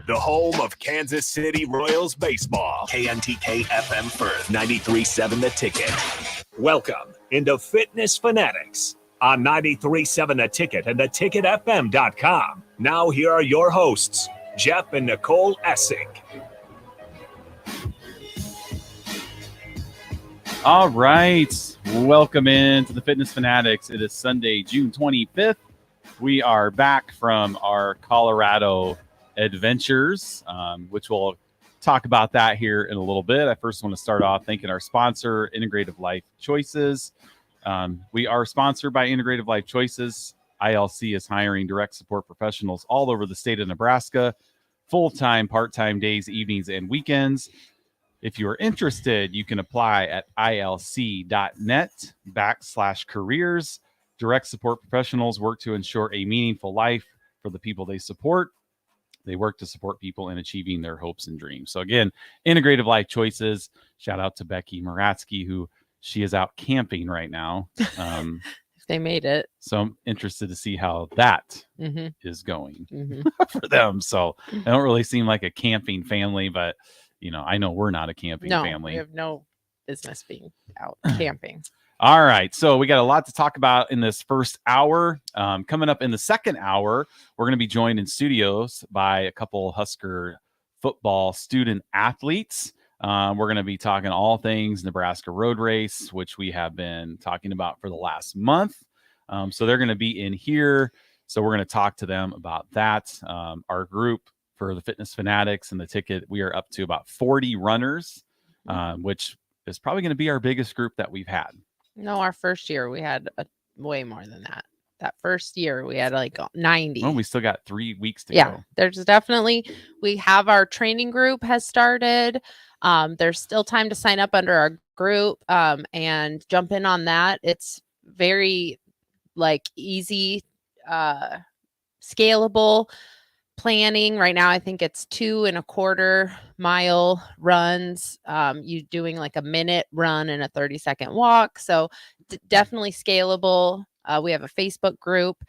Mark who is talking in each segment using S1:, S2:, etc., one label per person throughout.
S1: the home of Kansas City Royals baseball. KNTK FM Firth, 93.7 The Ticket. Welcome into Fitness Fanatics on 93.7 The Ticket and theticketfm.com. Now here are your hosts, Jeff and Nicole Essig.
S2: All right. Welcome in to the Fitness Fanatics. It is Sunday, June 25th. We are back from our Colorado adventures, which we'll talk about that here in a little bit. I first want to start off thanking our sponsor, Integrative Life Choices. We are sponsored by Integrative Life Choices. ILC is hiring direct support professionals all over the state of Nebraska, full-time, part-time days, evenings, and weekends. If you are interested, you can apply at ilc.net/careers. Direct support professionals work to ensure a meaningful life for the people they support. They work to support people in achieving their hopes and dreams. So again, Integrative Life Choices. Shout out to Becky Moratsky, who she is out camping right now.
S3: They made it.
S2: So I'm interested to see how that is going for them. So they don't really seem like a camping family, but you know, I know we're not a camping family.
S3: We have no business being out camping.
S2: All right. So we got a lot to talk about in this first hour. Coming up in the second hour, we're going to be joined in studios by a couple Husker football student athletes. We're going to be talking all things Nebraska road race, which we have been talking about for the last month. So they're going to be in here. So we're going to talk to them about that. Our group for the Fitness Fanatics and the Ticket, we are up to about 40 runners, which is probably going to be our biggest group that we've had.
S3: No, our first year we had way more than that. That first year we had like 90.
S2: Well, we still got 3 weeks to
S3: go.
S2: There's
S3: definitely, we have our training group has started. There's still time to sign up under our group and jump in on that. It's very easy, scalable planning. Right now I think it's 2.25 mile runs, you doing like a minute run and a 30-second walk, so definitely scalable. We have a Facebook group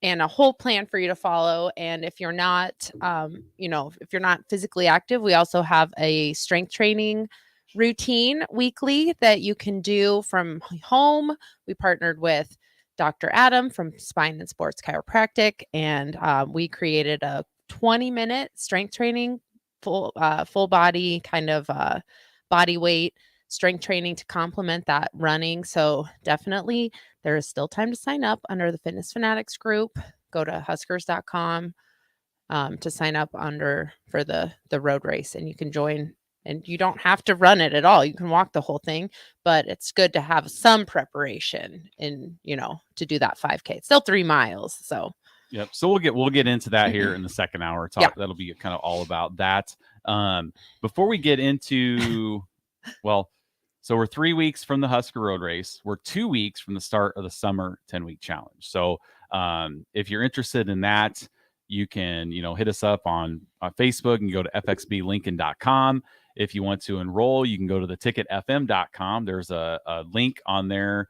S3: and a whole plan for you to follow. And if you're not if you're not physically active, we also have a strength training routine weekly that you can do from home. We partnered with Dr. Adam from Spine and Sports Chiropractic, and we created a 20-minute strength training, full body kind of body weight strength training to complement that running. So definitely there is still time to sign up under the Fitness Fanatics group. Go to huskers.com to sign up for the road race, and you can join. And you don't have to run it at all. You can walk the whole thing, but it's good to have some preparation to do that 5K. It's still 3 miles. So,
S2: yep. So we'll get into that here in the second hour. That'll be kind of all about that. Before we get into, so we're 3 weeks from the Husker Road Race. We're 2 weeks from the start of the summer 10-week challenge. So, if you're interested in that, you can, hit us up on Facebook and go to fxblincoln.com. If you want to enroll, you can go to theticketfm.com. There's a link on there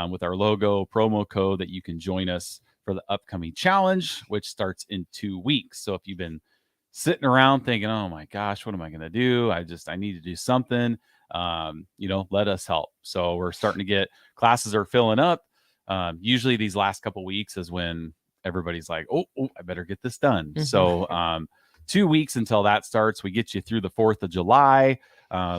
S2: with our logo, promo code that you can join us for the upcoming challenge, which starts in 2 weeks. So if you've been sitting around thinking, oh my gosh, what am I going to do? I need to do something, let us help. So we're starting to get classes are filling up. Usually these last couple weeks is when everybody's like, oh, I better get this done. So 2 weeks until that starts. We get you through the 4th of July.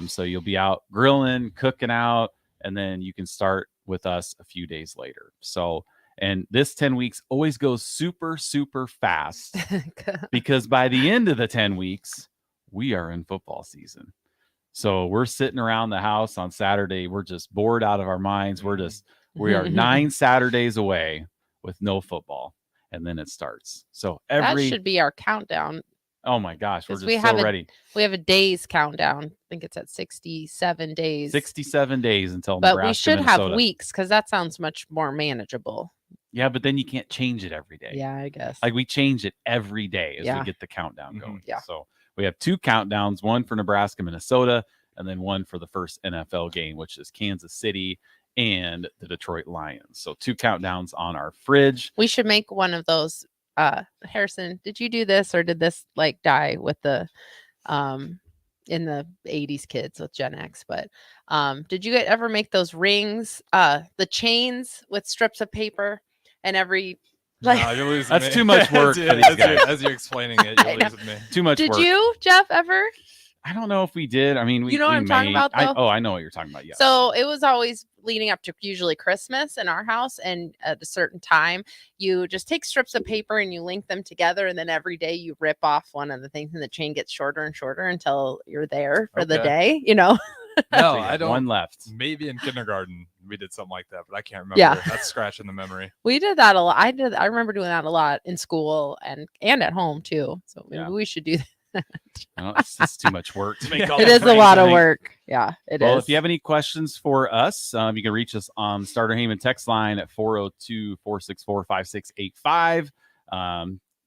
S2: So you'll be out grilling, cooking out, and then you can start with us a few days later. So, and this 10 weeks always goes super, super fast because by the end of the 10 weeks, we are in football season. So we're sitting around the house on Saturday. We're just bored out of our minds. We are 9 Saturdays away with no football. And then it starts. So
S3: that should be our countdown.
S2: Oh my gosh, we're just so ready.
S3: We have a days countdown. I think it's at 67 days.
S2: 67 days until
S3: But
S2: Nebraska,
S3: we should
S2: Minnesota.
S3: have weeks because that sounds much more manageable.
S2: Yeah, but then you can't change it every day.
S3: Yeah, I guess.
S2: Like we change it every day as we get the countdown going.
S3: Yeah.
S2: So we have 2 countdowns, one for Nebraska, Minnesota, and then one for the first NFL game, which is Kansas City and the Detroit Lions. So 2 countdowns on our fridge.
S3: We should make one of those Harrison, did you do this or did this like die with the in the 80s kids with Gen X? But did you ever make those rings, the chains with strips of paper and every like
S4: No, you're losing
S2: That's
S4: me.
S2: too much work for these guys.
S4: As you're explaining it, you're losing me.
S2: Too much
S3: did
S2: work.
S3: you, Jeff, ever?
S2: I don't know if we did. I mean, we
S3: You know what
S2: we
S3: I'm talking
S2: may-
S3: about, though?
S2: I know what you're talking about. Yes.
S3: So it was always leading up to usually Christmas in our house. And at a certain time, you just take strips of paper and you link them together. And then every day you rip off one of the things and the chain gets shorter and shorter until you're there for the day, you know?
S4: No,
S2: So you
S4: I
S2: have
S4: don't.
S2: one left.
S4: Maybe in kindergarten we did something like that, but I can't remember.
S3: Yeah.
S4: That's scratching the memory.
S3: We did that a lot. I remember doing that a lot in school and at home too. So maybe
S2: Yeah.
S3: we should do that.
S2: No, it's too much work to make all
S3: It
S2: the
S3: is a
S2: frames,
S3: lot
S2: I
S3: of
S2: think.
S3: work. Yeah, it is.
S2: Well, if you have any questions for us, you can reach us on the Starter Heyman text line at 402-464-5685.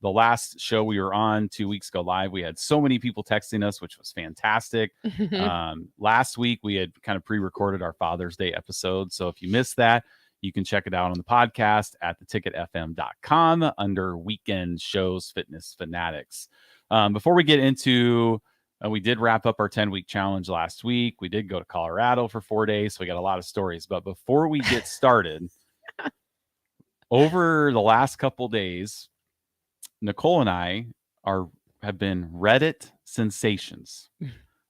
S2: The last show we were on 2 weeks ago live, we had so many people texting us, which was fantastic. Last week, we had kind of pre-recorded our Father's Day episode. So if you missed that, you can check it out on the podcast at theticketfm.com under Weekend Shows Fitness Fanatics. Before we get into, we did wrap up our 10-week challenge last week. We did go to Colorado for 4 days, so we got a lot of stories. But before we get started, over the last couple days, Nicole and I have been Reddit sensations.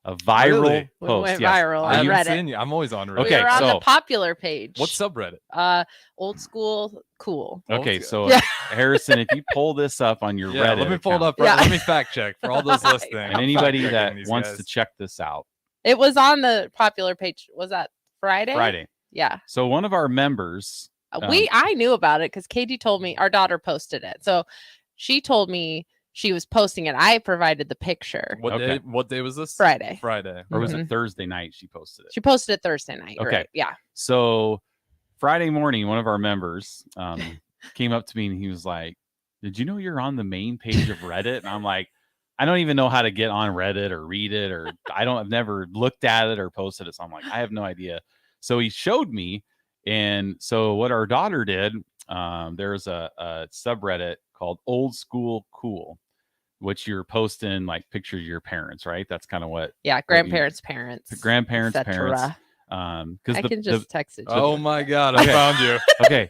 S2: A viral
S4: Really?
S3: We
S2: post.
S3: went
S2: Yes.
S3: viral
S4: I
S3: on
S4: haven't
S3: Reddit.
S4: seen you. I'm always on Reddit.
S2: Okay,
S3: we were on
S2: so-
S3: the popular page.
S4: What subreddit?
S3: Old school cool.
S2: Okay, so
S3: Yeah.
S2: Harrison, if you pull this up on your
S4: Yeah,
S2: Reddit,
S4: let me pull it
S2: account,
S4: up.
S3: Yeah.
S4: Let me fact check for all those listening.
S2: and
S4: I'm
S2: anybody
S4: fact
S2: that
S4: checking these
S2: wants
S4: guys.
S2: to check this out,
S3: It was on the popular page. Was that Friday?
S2: Friday.
S3: Yeah.
S2: So one of our members,
S3: I knew about it because Katie told me, our daughter posted it. So she told me she was posting it. I provided the picture.
S2: Okay.
S4: What day was this?
S3: Friday.
S4: Friday.
S2: or was
S3: Mhm.
S2: it Thursday night? She posted it.
S3: She posted it Thursday night.
S2: Okay.
S3: Right? Yeah.
S2: So Friday morning, one of our members came up to me and he was like, "Did you know you're on the main page of Reddit?" And I'm like, "I don't even know how to get on Reddit or read it, or I've never looked at it or posted it." So I'm like, I have no idea. So he showed me. And so what our daughter did, there's a subreddit called Old School Cool, which you're posting like pictures of your parents, right? That's kind of what
S3: Yeah. Grandparents, parents.
S2: grandparents,
S3: et cetera.
S2: parents. Because
S3: I can just text it to
S4: Oh
S3: you.
S4: my God, I
S2: Okay.
S4: found you.
S2: okay,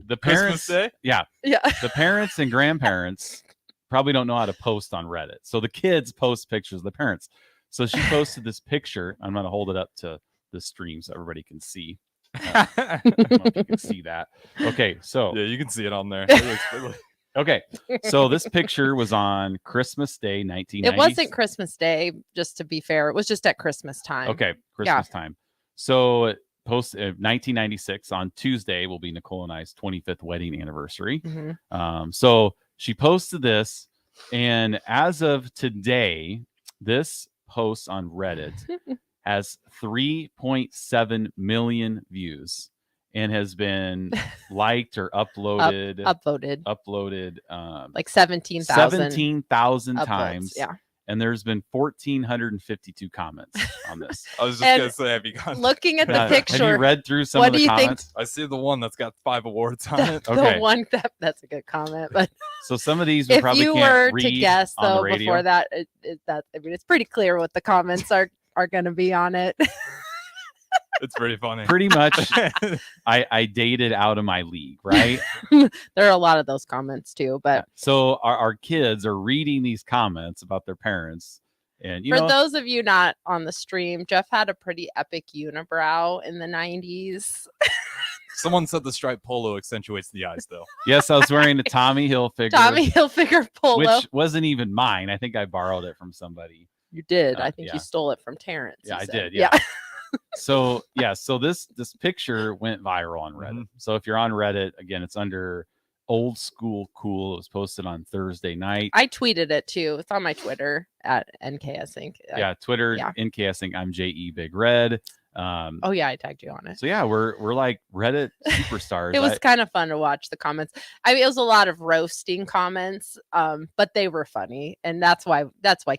S2: the
S4: Christmas
S2: parents,
S4: Day?
S2: yeah,
S3: Yeah.
S2: the parents and grandparents probably don't know how to post on Reddit. So the kids post pictures of the parents. So she posted this picture. I'm going to hold it up to the stream so everybody can see. I don't know if you can see that. Okay, so
S4: Yeah, you can see it on there. It looks-
S2: okay, so this picture was on Christmas Day, 1990.
S3: It wasn't Christmas Day, just to be fair. It was just at Christmas time.
S2: Okay, Christmas time. So post 1996 on Tuesday will be Nicole and I's 25th wedding anniversary.
S3: Mhm.
S2: So she posted this, and as of today, this post on Reddit has 3.7 million views and has been liked or uploaded
S3: Upvoted
S2: like
S3: like 17,000
S2: 17,000
S3: upvotes.
S2: times.
S3: Yeah.
S2: And there's been 1,452 comments on this.
S4: I was just
S3: And
S4: gonna say, have you gone?
S3: Looking at the
S2: Have
S3: picture,
S2: you read through some
S3: what
S2: of the
S3: do you think-
S2: comments?
S4: I see the one that's got 5 awards on it.
S2: Okay.
S3: the one that's a good comment. But
S2: So some of these we
S3: if
S2: probably
S3: you
S2: can't
S3: were
S2: read
S3: to guess
S2: on the
S3: though,
S2: radio.
S3: before that, I mean, it's pretty clear what the comments are going to be on it.
S4: It's pretty funny.
S2: Pretty much, I dated out of my league, right?
S3: There are a lot of those comments too. But
S2: So our kids are reading these comments about their parents, and you
S3: for
S2: know,
S3: those of you not on the stream, Jeff had a pretty epic unibrow in the 90s.
S4: Someone said the striped polo accentuates the eyes, though.
S2: yes, I was wearing a Tommy Hilfiger,
S3: Tommy Hilfiger polo.
S2: which wasn't even mine. I think I borrowed it from somebody.
S3: You did. I think
S2: yeah.
S3: you stole it from Terrence.
S2: Yeah,
S3: you
S2: I
S3: said.
S2: did, yeah. So this picture went viral on Reddit. So if you're on Reddit, again, it's under Old School Cool. It was posted on Thursday night.
S3: I tweeted it too. It's on my Twitter at NKS Inc.
S2: Yeah, Twitter,
S3: yeah.
S2: NKS Inc. I'm JE Big Red.
S3: Oh yeah, I tagged you on it.
S2: So yeah, we're like Reddit superstars.
S3: It was kind of fun to watch the comments. I mean, it was a lot of roasting comments, but they were funny, and that's why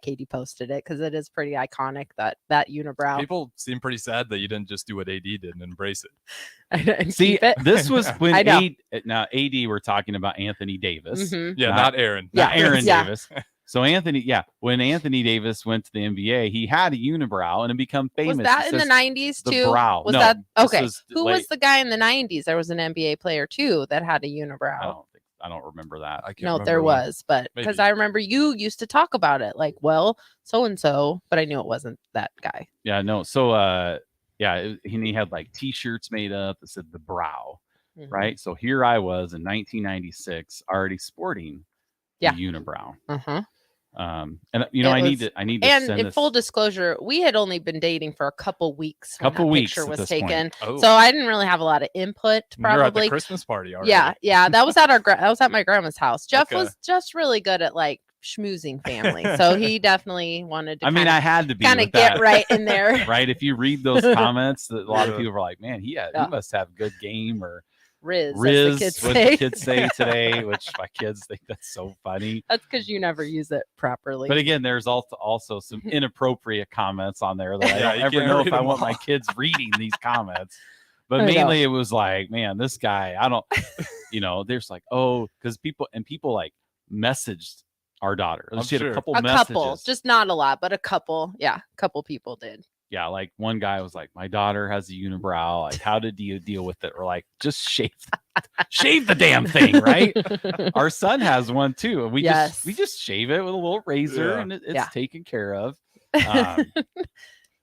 S3: Katie posted it, because it is pretty iconic, that unibrow.
S4: People seem pretty sad that you didn't just do what AD did and embrace it.
S3: And
S2: See,
S3: keep it.
S2: this was when
S3: I know.
S2: AD we're talking about Anthony Davis.
S3: Mhm.
S4: Yeah, not Aaron.
S2: Not
S3: Yeah.
S2: Aaron
S3: Yeah.
S2: Davis. So when Anthony Davis went to the NBA, he had a unibrow and it became famous.
S3: Was that
S2: It
S3: in the
S2: says
S3: 90s
S2: the
S3: too?
S2: brow.
S3: Was
S2: No,
S3: that
S2: this
S3: okay?
S2: was
S3: Who
S2: late-
S3: was the guy in the 90s? There was an NBA player too that had a unibrow.
S2: I don't remember that.
S4: I can't
S3: No,
S4: remember
S3: there
S4: one.
S3: was, but because
S4: Maybe.
S3: I remember you used to talk about it, like, well, so and so, but I knew it wasn't that guy.
S2: Yeah, no. So he had like T-shirts made up that said the brow,
S3: Mhm.
S2: right? So here I was in 1996, already sporting the
S3: Yeah.
S2: unibrow.
S3: Uh-huh.
S2: And
S3: It
S2: I need
S3: was-
S2: to send
S3: And in
S2: this.
S3: full disclosure, we had only been dating for a couple weeks when
S2: Couple
S3: that
S2: weeks
S3: picture
S2: at
S3: was
S2: this point.
S3: taken.
S4: Oh,
S3: So I didn't really have a lot of input,
S4: you're at the
S3: probably.
S4: Christmas party already.
S3: Yeah, that was at my grandma's house. Jeff
S4: Okay.
S3: was just really good at like schmoozing family, so he definitely wanted to.
S2: I mean, I had to be
S3: kind of
S2: with
S3: get
S2: that.
S3: right in there.
S2: Right? If you read those comments, a lot of
S4: Yeah.
S2: people were like, "Man, he
S3: Yeah.
S2: must have good game," or
S3: Riz,
S2: "Riz,"
S3: as the kids
S2: what
S3: say.
S2: the kids say today, which my kids think that's so funny.
S3: That's because you never use it properly.
S2: But again, there's also some inappropriate comments on there that I
S4: Yeah,
S2: don't
S4: you
S2: ever
S4: can't
S2: know
S4: read
S2: if I
S4: them
S2: want my
S4: all.
S2: kids reading these comments. But
S3: I know.
S2: mainly it was like, man, this guy, I don't, there's like, oh, because people like messaged our daughter.
S4: I'm
S2: She had
S4: sure.
S2: a couple
S3: a
S2: messages.
S3: couple, just not a lot, but a couple. Yeah, a couple people did.
S2: Yeah, like one guy was like, my daughter has a unibrow. Like, how did you deal with it? Or like, just shave the damn thing, right? Our son has one too. And we
S3: Yes.
S2: just shave it with a little razor
S4: Yeah.
S2: and it's
S3: Yeah.
S2: taken care of.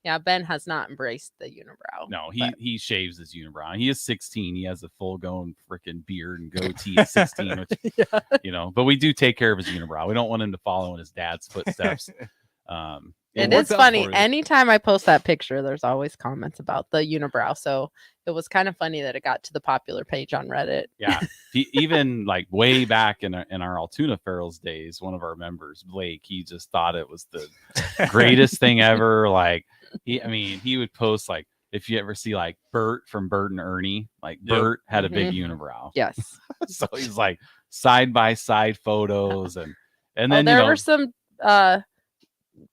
S3: Yeah, Ben has not embraced the unibrow.
S2: No,
S3: but-
S2: he shaves his unibrow. He is 16. He has a full grown freaking beard and goatee at 16, which but we do take care of his unibrow. We don't want him to follow in his dad's footsteps.
S3: It
S4: worked
S3: is
S4: out
S3: funny.
S4: for you.
S3: Anytime I post that picture, there's always comments about the unibrow. So it was kind of funny that it got to the popular page on Reddit.
S2: Yeah, even like way back in our Altoona Ferals days, one of our members, Blake, he just thought it was the greatest thing ever. Like he would post like, if you ever see like Bert from Bert and Ernie, like
S4: Yep.
S2: Bert had a big unibrow.
S3: Yes.
S2: So he's like side by side photos and then
S3: there were some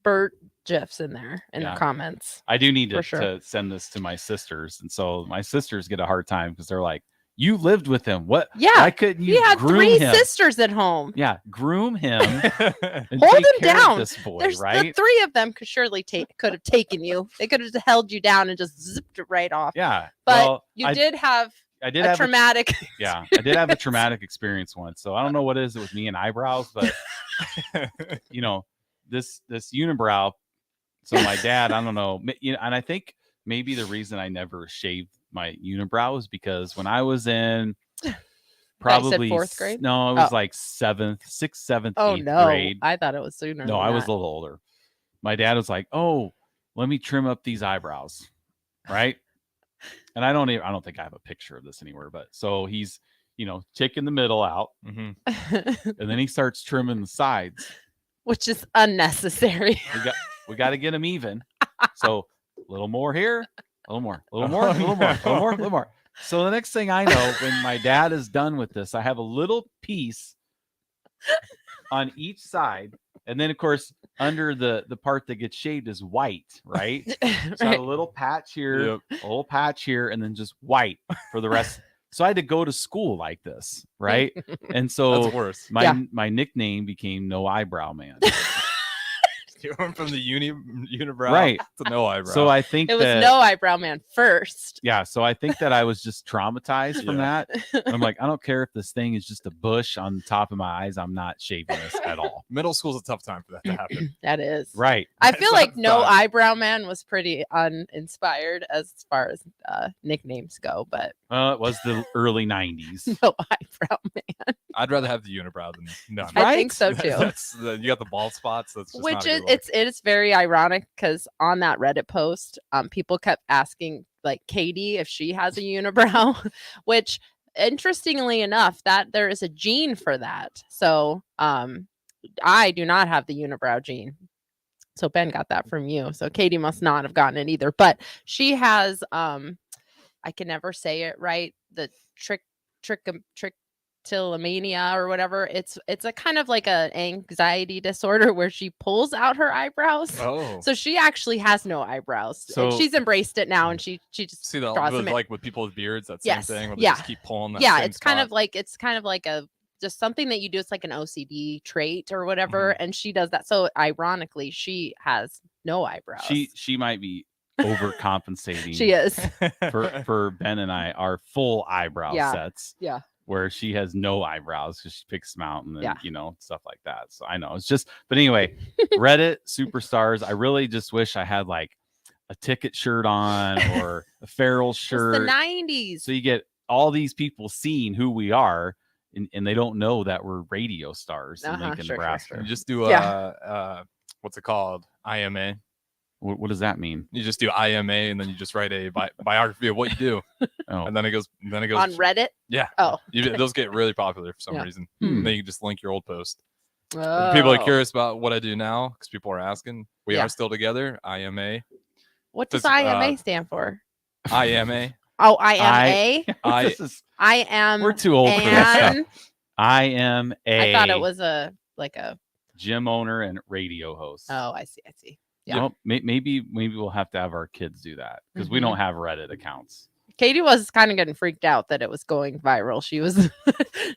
S3: Bert GIFs in there in
S2: Yeah.
S3: the comments.
S2: I do need
S3: For sure.
S2: to send this to my sisters, and so my sisters get a hard time because they're like, "You lived with him. What?
S3: Yeah,
S2: Why couldn't you
S3: He had
S2: groom
S3: 3
S2: him?
S3: sisters at home.
S2: Yeah, groom him and
S3: Hold
S2: take
S3: him
S2: care of
S3: down.
S2: this boy,
S3: There's the
S2: right?
S3: 3 of them could surely could have taken you. They could have just held you down and just zipped it right off.
S2: Yeah,
S3: But
S2: well,
S3: you did have
S2: I did
S3: a
S2: have
S3: traumatic.
S2: yeah, I did have a traumatic experience once. So I don't know what it is with me and eyebrows, but this unibrow. So my dad, I don't know, and I think maybe the reason I never shaved my unibrow is because when I was in probably
S3: 4th grade?
S2: No, it was
S3: Oh.
S2: like 7th, 6th, 7th,
S3: Oh
S2: 8th
S3: no!
S2: grade.
S3: I thought it was sooner.
S2: No,
S3: than
S2: I was
S3: that.
S2: a little older. My dad was like, "Oh, let me trim up these eyebrows," right? And I don't think I have a picture of this anywhere, but so he's taking the middle out,
S4: Mhm.
S2: and then he starts trimming the sides.
S3: Which is unnecessary.
S2: We got to get them even. So a little more here, a little more, a little more, a little more, a little more, a little more. So the next thing I know, when my dad is done with this, I have a little piece on each side, and then of course under the part that gets shaved is white, right? So I have
S3: Right.
S2: a little patch here,
S4: Yep.
S2: a little patch here, and then just white for the rest. So I had to go to school like this, right? And so
S4: That's worse.
S2: my nickname became No Eyebrow Man.
S4: You went from the unibrow
S2: Right.
S4: to no eyebrow.
S2: So I think
S3: It was
S2: that
S3: no eyebrow man first.
S2: yeah, so I think that I was just traumatized from
S4: Yeah.
S2: that. And I'm like, I don't care if this thing is just a bush on the top of my eyes. I'm not shaving this at all.
S4: middle school's a tough time for that to happen.
S3: That is.
S2: Right.
S3: I
S4: It's
S3: feel
S4: not
S3: like no
S4: fun.
S3: eyebrow man was pretty uninspired as far as nicknames go, but
S2: It was the early 90s.
S3: no eyebrow man.
S4: I'd rather have the unibrow than none.
S3: I think so too.
S4: You got the bald spots. That's just
S3: Which
S4: not a
S3: is
S4: good look.
S3: it's very ironic because on that Reddit post, people kept asking like Katie if she has a unibrow, which interestingly enough, that there is a gene for that. So I do not have the unibrow gene. So Ben got that from you. So Katie must not have gotten it either. But she has I can never say it right. The trichotillomania or whatever. It's a kind of like a anxiety disorder where she pulls out her eyebrows.
S4: Oh,
S3: So she actually has no eyebrows. And
S2: So-
S3: she's embraced it now, and she just
S4: see that
S3: draws them in.
S4: like with people with beards, that
S3: Yes,
S4: same thing where they
S3: yeah.
S4: just keep pulling that.
S3: Yeah,
S4: same
S3: it's kind
S4: spot.
S3: of like a just something that you do. It's like an OCD trait or whatever, and she does that. So ironically, she has no eyebrows.
S2: She might be overcompensating.
S3: She is.
S2: for Ben and I, our full eyebrow
S3: Yeah.
S2: sets.
S3: Yeah.
S2: Where she has no eyebrows because she picks them out and then,
S3: Yeah.
S2: stuff like that. So I know it's just, but anyway, Reddit superstars. I really just wish I had like a Ticket shirt on or a Feral shirt.
S3: It's the 90s.
S2: So you get all these people seeing who we are, and they don't know that we're radio stars in Lincoln,
S3: sure,
S2: Nebraska.
S3: sure.
S4: You just do what's it called? IMA.
S2: What does that mean?
S4: You just do IMA and then you just write a biography of what you do.
S2: Oh,
S4: And then it goes
S3: On Reddit?
S4: Yeah.
S3: Oh.
S4: Those get really popular for some
S3: Yeah.
S4: reason.
S2: Hmm.
S4: And then you just link your old post.
S3: Oh.
S4: If people are curious about what I do now, because people are asking. We
S3: Yeah.
S4: are still together. IMA.
S3: What does
S4: Does,
S3: IMA stand for?
S4: IMA.
S3: Oh, IMA?
S2: This is-
S3: I am.
S2: we're too old for this stuff.
S3: and
S2: I am
S3: I thought it was a
S2: gym owner and radio host.
S3: Oh, I see. Yeah.
S2: Well, maybe we'll have to have our kids do that because we
S3: Mhm.
S2: don't have Reddit accounts.
S3: Katie was kind of getting freaked out that it was going viral. She was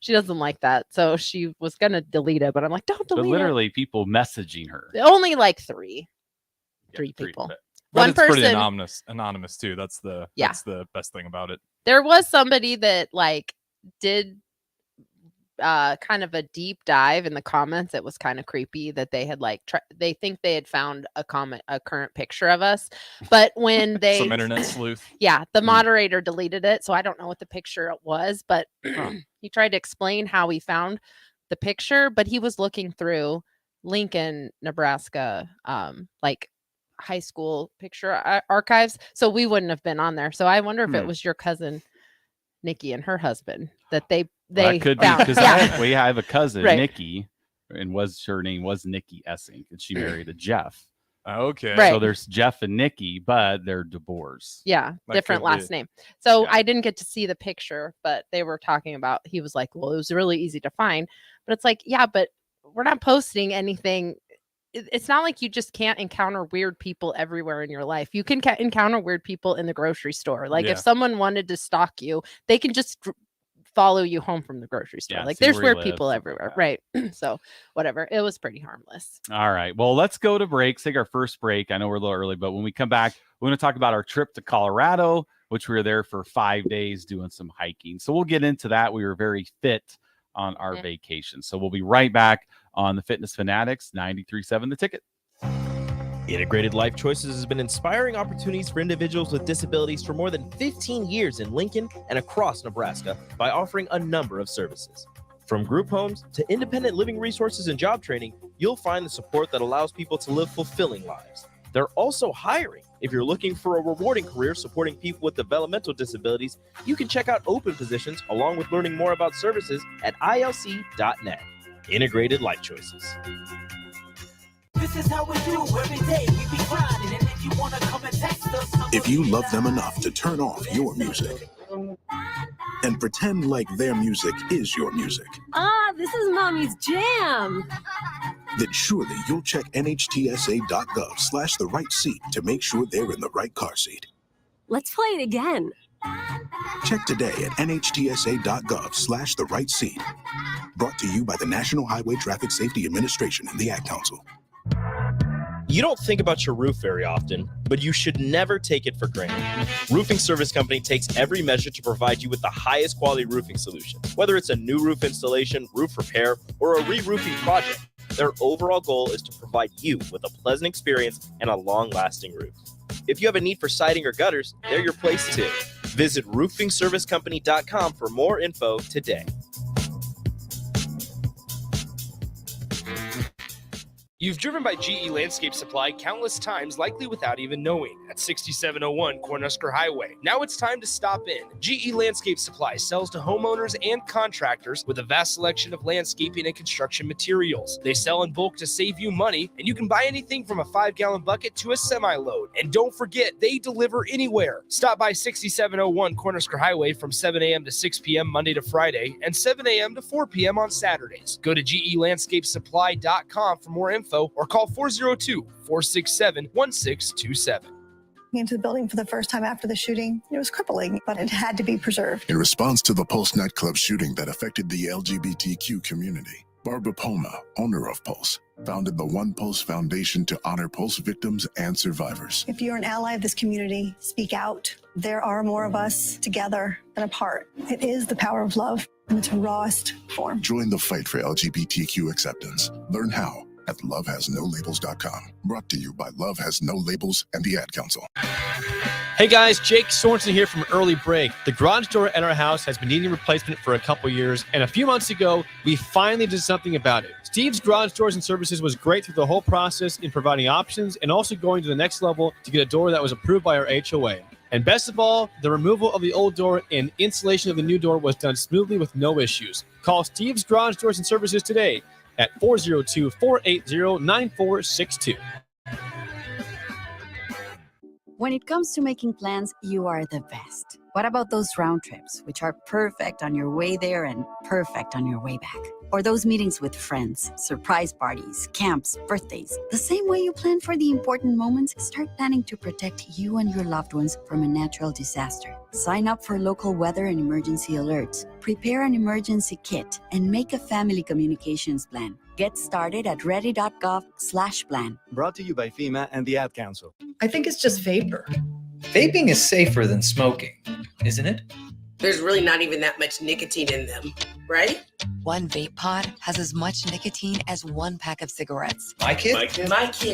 S3: she doesn't like that. So she was gonna delete it, but I'm like, don't
S2: But
S3: delete
S2: literally, people messaging her.
S3: it. Only like three
S2: Yeah,
S3: people.
S2: but-
S3: One
S4: Reddit's pretty
S3: person.
S4: anonymous too. That's the best thing about it.
S3: There was somebody that like did kind of a deep dive in the comments. It was kind of creepy that they had like they think they had found a current picture of us, but when they
S4: Some internet sleuth.
S3: yeah, the moderator deleted it, so I don't know what the picture was, but he tried to explain how he found the picture, but he was looking through Lincoln, Nebraska, like high school picture archives, so we wouldn't have been on there. So I wonder if it was your cousin Nikki and her husband that they
S2: that could
S3: found.
S2: be because I have a cousin,
S3: Right.
S2: Nikki, and her name was Nikki Essing, and she married a Jeff.
S4: Okay.
S3: Right.
S2: So there's Jeff and Nikki, but they're divorced.
S3: Yeah,
S4: That
S3: different
S4: could be.
S3: last name. So
S4: Yeah.
S3: I didn't get to see the picture, but they were talking about, he was like, well, it was really easy to find. But it's like, yeah, but we're not posting anything. It's not like you just can't encounter weird people everywhere in your life. You can encounter weird people in the grocery store. Like
S4: Yeah.
S3: if someone wanted to stalk you, they can just follow you home from the grocery store.
S2: Yeah,
S3: Like
S2: see
S3: there's
S2: where you
S3: weird
S2: live,
S3: people
S2: stuff like
S3: everywhere.
S2: that.
S3: Right. So whatever. It was pretty harmless.
S2: All right. Well, let's go to break. Take our first break. I know we're a little early, but when we come back, we're going to talk about our trip to Colorado, which we were there for 5 days doing some hiking. So we'll get into that. We were very fit on our vacation. So we'll be right back on the Fitness Fanatics 93.7 The Ticket.
S5: Integrated Life Choices has been inspiring opportunities for individuals with disabilities for more than 15 years in Lincoln and across Nebraska by offering a number of services. From group homes to independent living resources and job training, you'll find the support that allows people to live fulfilling lives. They're also hiring. If you're looking for a rewarding career supporting people with developmental disabilities, you can check out open positions along with learning more about services at ilc.net. Integrated Life Choices.
S6: This is how we do every day. We be grinding, and if you wanna come and text us,
S7: If you love them enough to turn off your music and pretend like their music is your music,
S8: This is Mommy's jam.
S7: then surely you'll check nhtsa.gov/the right seat to make sure they're in the right car seat.
S8: Let's play it again.
S7: Check today at nhtsa.gov/the right seat. Brought to you by the National Highway Traffic Safety Administration and the Ad Council.
S5: You don't think about your roof very often, but you should never take it for granted. Roofing Service Company takes every measure to provide you with the highest quality roofing solution. Whether it's a new roof installation, roof repair, or a re-roofing project, their overall goal is to provide you with a pleasant experience and a long-lasting roof. If you have a need for siding or gutters, they're your place too. Visit roofingservicecompany.com for more info today.
S9: You've driven by GE Landscape Supply countless times, likely without even knowing, at 6701 Cornhusker Highway. Now it's time to stop in. GE Landscape Supply sells to homeowners and contractors with a vast selection of landscaping and construction materials. They sell in bulk to save you money, and you can buy anything from a 5-gallon bucket to a semi-load. And don't forget, they deliver anywhere. Stop by 6701 Cornhusker Highway from 7 a.m. to 6 p.m. Monday to Friday and 7 a.m. to 4 p.m. on Saturdays. Go to GELandscapeSupply.com for more info or call 402-467-1627.
S10: Into the building for the first time after the shooting. It was crippling, but it had to be preserved.
S7: In response to the Pulse nightclub shooting that affected the LGBTQ community, Barbara Poma, owner of Pulse, founded the One Pulse Foundation to honor Pulse victims and survivors.
S10: If you're an ally of this community, speak out. There are more of us together than apart. It is the power of love in its rawest form.
S7: Join the fight for LGBTQ acceptance. Learn how at lovehasnolabels.com. Brought to you by Love Has No Labels and the Ad Council.
S11: Hey guys, Jake Sorensen here from Early Break. The garage door at our house has been needing replacement for a couple years, and a few months ago, we finally did something about it. Steve's Garage Doors and Services was great through the whole process in providing options and also going to the next level to get a door that was approved by our HOA. And best of all, the removal of the old door and installation of the new door was done smoothly with no issues. Call Steve's Garage Doors and Services today at 402-480-9462.
S12: When it comes to making plans, you are the best. What about those round trips, which are perfect on your way there and perfect on your way back? Or those meetings with friends, surprise parties, camps, birthdays. The same way you plan for the important moments, start planning to protect you and your loved ones from a natural disaster. Sign up for local weather and emergency alerts. Prepare an emergency kit and make a family communications plan. Get started at ready.gov/plan.
S13: Brought to you by FEMA and the Ad Council.
S14: I think it's just vapor. Vaping is safer than smoking, isn't it?
S15: There's really not even that much nicotine in them, right?
S16: One vape pod has as much nicotine as one pack of cigarettes.
S14: My kid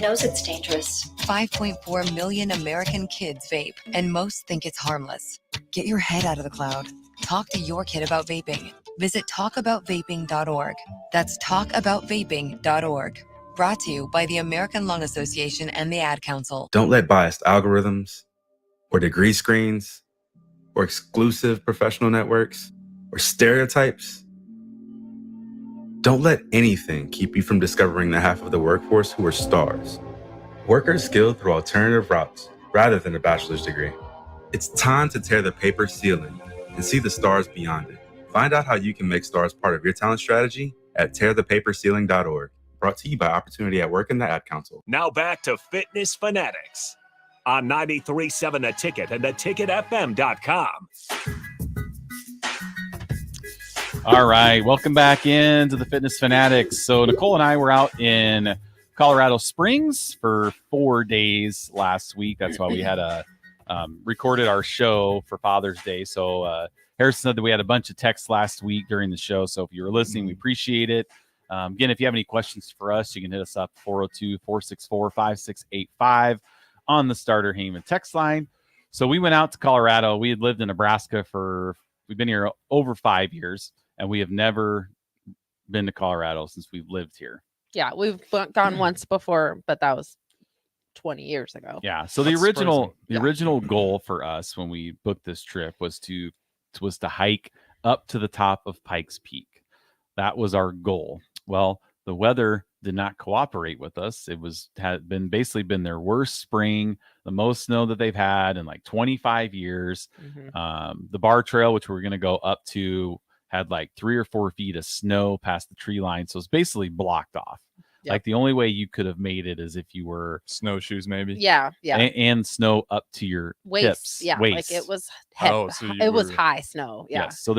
S16: knows it's dangerous. 5.4 million American kids vape, and most think it's harmless. Get your head out of the cloud. Talk to your kid about vaping. Visit talkaboutvaping.org. That's talkaboutvaping.org. Brought to you by the American Lung Association and the Ad Council.
S17: Don't let biased algorithms or degree screens or exclusive professional networks or stereotypes. Don't let anything keep you from discovering the half of the workforce who are stars. Workers skilled through alternative routes rather than a bachelor's degree. It's time to tear the paper ceiling and see the stars beyond it. Find out how you can make stars part of your talent strategy at tearthepaperceiling.org. Brought to you by Opportunity at Work and the Ad Council.
S1: Now back to Fitness Fanatics on 93.7 The Ticket and theticketfm.com.
S2: All right, welcome back into the Fitness Fanatics. So Nicole and I were out in Colorado Springs for 4 days last week. That's why we had recorded our show for Father's Day. So Harrison said that we had a bunch of texts last week during the show. So if you were listening, we appreciate it. Again, if you have any questions for us, you can hit us up 402-464-5685 on the Starter Heyman text line. So we went out to Colorado. We had lived in Nebraska we've been here over 5 years, and we have never been to Colorado since we've lived here.
S3: Yeah, we've gone once before, but that was 20 years ago.
S2: Yeah. So the original goal for us when we booked this trip was to hike up to the top of Pikes Peak. That was our goal. Well, the weather did not cooperate with us. It had been their worst spring, the most snow that they've had in like 25 years. Mm-hmm. The bar trail, which we were going to go up to, had like 3 or 4 feet of snow past the tree line. So it's basically blocked off. Yep. Like the only way you could have made it is if you were
S4: snowshoes, maybe.
S3: Yeah.
S2: And snow up to your hips.
S3: Yeah.
S2: Waist.
S3: Like it was heavy. So was high snow. Yeah.
S2: Yes. So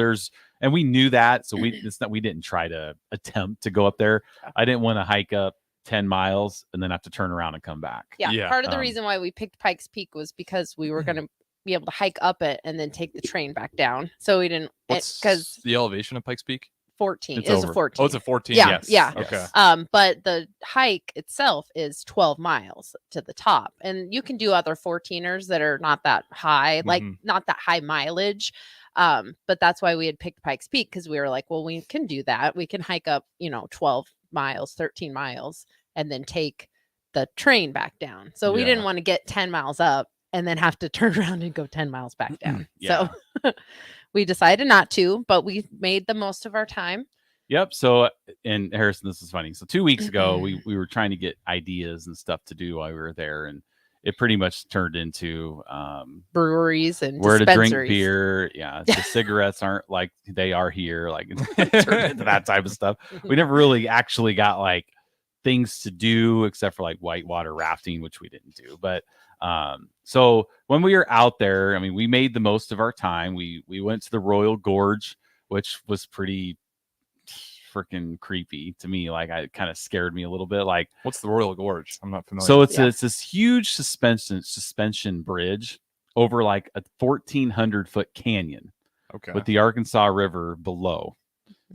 S2: and we knew that. So we didn't try to attempt to go up there. I didn't want to hike up 10 miles and then have to turn around and come back.
S3: Yeah. Part of the reason why we picked Pikes Peak was because we were going to be able to hike up it and then take the train back down. So we didn't, because
S4: the elevation of Pikes Peak?
S3: 14. It was a 14.
S4: Oh, it's a 14.
S3: Yeah.
S4: Yes.
S3: Yeah.
S4: Okay.
S3: But the hike itself is 12 miles to the top, and you can do other 14ers that are not that high, like not that high mileage. But that's why we had picked Pikes Peak, because we were like, well, we can do that. We can hike up, 12 miles, 13 miles and then take the train back down. So we didn't want to get 10 miles up and then have to turn around and go 10 miles back down. So we decided not to, but we made the most of our time.
S2: Yep. So, and Harrison, this is funny. So 2 weeks ago, we were trying to get ideas and stuff to do while we were there, and it pretty much turned into
S3: breweries and
S2: where to drink beer. Yeah, the cigarettes aren't like they are here. Like it turned into that type of stuff. We never really actually got like things to do except for like whitewater rafting, which we didn't do. But so when we were out there, I mean, we made the most of our time. We went to the Royal Gorge, which was pretty freaking creepy to me. Like, it kind of scared me a little bit. Like,
S4: what's the Royal Gorge? I'm not familiar.
S2: So it's this huge suspension bridge over like a 1,400-foot canyon, with the Arkansas River below.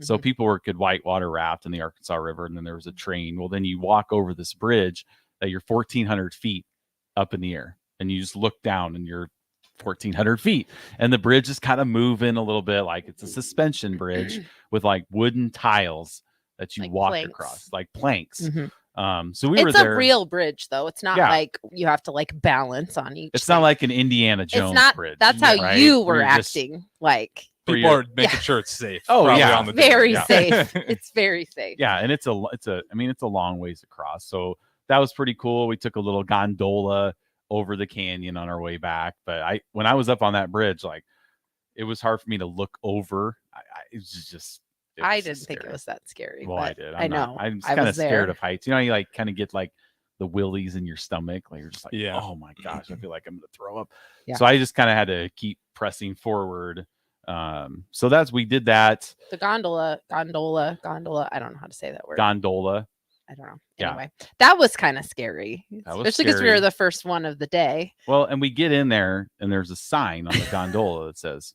S2: So people could whitewater raft in the Arkansas River, and then there was a train. Well, then you walk over this bridge that you're 1,400 feet up in the air, and you just look down and you're 1,400 feet, and the bridge is kind of moving a little bit. Like, it's a suspension bridge with like wooden tiles that you like walk across, like planks. So we were there.
S3: It's a real bridge, though. It's not like you have to like balance on each.
S2: It's not like an Indiana Jones bridge.
S3: That's how you were acting. Like,
S4: people are making sure it's safe.
S2: Oh yeah,
S4: on the
S3: very safe. It's very safe.
S2: Yeah, and it's a long ways across. So that was pretty cool. We took a little gondola over the canyon on our way back. But when I was up on that bridge, like, it was hard for me to look over. It was just.
S3: I didn't think it was that scary.
S2: Well, I did.
S3: I know.
S2: I'm kind of scared of heights. You know, you like kind of get like the willies in your stomach. Like, you're just like, oh my gosh, I feel like I'm gonna throw up. Yeah. So I just kind of had to keep pressing forward. So we did that.
S3: The gondola. I don't know how to say that word.
S2: Gondola.
S3: I don't know. Anyway, that was kind of scary, especially because we were the first one of the day.
S2: Well, and we get in there, and there's a sign on the gondola that says,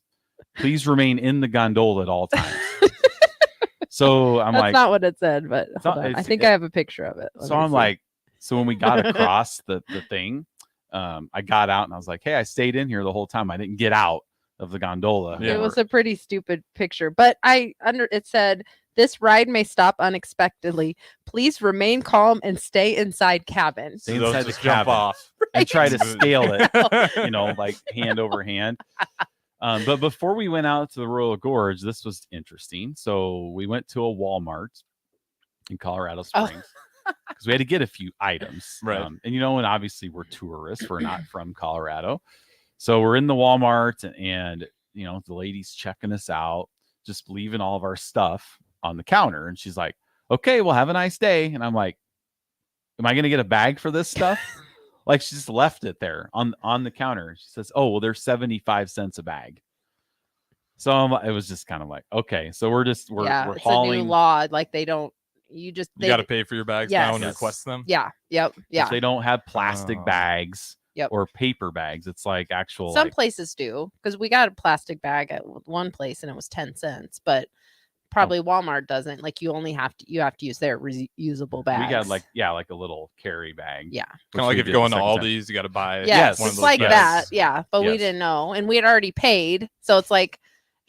S2: "Please remain in the gondola at all times." So I'm
S3: That's not what it said, but hold on. I think I have a picture of it.
S2: So I'm like, so when we got across the thing, I got out and I was like, hey, I stayed in here the whole time. I didn't get out of the gondola.
S3: It was a pretty stupid picture, but it said, this ride may stop unexpectedly. Please remain calm and stay inside cabin.
S2: Stay inside the cabin. Jump off and try to scale it, like hand over hand. But before we went out to the Royal Gorge, this was interesting. So we went to a Walmart in Colorado Springs because we had to get a few items.
S4: Right.
S2: And obviously we're tourists. We're not from Colorado. So we're in the Walmart and the lady's checking us out, just leaving all of our stuff on the counter. And she's like, okay, well, have a nice day. And I'm like, am I going to get a bag for this stuff? Like, she just left it there on the counter. She says, oh, well, there's 75 cents a bag. So it was just kind of like, okay, so we're it's hauling.
S3: A new law. Like, they got
S4: to pay for your bags now and request them.
S3: Yeah. Yep. Yeah.
S2: They don't have plastic bags or paper bags. It's like actual.
S3: Some places do, because we got a plastic bag at one place and it was 10 cents, but probably Walmart doesn't. Like, you have to use their reusable bags.
S2: We got like a little carry bag.
S3: Yeah.
S4: Kind of like if you're going to Aldi's, you got to buy.
S3: Yes, it's like that. Yeah, but we didn't know, and we had already paid, so it's like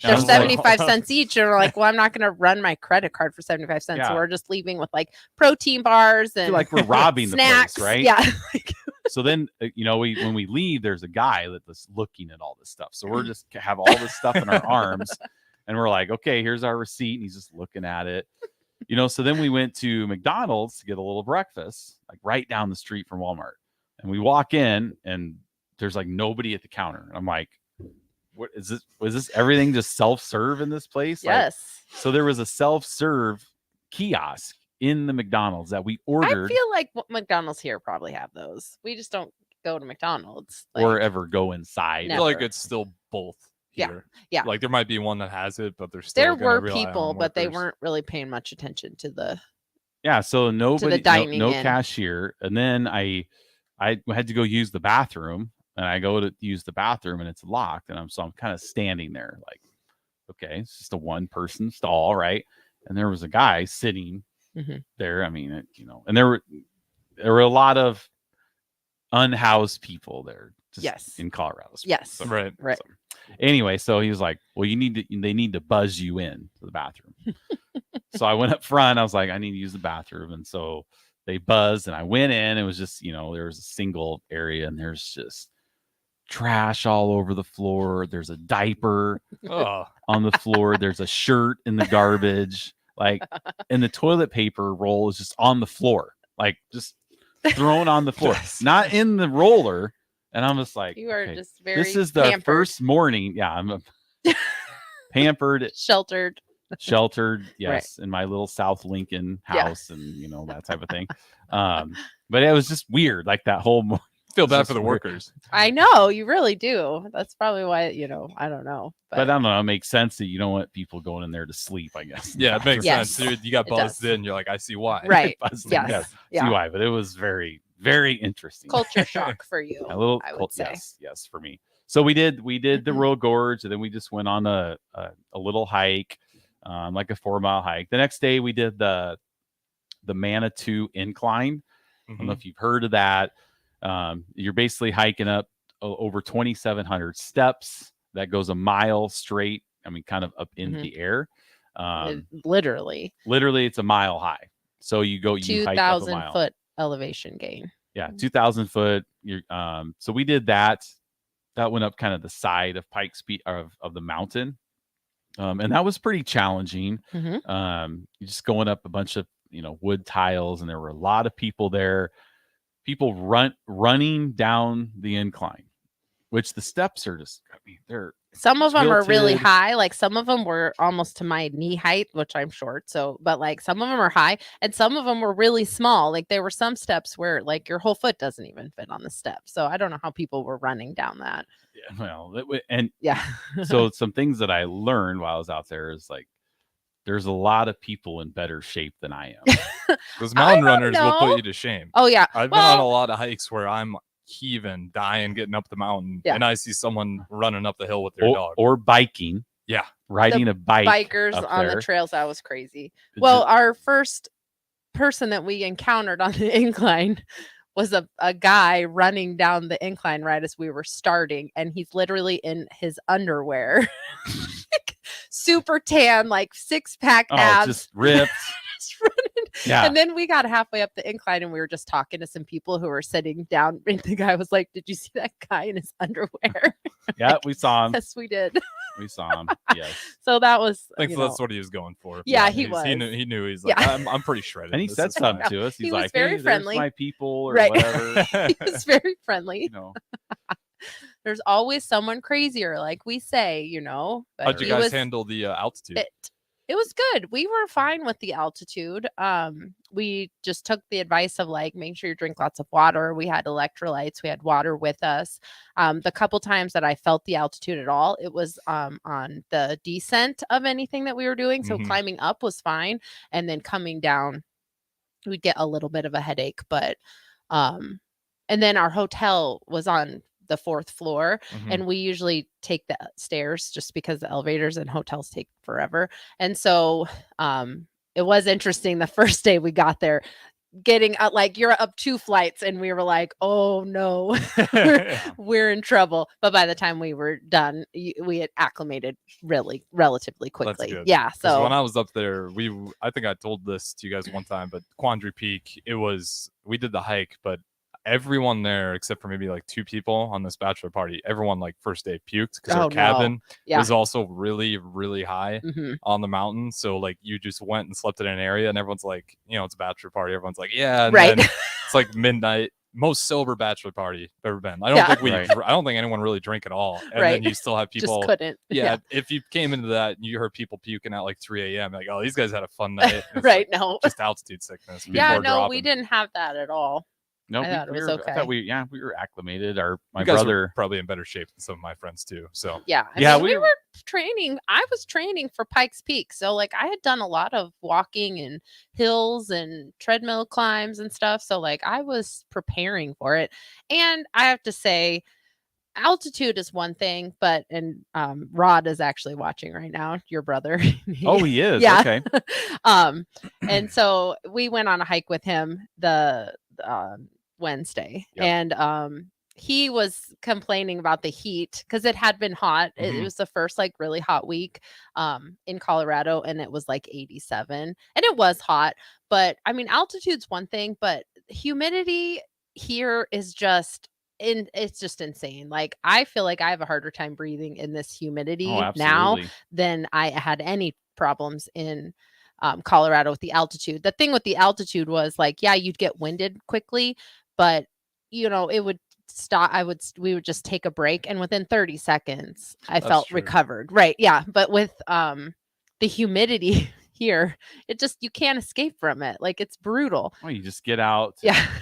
S3: they're 75 cents each, and we're like, well, I'm not going to run my credit card for 75 cents. So we're just leaving with like protein bars and
S2: like we're robbing
S3: snacks.
S2: The place, right?
S3: Yeah.
S2: So then, when we leave, there's a guy that's looking at all this stuff. So we're just have all this stuff in our arms. And we're like, okay, here's our receipt. And he's just looking at it, So then we went to McDonald's to get a little breakfast, like right down the street from Walmart. And we walk in and there's like nobody at the counter. And I'm like, what is this? Was this everything just self-serve in this place?
S3: Yes.
S2: Like, so there was a self-serve kiosk in the McDonald's that we ordered.
S3: I feel like McDonald's here probably have those. We just don't go to McDonald's.
S2: Or ever go inside.
S4: I feel like it's still both. Here.
S3: Yeah.
S4: Like, there might be one that has it, but there
S3: were people, but they weren't really paying much attention to the.
S2: Yeah, so nobody,
S3: dining
S2: no cashier, and then I had to go use the bathroom, and I go to use the bathroom, and it's locked, and I'm kind of standing there, like, okay, it's just a one-person stall, right? And there was a guy sitting there. I mean, and there were a lot of unhoused people there. Just in Colorado.
S3: Yes.
S2: So,
S4: right.
S2: So, anyway, so he was like, well, they need to buzz you in to the bathroom. So I went up front. I was like, I need to use the bathroom. And so they buzzed, and I went in. It was just, there was a single area, and there's just trash all over the floor. There's a diaper on the floor. There's a shirt in the garbage. Like, and the toilet paper roll is just on the floor, like just thrown on the floor, not in the roller. And I'm just like,
S3: you are
S2: okay,
S3: just very
S2: this is the
S3: pampered.
S2: first morning. Yeah, I'm pampered,
S3: sheltered,
S2: yes, in my little South Lincoln house, and that type of thing. But it was just weird, like that whole.
S4: Feel bad for the workers.
S3: I know, you really do. That's probably why, I don't know.
S2: But I don't know. It makes sense that you don't want people going in there to sleep, I guess.
S4: Yeah, it makes sense. Dude, you got buzzed in. You're like, I see why.
S3: Right.
S2: Yes. See why. But it was very, very interesting.
S3: Culture shock for you.
S2: A little,
S3: I would say.
S2: Yes, for me. So we did the Royal Gorge, and then we just went on a little hike, like a 4-mile hike. The next day we did the Manitou Incline. I don't know if you've heard of that. You're basically hiking up over 2,700 steps. That goes a mile straight. I mean, kind of up in the air.
S3: Literally,
S2: it's a mile high. So you hike up a mile.
S3: 2,000 foot elevation gain.
S2: Yeah, 2,000 foot. So we did that. That went up kind of the side of Pikes Peak of the mountain, and that was pretty challenging. You're just going up a bunch of wood tiles, and there were a lot of people there. People running down the incline, which the steps are just, they're
S3: some of them are really
S2: tilted.
S3: high. Like some of them were almost to my knee height, which I'm short. So, but like some of them are high and some of them were really small. Like there were some steps where like your whole foot doesn't even fit on the step. So I don't know how people were running down that.
S2: Yeah, well, and
S3: yeah.
S2: So some things that I learned while I was out there is like, there's a lot of people in better shape than I am.
S4: Those mountain runners will put you to shame.
S3: Oh yeah.
S4: I've been on a lot of hikes where I'm heaving, dying, getting up the mountain, and I see someone running up the hill with their dog.
S2: Or biking.
S4: Yeah.
S2: Riding a bike.
S3: Bikers on the trails. That was crazy. Well, our first person that we encountered on the incline was a guy running down the incline right as we were starting. And he's literally in his underwear. Super tan, like 6-pack abs.
S2: Just ripped. Yeah.
S3: And then we got halfway up the incline and we were just talking to some people who were sitting down. And the guy was like, "Did you see that guy in his underwear?"
S2: Yeah, we saw him.
S3: Yes, we did.
S2: We saw him. Yes.
S3: So that was.
S4: I think that's what he was going for.
S3: Yeah, he was.
S4: He knew. He's like, I'm pretty shredded.
S2: And he said something to us. He's
S3: he
S2: like,
S3: was very
S2: "Hey,
S3: friendly.
S2: there's my people," or
S3: right.
S2: whatever.
S3: He was very friendly. There's always someone crazier, like we say, But
S4: how'd you guys handle the altitude?
S3: It was good. We were fine with the altitude. We just took the advice of like, make sure you drink lots of water. We had electrolytes. We had water with us. The couple times that I felt the altitude at all, it was on the descent of anything that we were doing. So climbing up was fine. And then coming down, we'd get a little bit of a headache. But, and then our hotel was on the 4th floor, and we usually take the stairs just because the elevators and hotels take forever. And so it was interesting the first day we got there, getting like you're up 2 flights, and we were like, "Oh no, we're in trouble." But by the time we were done, we had acclimated relatively quickly. Yeah. So
S4: when I was up there, I think I told this to you guys one time, but Quandary Peak, we did the hike, but everyone there except for maybe like 2 people on this bachelor party, everyone like first day puked because our cabin was also really, really high on the mountain. So like you just went and slept in an area, and everyone's like, it's a bachelor party. Everyone's like, yeah, and then it's like midnight. Most sober bachelor party I've ever been. I don't think anyone really drank at all. And then you still have people
S3: just couldn't.
S4: Yeah, if you came into that and you heard people puking at like 3 a.m., like, oh, these guys had a fun night.
S3: Right.
S4: Like,
S3: no,
S4: just altitude sickness.
S3: Yeah, no, we didn't have that at all.
S2: No,
S3: I thought it was okay.
S2: I thought we were acclimated. My
S4: you guys
S2: brother
S4: were probably in better shape than some of my friends too. So
S3: yeah, I mean, we were training. I was training for Pikes Peak, so like I had done a lot of walking and hills and treadmill climbs and stuff. So like I was preparing for it, and I have to say, altitude is one thing, but Rod is actually watching right now. Your brother.
S2: Oh, he is.
S3: Yeah.
S2: Okay.
S3: And so we went on a hike with him the Wednesday, and he was complaining about the heat because it had been hot. It was the first like really hot week in Colorado, and it was like 87, and it was hot. But I mean, altitude's one thing, but humidity here is just it's just insane. Like I feel like I have a harder time breathing in this humidity now
S2: absolutely.
S3: than I had any problems in Colorado with the altitude. The thing with the altitude was like, yeah, you'd get winded quickly, but it would stop. We would just take a break, and within 30 seconds I felt
S4: true.
S3: recovered. Right. Yeah. But with the humidity here, you can't escape from it. Like it's brutal.
S2: Well, you just get out,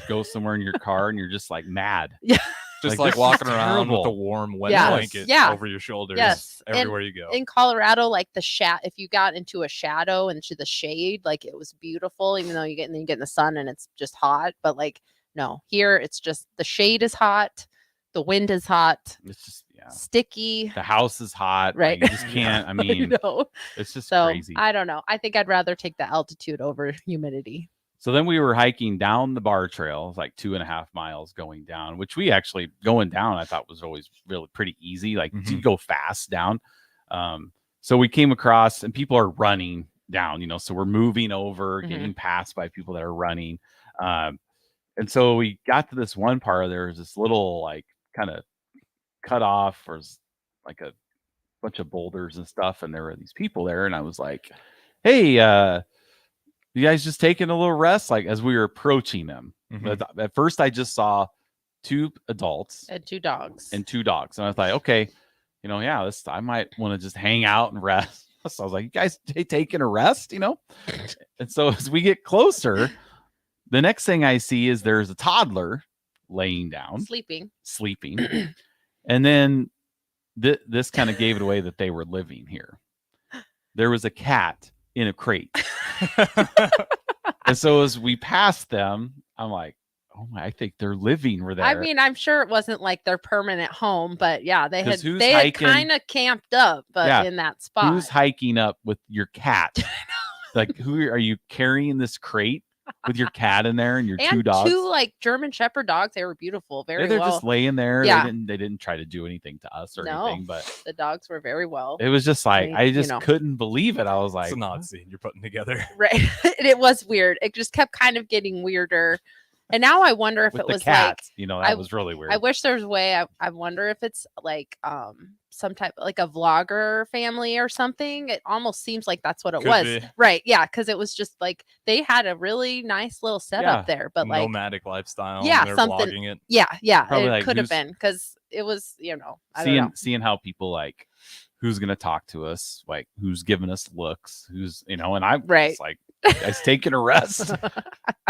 S2: go somewhere in your car, and you're just like mad.
S3: Yeah.
S4: Just
S2: Like,
S4: like
S2: this is
S4: walking around
S2: terrible.
S4: with a warm wet
S3: Yes.
S4: blanket
S3: Yeah.
S4: over your shoulders
S3: Yes.
S4: everywhere you go.
S3: In Colorado, like if you got into a shadow, into the shade, like it was beautiful, even though you get in the sun and it's just hot. But like, no, here it's just the shade is hot. The wind is hot.
S2: It's just
S3: sticky.
S2: The house is hot.
S3: Right.
S2: Like, you just can't. I mean, it's just crazy.
S3: I don't know. I think I'd rather take the altitude over humidity.
S2: So then we were hiking down the bar trail. It was like 2.5 miles going down, which we actually going down I thought was always really pretty easy. Like you go fast down. So we came across and people are running down, so we're moving over, getting passed by people that are running. And so we got to this one part. There was this little like kind of cut off, or like a bunch of boulders and stuff, and there were these people there, and I was like, hey, you guys just taking a little rest? Like as we were approaching them. But at first I just saw 2 adults
S3: and 2 dogs.
S2: And I was like, okay, I might want to just hang out and rest. So I was like, you guys taking a rest, And so as we get closer, the next thing I see is there's a toddler laying down,
S3: sleeping.
S2: And then this kind of gave it away that they were living here. There was a cat in a crate. And so as we passed them, I'm like, oh my, I think they're living there.
S3: I mean, I'm sure it wasn't like their permanent home, but yeah, they had
S2: hiking,
S3: kind of camped up, but in that spot.
S2: Who's hiking up with your cat? Like, who are you carrying this crate with your cat in there and your 2 dogs?
S3: 2 like German Shepherd dogs. They were beautiful. They're
S2: just laying there.
S3: Yeah.
S2: They didn't try to do anything to us or anything, but
S3: the dogs were very well.
S2: It was just like, I just couldn't believe it. I was like,
S4: it's an odd scene you're putting together.
S3: Right. It was weird. It just kept kind of getting weirder. And now I wonder if
S2: with
S3: it
S2: the
S3: was
S2: cats,
S3: like,
S2: that was really weird.
S3: I wish there was a way. I wonder if it's like some type like a vlogger family or something. It almost seems like that's what it was.
S4: Be.
S3: Right. Yeah. Because it was just like they had a really nice little setup there, but like
S4: nomadic lifestyle.
S3: Yeah,
S4: they're
S3: something.
S4: vlogging it.
S3: Yeah.
S2: Probably
S3: it
S2: like
S3: could have been because it was, I don't know.
S2: Seeing how people like who's gonna talk to us, like who's giving us looks, who's and I'm just like, guys taking a rest.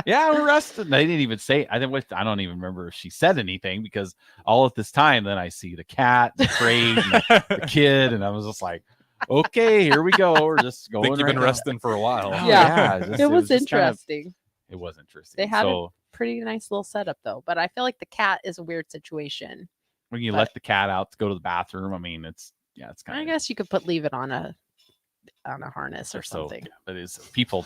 S2: Yeah, we're resting. They didn't even say. I don't even remember if she said anything because all at this time, then I see the cat, the crate, and the kid, and I was just like, okay, here we go. We're just going.
S4: I think you've been resting for a while.
S3: It was interesting.
S2: It was interesting.
S3: They had a pretty nice little setup though, but I feel like the cat is a weird situation.
S2: When you let the cat out to go to the bathroom, I mean, it's kind of.
S3: I guess you could leave it on a harness or something.
S2: But it's people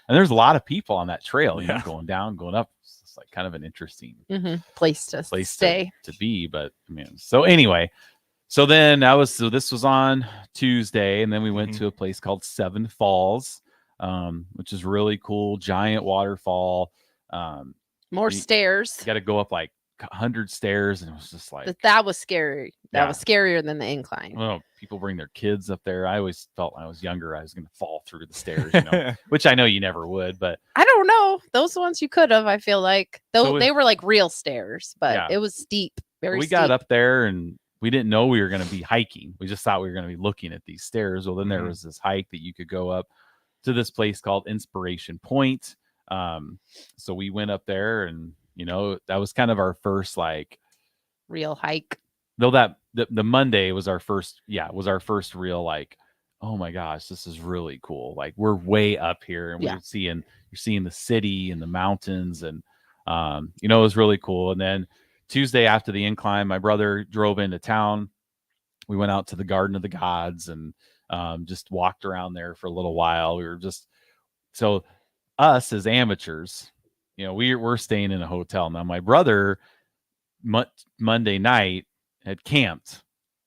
S2: and there's a lot of people on that trail, going down, going up. It's like kind of an interesting
S3: place to stay
S2: to be. But I mean, so anyway, this was on Tuesday, and then we went to a place called Seven Falls, which is really cool, giant waterfall.
S3: More stairs.
S2: You got to go up like 100 stairs, and it was just like
S3: that was scary. That was scarier than the incline.
S2: Well, people bring their kids up there. I always felt when I was younger I was going to fall through the stairs, which I know you never would, but
S3: I don't know. Those ones you could have. I feel like they were like real stairs, but it was steep. We
S2: got up there and we didn't know we were going to be hiking. We just thought we were going to be looking at these stairs. Well, then there was this hike that you could go up to this place called Inspiration Point. So we went up there, and that was kind of our first like
S3: real hike.
S2: Though that the Monday was our first, real like, oh my gosh, this is really cool. Like we're way up here, and you're seeing the city and the mountains, and it was really cool. And then Tuesday after the incline, my brother drove into town. We went out to the Garden of the Gods and just walked around there for a little while. We were just us as amateurs. We're staying in a hotel now. My brother Monday night had camped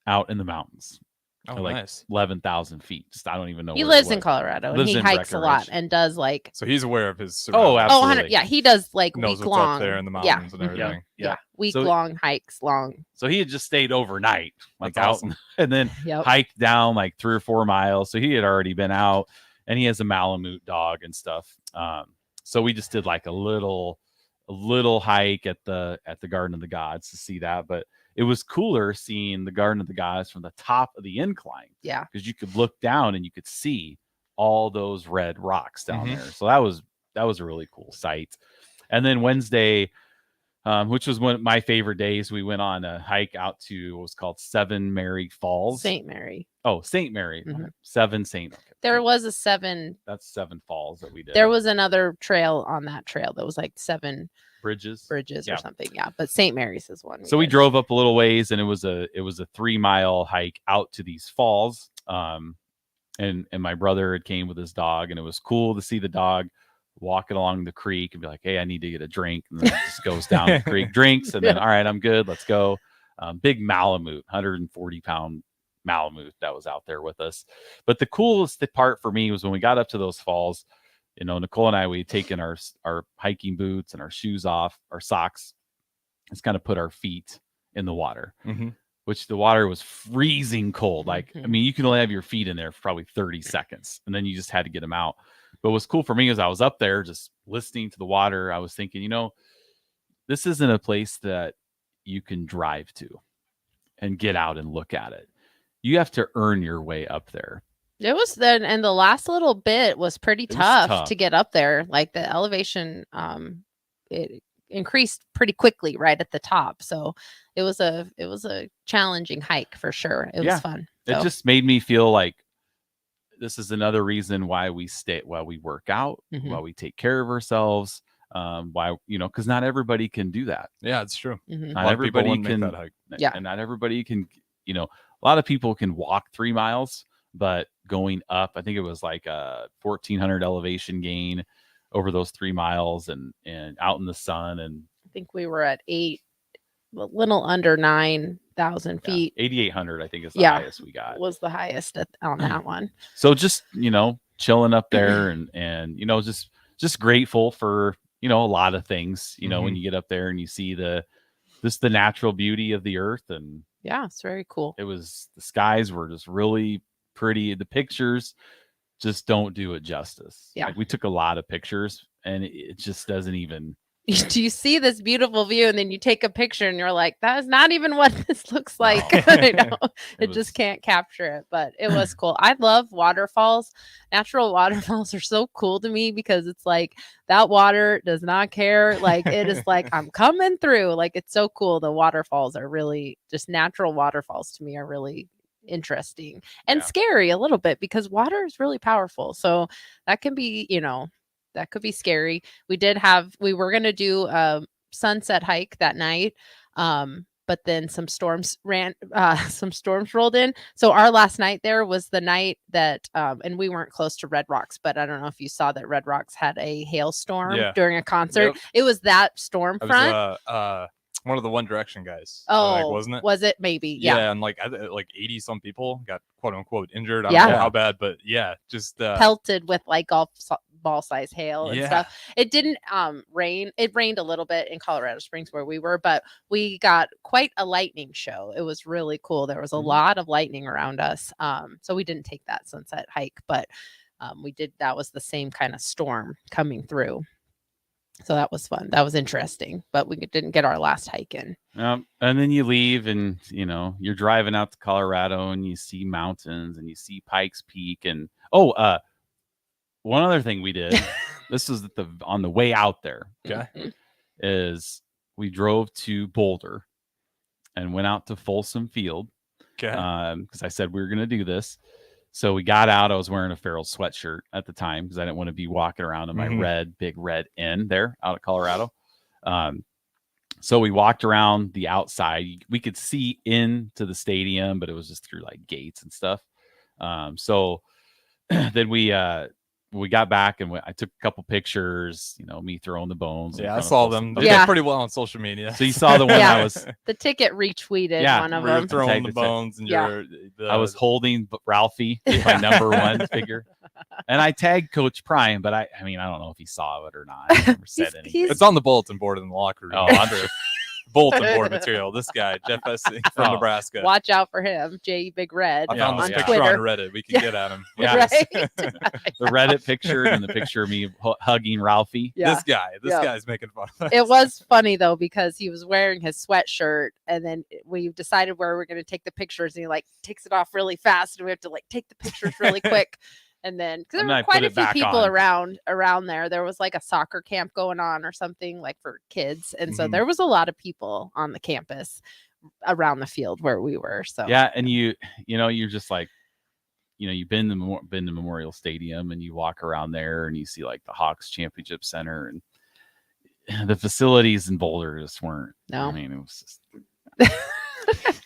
S2: out in the mountains.
S4: Oh,
S2: like
S4: nice.
S2: 11,000 feet. Just, I don't even know.
S3: He
S2: where
S3: lives
S2: it
S3: in
S2: was.
S3: Colorado and
S2: Lives
S3: he
S2: in
S3: hikes a lot
S2: Breckenridge.
S3: and does like.
S4: So he's aware of his
S2: Oh,
S4: surroundings.
S2: absolutely.
S3: Yeah, he does like
S4: Knows
S3: week
S4: what's
S3: long
S4: up there in the
S3: yeah.
S4: mountains and everything.
S3: Yeah, week
S2: So-
S3: long hikes long.
S2: So he had just stayed overnight, like
S4: That's
S2: out,
S4: awesome.
S2: and then
S3: Yep.
S2: hiked down like 3 or 4 miles. So he had already been out, and he has a Malamute dog and stuff. So we just did like a little hike at the Garden of the Gods to see that, but it was cooler seeing the Garden of the Gods from the top of the incline.
S3: Yeah,
S2: because you could look down and you could see all those red rocks down there. So that was a really cool sight. And then Wednesday, which was one of my favorite days, we went on a hike out to what was called Seven Mary Falls.
S3: St. Mary.
S2: Oh, St. Mary.
S3: Mhm.
S2: Seven Saint. Okay.
S3: There was a 7.
S2: That's 7 falls that we did.
S3: There was another trail on that trail that was like 7
S2: bridges
S3: or something. Yeah, but St. Mary's is one.
S2: So we
S3: did.
S2: drove up a little ways, and it was a 3-mile hike out to these falls. And my brother had came with his dog, and it was cool to see the dog walking along the creek and be like, "Hey, I need to get a drink," and then it just goes down the creek, drinks, and then all right, I'm good, let's go. Big Malamute, 140-pound Malamute that was out there with us. But the coolest part for me was when we got up to those falls. Nicole and I, we had taken our hiking boots and our shoes off, our socks, just kind of put our feet in the water, which the water was freezing cold. Like, I mean, you can only have your feet in there for probably 30 seconds, and then you just had to get them out. But what's cool for me is I was up there just listening to the water. I was thinking, this isn't a place that you can drive to and get out and look at it. You have to earn your way up there.
S3: It was then, and the last little bit was pretty tough to get up there. Like the elevation, it increased pretty quickly right at the top. So it was a challenging hike for sure. It was fun. So.
S2: It just made me feel like this is another reason why we work out, why we take care of ourselves. Why, because not everybody can do that.
S4: Yeah, it's true.
S2: Not everybody can make that hike.
S3: Yeah.
S2: And not everybody can, a lot of people can walk 3 miles, but going up, I think it was like a 1,400 elevation gain over those 3 miles and out in the sun. And
S3: I think we were at a little under 9,000 feet.
S2: 8,800, I think is the highest we got.
S3: Was the highest on that one.
S2: So just, chilling up there and just grateful for, a lot of things, when you get up there and you see the natural beauty of the earth. And
S3: yeah, it's very cool.
S2: The skies were just really pretty. The pictures just don't do it justice.
S3: Yeah.
S2: Like we took a lot of pictures and it just doesn't even.
S3: Do you see this beautiful view and then you take a picture and you're like, that is not even what this looks like. I know it just can't capture it, but it was cool. I love waterfalls. Natural waterfalls are so cool to me because it's like that water does not care. Like it is like, I'm coming through. Like it's so cool. The waterfalls are really just natural waterfalls to me are really interesting and scary a little bit because water is really powerful. So that can be, that could be scary. We were going to do a sunset hike that night. But then some storms rolled in. So our last night there was the night that, and we weren't close to Red Rocks, but I don't know if you saw that Red Rocks had a hailstorm during a concert. Yep. It was that storm front.
S4: One of the One Direction guys.
S3: Oh,
S4: wasn't it?
S3: Was it? Maybe. Yeah.
S4: Yeah. And like 80 some people got quote unquote injured. I don't know how bad, but just
S3: pelted with like golf ball size hail and stuff. It didn't rain. It rained a little bit in Colorado Springs where we were, but we got quite a lightning show. It was really cool. There was a lot of lightning around us. So we didn't take that sunset hike, but we did. That was the same kind of storm coming through. So that was fun. That was interesting, but we didn't get our last hike in.
S2: And then you leave and, you're driving out to Colorado and you see mountains and you see Pikes Peak. And, one other thing we did, this was on the way out there, is we drove to Boulder and went out to Folsom Field. Because I said we were going to do this. So we got out. I was wearing a Farrell sweatshirt at the time because I didn't want to be walking around in my big red N there out of Colorado. So we walked around the outside. We could see into the stadium, but it was just through like gates and stuff. So then we we got back and I took a couple pictures, me throwing the bones.
S4: Yeah, I saw them. They did pretty well on social media.
S2: So you saw the one I was.
S3: The ticket retweeted one of
S4: where you're
S3: them.
S4: throwing the bones and
S2: I was holding Ralphie, my number one figure. And I tagged Coach Prime, but I mean, I don't know if he saw it or not. I never said anything.
S4: It's on the bulletin board in the locker room.
S2: Oh, under
S4: bulletin board material. This guy, Jeff Essing from Nebraska.
S3: Watch out for him, J. Big Red.
S4: I found this
S3: on
S4: picture
S3: Twitter.
S4: on Reddit. We can get at him.
S2: Yeah. The Reddit picture and the picture of me hugging Ralphie.
S3: Yeah.
S4: This guy's making fun of us.
S3: It was funny though, because he was wearing his sweatshirt, and then we decided where we're going to take the pictures, and he like takes it off really fast, and we have to like take the pictures really quick. And then, because there were quite a few people around there, there was like a soccer camp going on or something like for kids, and so there was a lot of people on the campus around the field where we were. So
S2: yeah, and you're just like, you've been to Memorial Stadium, and you walk around there, and you see like the Hawks Championship Center, and the facilities in Boulder just weren't.
S3: No,
S2: I mean, it was just.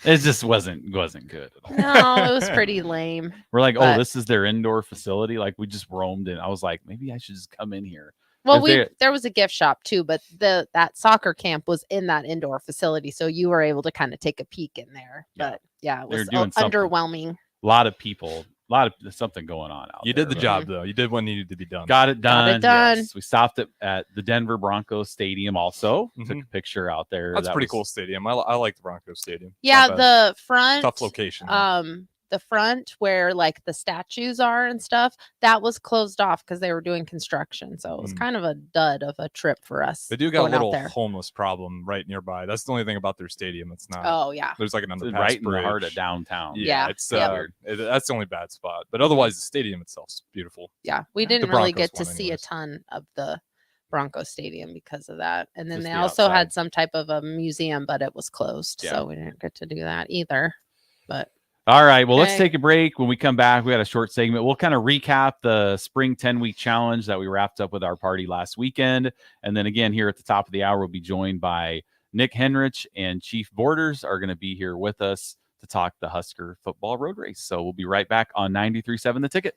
S2: It just wasn't good at all.
S3: No, it was pretty lame.
S2: We're like, oh, this is their indoor facility. Like, we just roamed in. I was like, maybe I should just come in here.
S3: Well, there was a gift shop too, but that soccer camp was in that indoor facility, so you were able to kind of take a peek in there. But yeah, it was underwhelming.
S2: A lot of people. A lot of something going on out there.
S4: You did the job, though. You did what needed to be done.
S2: Got it done.
S3: Yes.
S2: We stopped at the Denver Broncos Stadium also. Took a picture out there.
S4: That's a pretty cool stadium. I like the Broncos Stadium.
S3: Yeah, the front.
S4: Tough location.
S3: The front where like the statues are and stuff, that was closed off because they were doing construction. So it was kind of a dud of a trip for us.
S4: They do got a little homeless problem right nearby. That's the only thing about their stadium. It's not.
S3: Oh yeah.
S4: There's like an underpass
S2: right
S4: bridge.
S2: in the heart of downtown.
S3: Yeah.
S4: It's that's the only bad spot. But otherwise, the stadium itself's beautiful.
S3: Yeah, we didn't really get to see a ton of the Broncos Stadium because of that. And then they also had some type of a museum, but it was closed, so we didn't get to do that either. But
S2: all right, well, let's take a break. When we come back, we got a short segment. We'll kind of recap the spring 10-week challenge that we wrapped up with our party last weekend. And then again, here at the top of the hour, we'll be joined by Nick Henrich, and Chief Borders are going to be here with us to talk the Husker football road race. So we'll be right back on 93.7 The Ticket.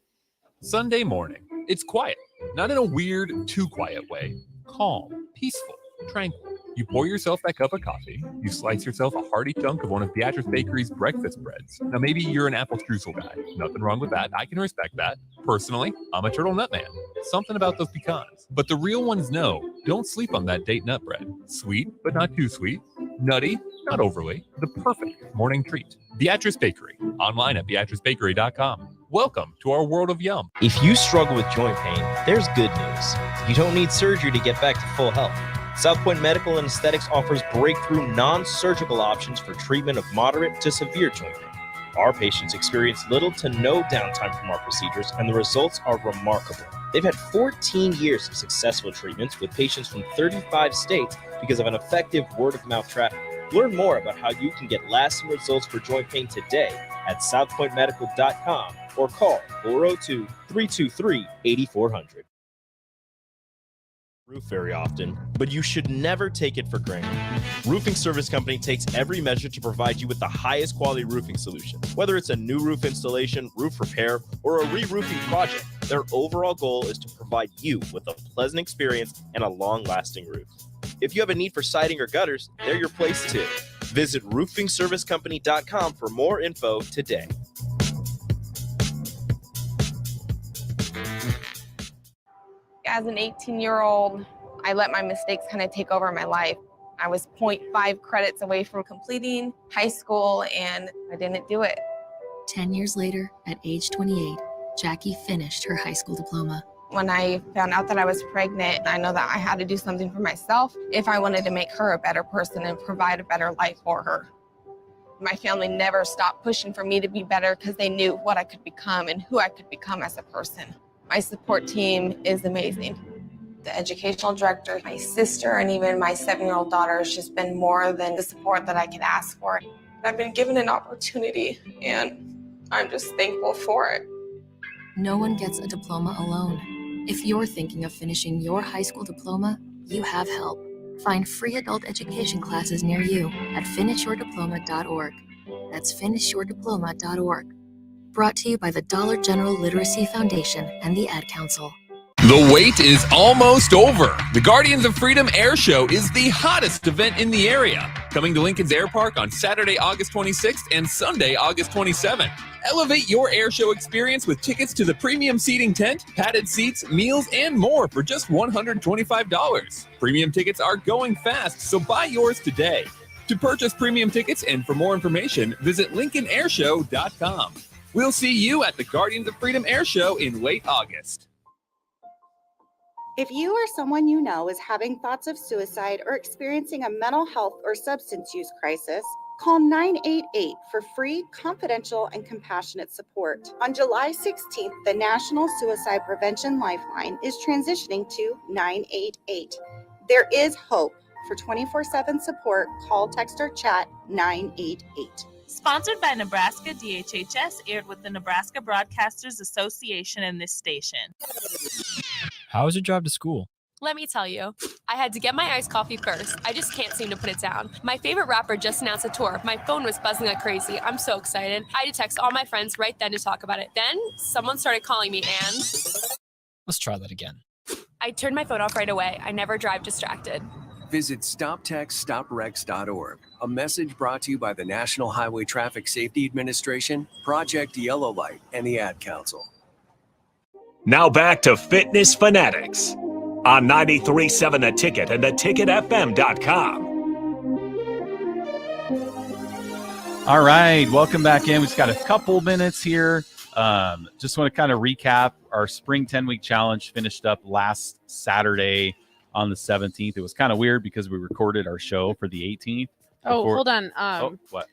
S18: Sunday morning. It's quiet, not in a weird, too quiet way. Calm, peaceful, tranquil. You pour yourself that cup of coffee. You slice yourself a hearty chunk of one of Beatrice Bakery's breakfast breads. Now, maybe you're an apple streusel guy. Nothing wrong with that. I can respect that. Personally, I'm a turtle nut man. Something about those pecans. But the real ones know, don't sleep on that date nut bread. Sweet, but not too sweet. Nutty, not overly. The perfect morning treat. Beatrice Bakery. Online at beatricebakery.com. Welcome to our world of yum.
S5: If you struggle with joint pain, there's good news. You don't need surgery to get back to full health. South Point Medical and Aesthetics offers breakthrough non-surgical options for treatment of moderate to severe joint pain. Our patients experience little to no downtime from our procedures, and the results are remarkable. They've had 14 years of successful treatments with patients from 35 states because of an effective word-of-mouth traffic. Learn more about how you can get lasting results for joint pain today at southpointmedical.com or call 402-323-8400. Roof very often, but you should never take it for granted. Roofing Service Company takes every measure to provide you with the highest quality roofing solution. Whether it's a new roof installation, roof repair, or a re-roofing project, their overall goal is to provide you with a pleasant experience and a long-lasting roof. If you have a need for siding or gutters, they're your place too. Visit roofingservicecompany.com for more info today.
S19: As an 18-year-old, I let my mistakes kind of take over my life. I was 0.5 credits away from completing high school, and I didn't do it.
S20: 10 years later, at age 28, Jackie finished her high school diploma.
S19: When I found out that I was pregnant, I know that I had to do something for myself if I wanted to make her a better person and provide a better life for her. My family never stopped pushing for me to be better because they knew what I could become and who I could become as a person. My support team is amazing. The educational director, my sister, and even my 7-year-old daughter has just been more than the support that I could ask for. I've been given an opportunity, and I'm just thankful for it.
S20: No one gets a diploma alone. If you're thinking of finishing your high school diploma, you have help. Find free adult education classes near you at finishyourdiploma.org. That's finishyourdiploma.org. brought to you by the Dollar General Literacy Foundation and the Ad Council.
S18: The wait is almost over. The Guardians of Freedom Air Show is the hottest event in the area. Coming to Lincoln's Air Park on Saturday, August 26th and Sunday, August 27th. Elevate your air show experience with tickets to the premium seating tent, padded seats, meals, and more for just $125. Premium tickets are going fast, so buy yours today. To purchase premium tickets and for more information, visit LincolnAirShow.com. We'll see you at the Guardians of Freedom Air Show in late August.
S21: If you or someone you know is having thoughts of suicide or experiencing a mental health or substance use crisis, call 988 for free, confidential, and compassionate support. On July 16th, the National Suicide Prevention Lifeline is transitioning to 988. There is hope. For 24/7 support, call, text, or chat 988.
S22: Sponsored by Nebraska DHHS, aired with the Nebraska Broadcasters Association and this station.
S11: How was your drive to school?
S23: Let me tell you, I had to get my iced coffee first. I just can't seem to put it down. My favorite rapper just announced a tour. My phone was buzzing like crazy. I'm so excited. I had to text all my friends right then to talk about it. Then someone started calling me and...
S11: Let's try that again.
S23: I turned my phone off right away. I never drive distracted.
S24: Visit StopTextStopWrecks.org. A message brought to you by the National Highway Traffic Safety Administration, Project Yellow Light, and the Ad Council.
S1: Now back to Fitness Fanatics on 93.7 The Ticket and theticketfm.com.
S2: All right, welcome back in. We've got a couple minutes here. Just want to kind of recap. Our spring 10-week challenge finished up last Saturday on the 17th. It was kind of weird because we recorded our show for the 18th.
S3: Hold on.
S2: What?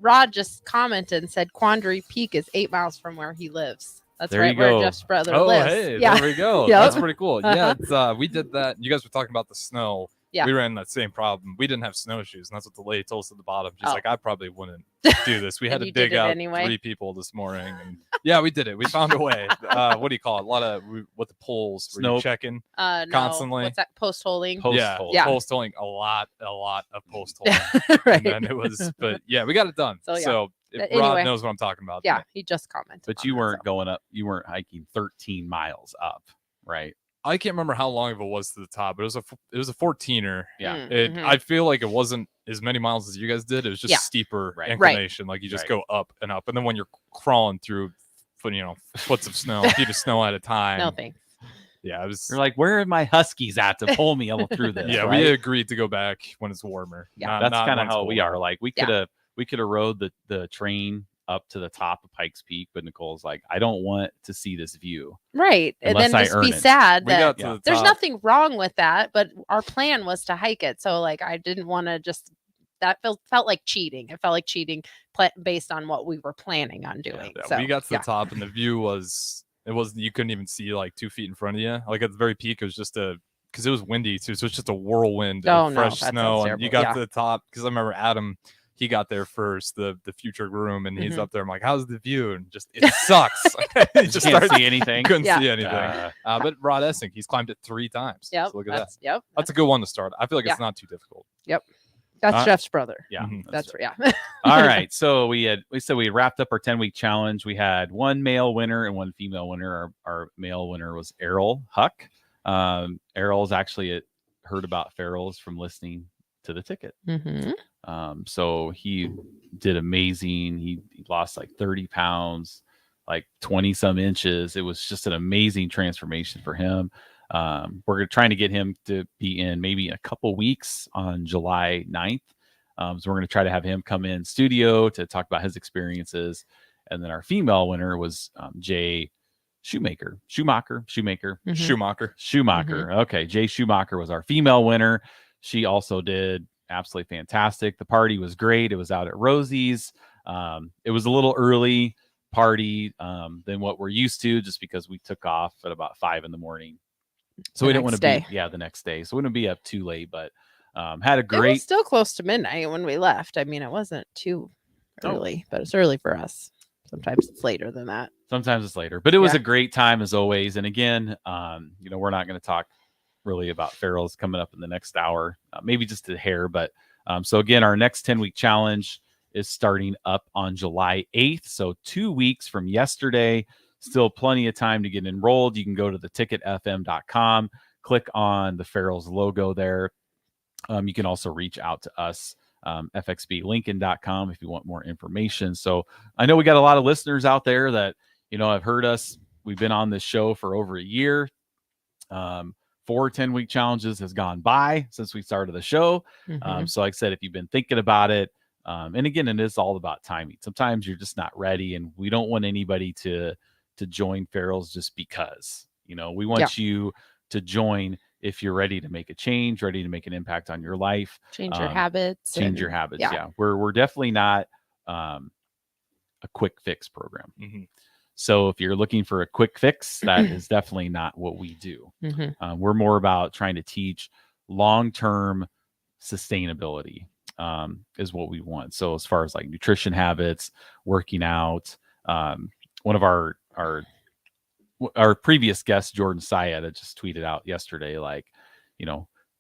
S3: Rod just commented and said Quandary Peak is 8 miles from where he lives. That's
S2: there
S3: right where Jeff's brother lives.
S4: Hey,
S3: yeah.
S4: There we go.
S3: Yep.
S4: That's pretty cool. Yeah, it's, we did that. You guys were talking about the snow.
S3: Yeah.
S4: We ran that same problem. We didn't have snowshoes, and that's what the lady told us at the bottom. She's like, I probably wouldn't do this. We had to dig out
S3: anyway.
S4: 3 people this morning. And yeah, we did it. We found a way. What do you call it? A lot of what the poles were you checking constantly.
S3: What's that? Post holding.
S4: Yeah, post holding. A lot of post holding.
S3: Right.
S4: And then it was, but yeah, we got it done. So
S3: anyway,
S4: Rod knows what I'm talking about.
S3: Yeah, he just commented.
S2: But you weren't going up. You weren't hiking 13 miles up, right?
S4: I can't remember how long of it was to the top, but it was a 14er.
S2: Yeah.
S4: I feel like it wasn't as many miles as you guys did. It was just steeper inclination. Like you just go up and up. And then when you're crawling through foots of snow, feet of snow at a time.
S3: No thanks.
S4: Yeah, it was.
S2: You're like, where are my Huskies at to pull me all through this?
S4: Yeah,
S2: right?
S4: we agreed to go back when it's warmer.
S3: Yeah,
S2: that's kind of how we are. Like we could have rode the train up to the top of Pikes Peak, but Nicole's like, I don't want to see this view.
S3: Right. And then just be sad that there's nothing wrong with that, but our plan was to hike it. So like I didn't want to that felt like cheating. It felt like cheating based on what we were planning on doing.
S4: Yeah,
S3: so
S4: we got to the top and the view was you couldn't even see like 2 feet in front of you. Like at the very peak, it was just because it was windy too. So it's just a whirlwind of fresh snow. And you got to the top because I remember Adam, he got there first, the future groom, and he's up there. I'm like, how's the view? And just, it sucks. He just
S2: can't see anything.
S4: Couldn't see anything. But Rod Essing, he's climbed it 3 times.
S3: Yep.
S4: So look at that.
S3: Yep.
S4: That's a good one to start. I feel like it's not too difficult.
S3: Yep. That's Jeff's brother.
S2: Yeah.
S3: That's yeah.
S2: All right. So we wrapped up our 10-week challenge. We had 1 male winner and 1 female winner. Our male winner was Errol Huck. Errol's actually heard about Farrell's from listening to the ticket.
S3: Mm-hmm.
S2: So he did amazing. He lost like 30 pounds, like 20 some inches. It was just an amazing transformation for him. We're trying to get him to be in maybe in a couple weeks on July 9th. So we're going to try to have him come in studio to talk about his experiences. And then our female winner was Jay Schumacher.
S3: Mm-hmm.
S2: Okay. Jay Schumacher was our female winner. She also did absolutely fantastic. The party was great. It was out at Rosie's. It was a little early party than what we're used to, just because we took off at about 5 a.m. So we didn't want to be the next day. So we wouldn't be up too late, but had a great.
S3: It was still close to midnight when we left. I mean, it wasn't too early, but it's early for us. Sometimes it's later than that.
S2: Sometimes it's later, but it was a great time as always. And again, we're not going to talk really about Farrell's coming up in the next hour, maybe just a hair. But so again, our next 10-week challenge is starting up on July 8th. So 2 weeks from yesterday, still plenty of time to get enrolled. You can go to theticketfm.com, click on the Farrell's logo there. You can also reach out to us, fxblincoln.com, if you want more information. So I know we got a lot of listeners out there that, have heard us. We've been on this show for over a year. 4 10-week challenges has gone by since we started the show. So like I said, if you've been thinking about it, and again, it is all about timing. Sometimes you're just not ready, and we don't want anybody to join Farrell's just because. We want you to join if you're ready to make a change, ready to make an impact on your life,
S3: change your habits.
S2: Change your habits. Yeah. We're definitely not a quick fix program. So if you're looking for a quick fix, that is definitely not what we do. We're more about trying to teach long-term sustainability, is what we want. So as far as like nutrition habits, working out, one of our previous guest, Jordan Syed, just tweeted out yesterday, like,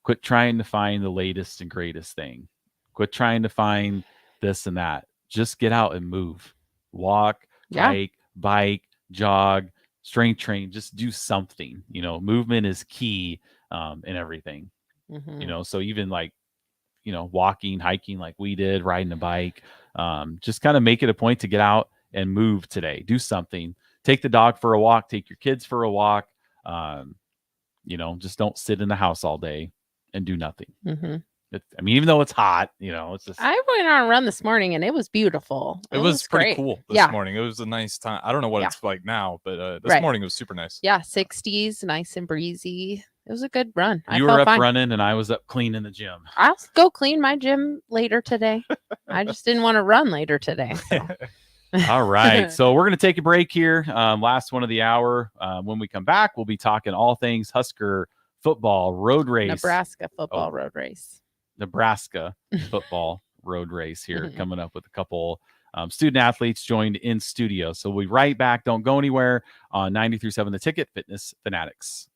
S2: quit trying to find the latest and greatest thing. Quit trying to find this and that. Just get out and move, walk, hike, bike, jog, strength train, just do something. Movement is key in everything. So even like, walking, hiking like we did, riding a bike, just kind of make it a point to get out and move today. Do something. Take the dog for a walk, take your kids for a walk. Just don't sit in the house all day and do nothing. Even though it's hot, it's just.
S3: I went on a run this morning and it was beautiful.
S4: It was pretty
S3: great.
S4: cool this morning. It was a nice time. I don't know what it's like now, but this morning it was super nice.
S3: Yeah, 60s, nice and breezy. It was a good run.
S2: You were up running and I was up cleaning the gym.
S3: I'll go clean my gym later today. I just didn't want to run later today. So.
S2: All right. So we're going to take a break here. Last one of the hour. When we come back, we'll be talking all things Husker football road race.
S3: Nebraska football road race.
S2: Nebraska football road race here coming up with a couple student athletes joined in studio. So we'll be right back. Don't go anywhere on 93.7 The Ticket, Fitness Fanatics.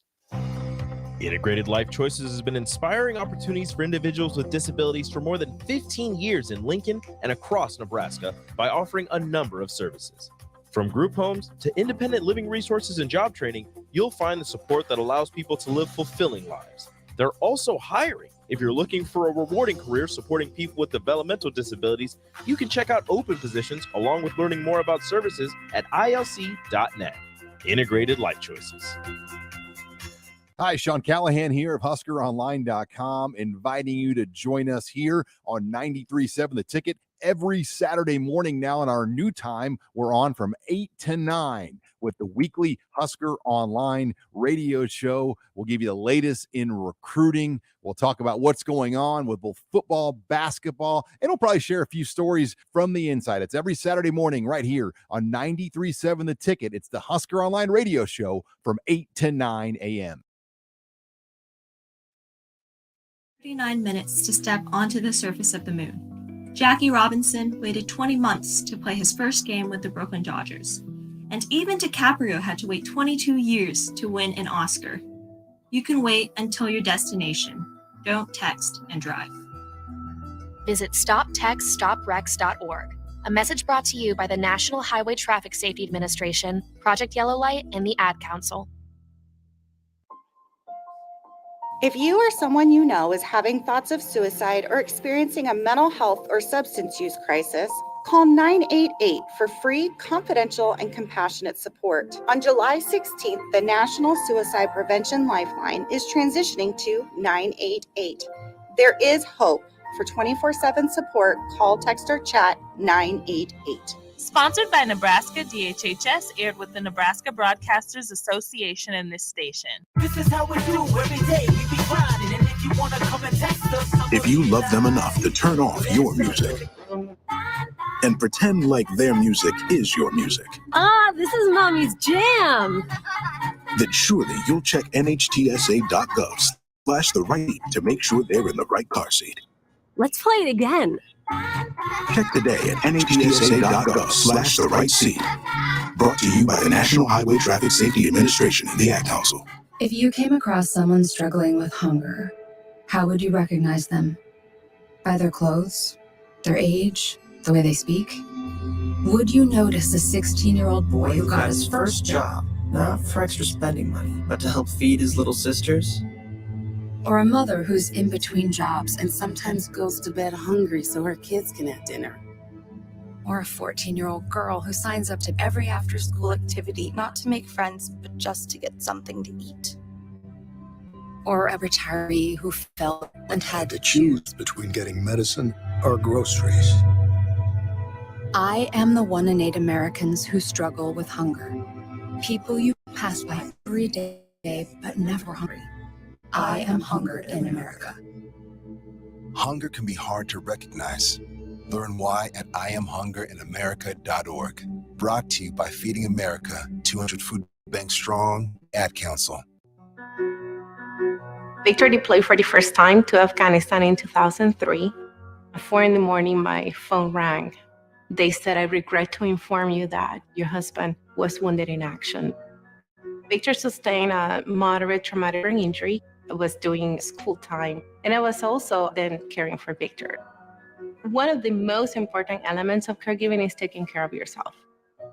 S5: Integrated Life Choices has been inspiring opportunities for individuals with disabilities for more than 15 years in Lincoln and across Nebraska by offering a number of services. From group homes to independent living resources and job training, you'll find the support that allows people to live fulfilling lives. They're also hiring. If you're looking for a rewarding career supporting people with developmental disabilities, you can check out open positions along with learning more about services at ilc.net. Integrated Life Choices.
S6: Hi, Sean Callahan here of HuskerOnline.com, inviting you to join us here on 93.7 The Ticket every Saturday morning now in our new time. We're on from 8 to 9 with the weekly Husker Online radio show. We'll give you the latest in recruiting. We'll talk about what's going on with both football, basketball, and we'll probably share a few stories from the inside. It's every Saturday morning right here on 93.7 The Ticket. It's the Husker Online radio show from 8 to 9 a.m.
S8: 39 minutes to step onto the surface of the moon. Jackie Robinson waited 20 months to play his first game with the Brooklyn Dodgers. And even DiCaprio had to wait 22 years to win an Oscar. You can wait until your destination. Don't text and drive.
S20: Visit StopTextStopWrecks.org. A message brought to you by the National Highway Traffic Safety Administration, Project Yellow Light, and the Ad Council.
S21: If you or someone you know is having thoughts of suicide or experiencing a mental health or substance use crisis, call 988 for free, confidential, and compassionate support. On July 16th, the National Suicide Prevention Lifeline is transitioning to 988. There is hope. For 24/7 support, call, text, or chat 988.
S22: Sponsored by Nebraska DHHS, aired with the Nebraska Broadcasters Association and this station.
S9: This is how we do every day. We be grinding, and if you want to come and text us,
S7: If you love them enough to turn off your music and pretend like their music is your music,
S10: This is Mommy's jam.
S7: then surely you'll check nhtsa.gov/the right to make sure they're in the right car seat.
S10: Let's play it again.
S7: Check today at nhtsa.gov/the right seat. Brought to you by the National Highway Traffic Safety Administration and the Ad Council.
S25: If you came across someone struggling with hunger, how would you recognize them? By their clothes, their age, The way they speak? Would you notice a 16-year-old boy who got his first job, not for extra spending money, but to help feed his little sisters? Or a mother who's in between jobs and sometimes goes to bed hungry so her kids can have dinner? Or a 14-year-old girl who signs up to every after-school activity, not to make friends, but just to get something to eat? Or a retiree who felt and had to choose between getting medicine or groceries? I am the 1 in 8 Americans who struggle with hunger. People you pass by every day, but never hungry. I am hungered in America.
S12: Hunger can be hard to recognize. Learn why at IamHungerInAmerica.org. Brought to you by Feeding America, 200 Food Bank Strong, Ad Council.
S13: Victor deployed for the first time to Afghanistan in 2003. At 4 a.m, my phone rang. They said, "I regret to inform you that your husband was wounded in action." Victor sustained a moderate traumatic brain injury. I was doing school time, and I was also then caring for Victor. One of the most important elements of caregiving is taking care of yourself.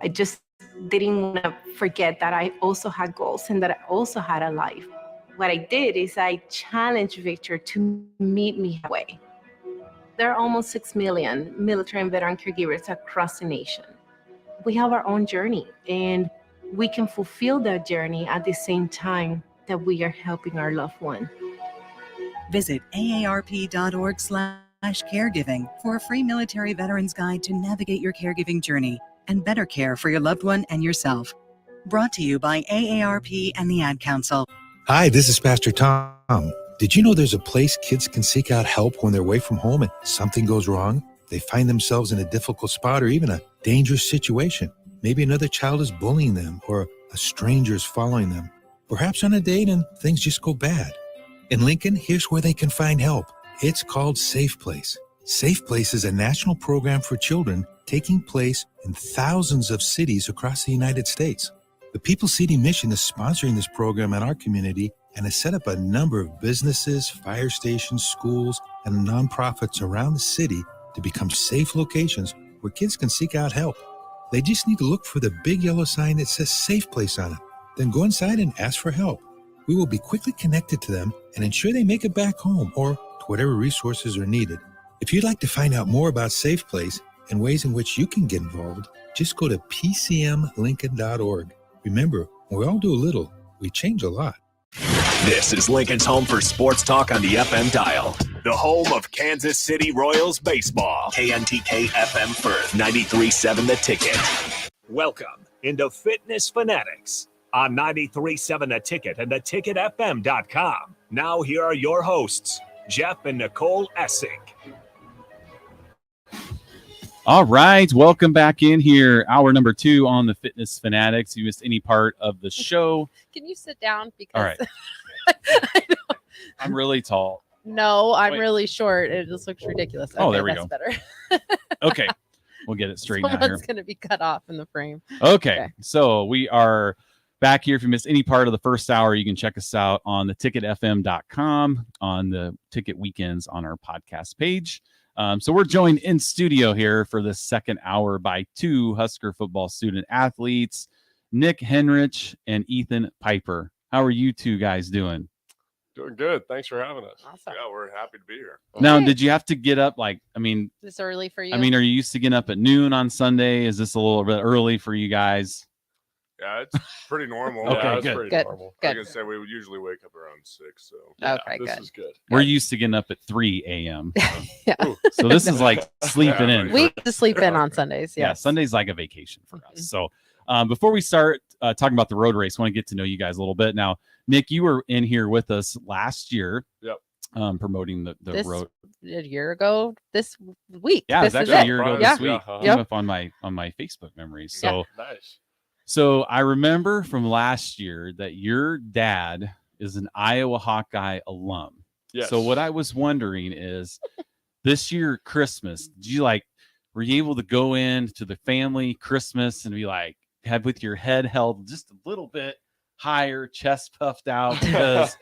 S13: I just didn't want to forget that I also had goals and that I also had a life. What I did is I challenged Victor to meet me halfway. There are almost 6 million military and veteran caregivers across the nation. We have our own journey, and we can fulfill that journey at the same time that we are helping our loved one.
S14: Visit aarp.org/caregiving for a free military veterans guide to navigate your caregiving journey and better care for your loved one and yourself. Brought to you by AARP and the Ad Council.
S15: Hi, this is Pastor Tom. Did you know there's a place kids can seek out help when they're away from home and something goes wrong? They find themselves in a difficult spot or even a dangerous situation. Maybe another child is bullying them or a stranger is following them. Perhaps on a date and things just go bad. In Lincoln, here's where they can find help. It's called Safe Place. Safe Place is a national program for children taking place in thousands of cities across the United States. The People City Mission is sponsoring this program in our community and has set up a number of businesses, fire stations, schools, and nonprofits around the city to become safe locations where kids can seek out help. They just need to look for the big yellow sign that says Safe Place on it. Then go inside and ask for help. We will be quickly connected to them and ensure they make it back home or to whatever resources are needed. If you'd like to find out more about Safe Place and ways in which you can get involved, just go to pcmlincoln.org. Remember, when we all do a little, we change a lot.
S1: This is Lincoln's home for sports talk on the FM dial. The home of Kansas City Royals baseball. KNTK FM Firth, 93.7 The Ticket. Welcome into Fitness Fanatics on 93.7 The Ticket and theticketfm.com. Now here are your hosts, Jeff and Nicole Essig.
S2: All right, welcome back in here. Hour number 2 on the Fitness Fanatics. If you missed any part of the show,
S3: Can you sit down? Because
S2: all right. I'm really tall.
S3: No, I'm
S2: Wait.
S3: really short. It just looks ridiculous.
S2: Oh,
S3: Okay,
S2: there we
S3: that's
S2: go.
S3: better.
S2: Okay, we'll get it straightened out here.
S3: Someone's going to be cut off in the frame.
S2: Okay, so we are back here. If you missed any part of the first hour, you can check us out on theticketfm.com on the Ticket Weekends on our podcast page. So we're joined in studio here for the second hour by 2 Husker football student athletes, Nick Henrich and Ethan Piper. How are you two guys doing?
S16: Doing good. Thanks for having us.
S3: Awesome.
S16: Yeah, we're happy to be here.
S2: Now, did you have to get up
S3: This early for you?
S2: are you used to getting up at noon on Sunday? Is this a little bit early for you guys?
S16: Yeah, it's pretty normal.
S2: Okay,
S16: yeah, it's
S2: good.
S16: pretty
S3: Good,
S16: normal.
S3: good.
S16: I can say we would usually wake up around 6. So
S3: Okay,
S16: this
S3: good.
S16: is good.
S2: We're used to getting up at 3 a.m.
S3: Yeah.
S2: So this is like sleeping in.
S3: We get to sleep in on Sundays.
S2: Yeah,
S3: Yes.
S2: Sunday's like a vacation for us. So before we start talking about the road race, I want to get to know you guys a little bit. Now, Nick, you were in here with us last year.
S16: Yep.
S2: Promoting the
S3: This
S2: road.
S3: a year ago this week.
S2: Yeah,
S3: this
S2: it's
S3: is
S2: actually a
S3: it.
S2: year ago
S3: Yeah.
S2: this week. Came up on my Facebook memories. So
S16: Nice.
S2: So I remember from last year that your dad is an Iowa Hawkeye alum.
S16: Yes.
S2: So what I was wondering is this year Christmas, were you able to go in to the family Christmas and be like, have with your head held just a little bit higher, chest puffed out because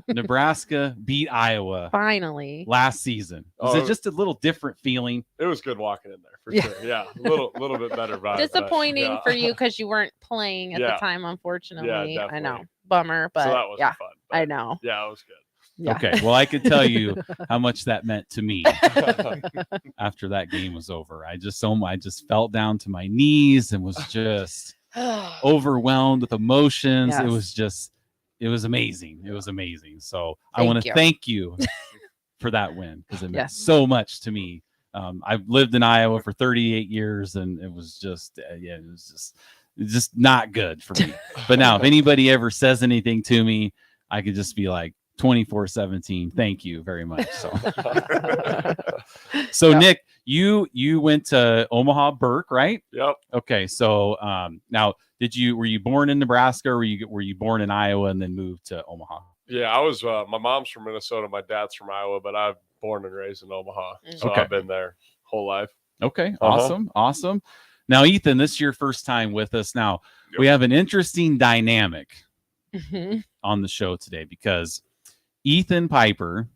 S2: Nebraska beat Iowa
S3: finally
S2: last season. Was it just a little different feeling?
S16: It was good walking in there for
S3: Yeah.
S16: sure. Yeah, a little bit better vibe.
S3: Disappointing
S16: but,
S3: for you because you weren't playing at the
S16: Yeah.
S3: time, unfortunately.
S16: Yeah,
S3: I know.
S16: definitely.
S3: Bummer, but
S16: so that was
S3: yeah,
S16: fun.
S3: I know.
S16: Yeah, it was good.
S3: Yeah.
S2: Okay, well, I could tell you how much that meant to me after that game was over. I just fell down to my knees and was just overwhelmed with emotions.
S3: Yes.
S2: It was amazing. It was amazing. So I
S3: Thank
S2: want to
S3: you.
S2: thank you for that win because it meant
S3: Yes.
S2: so much to me. I've lived in Iowa for 38 years, and it was just it's just not good for me. But now, if anybody ever says anything to me, I could just be like 24/17. Thank you very much. So
S3: Yep.
S2: Nick, you went to Omaha Burke, right?
S16: Yep.
S2: Okay, so now were you born in Nebraska, or were you born in Iowa and then moved to Omaha?
S16: Yeah, I was. My mom's from Minnesota. My dad's from Iowa, but I'm born and raised in Omaha, so
S2: Okay.
S16: I've been there whole life.
S2: Okay,
S16: Uh-huh.
S2: awesome. Now, Ethan, this is your first time with us. Now, we have an interesting dynamic
S3: Mhm.
S2: on the show today because Ethan Piper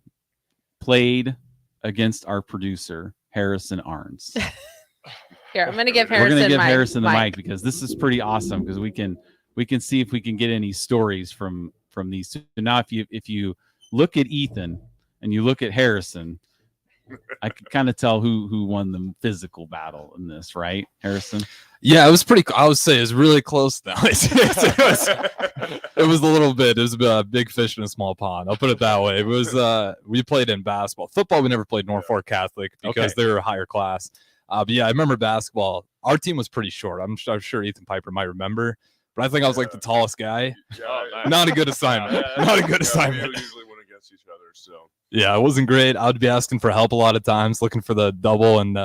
S2: played against our producer, Harrison Arns.
S3: Here, I'm going to give
S2: We're
S3: Harrison
S2: going to give
S3: my
S2: Harrison the mic because this is pretty awesome because we can see if we can get any stories from these two. Now, if you look at Ethan and you look at Harrison, I can kind of tell who won the physical battle in this, right, Harrison?
S4: Yeah, it was pretty. I would say it was really close now. It was a little bit. It was a big fish in a small pond. I'll put it that way. It was. We played in basketball. Football, we never played Norfolk Catholic because they were a higher class. But yeah, I remember basketball. Our team was pretty short. I'm sure Ethan Piper might remember, but I think I was like the tallest guy. Not a good assignment. Not a good assignment.
S16: We usually win against each other, so.
S4: Yeah, it wasn't great. I would be asking for help a lot of times, looking for the double, and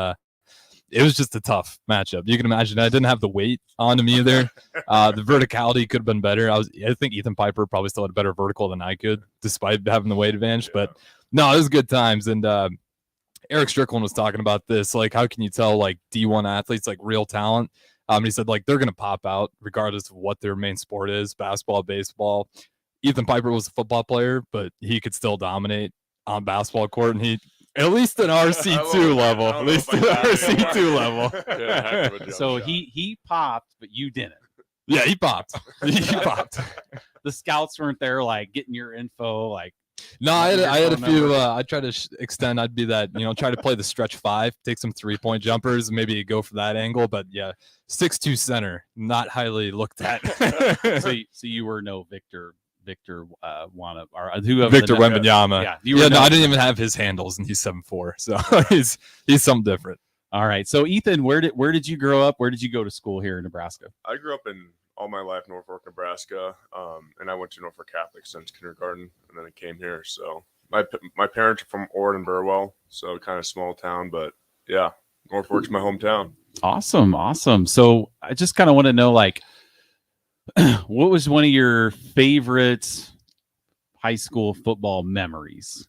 S4: it was just a tough matchup. You can imagine I didn't have the weight on him either. The verticality could have been better. I think Ethan Piper probably still had a better vertical than I could, despite having the weight advantage. But no, it was good times. And Eric Strickland was talking about this, like how can you tell like D1 athletes like real talent? He said like they're gonna pop out regardless of what their main sport is, basketball, baseball. Ethan Piper was a football player, but he could still dominate on basketball court, and he at least an RC2 level. At least an RC2 level.
S2: So he popped, but you didn't.
S4: Yeah, he popped. He popped.
S2: The scouts weren't there, like getting your info, like.
S4: No, I had a few. I tried to extend. I'd be that, try to play the stretch 5, take some 3-point jumpers, maybe go for that angle. But yeah, 6'2" center, not highly looked at.
S2: so you were no Victor Wembanyama, or whoever.
S4: Victor Wembanyama.
S2: Yeah,
S4: no, I didn't even have his handles, and he's 7'4", so he's something different.
S2: All right, so Ethan, where did you grow up? Where did you go to school here in Nebraska?
S16: I grew up in all my life Norfolk, Nebraska, and I went to Norfolk Catholic since kindergarten, and then I came here. So my parents are from Ord and Burwell, so kind of small town, but yeah, Norfolk's my hometown.
S2: Awesome. So I just kind of want to know, like, what was one of your favorite high school football memories?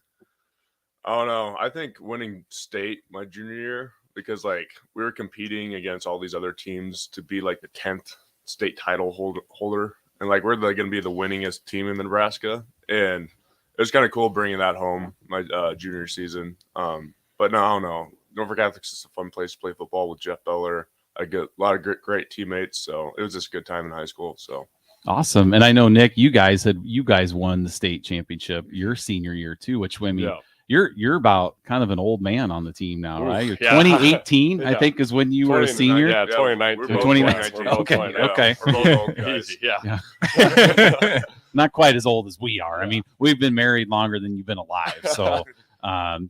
S16: Oh no, I think winning state my junior year, because like we were competing against all these other teams to be like the 10th state title holder, and like we're like going to be the winningest team in Nebraska, and it was kind of cool bringing that home my junior season. But no, I don't know. Norfolk Catholic's is a fun place to play football with Jeff Beller. I get a lot of great teammates, so it was just a good time in high school. So
S2: awesome. And I know, Nick, you guys won the state championship your senior year too, which I mean, you're about kind of an old man on the team now, right? You're 2018, I think, is when you were a senior.
S16: Yeah, 2019.
S2: 2019. Okay.
S16: We're both old guys.
S2: Easy, yeah. Not quite as old as we are. I mean, we've been married longer than you've been alive. So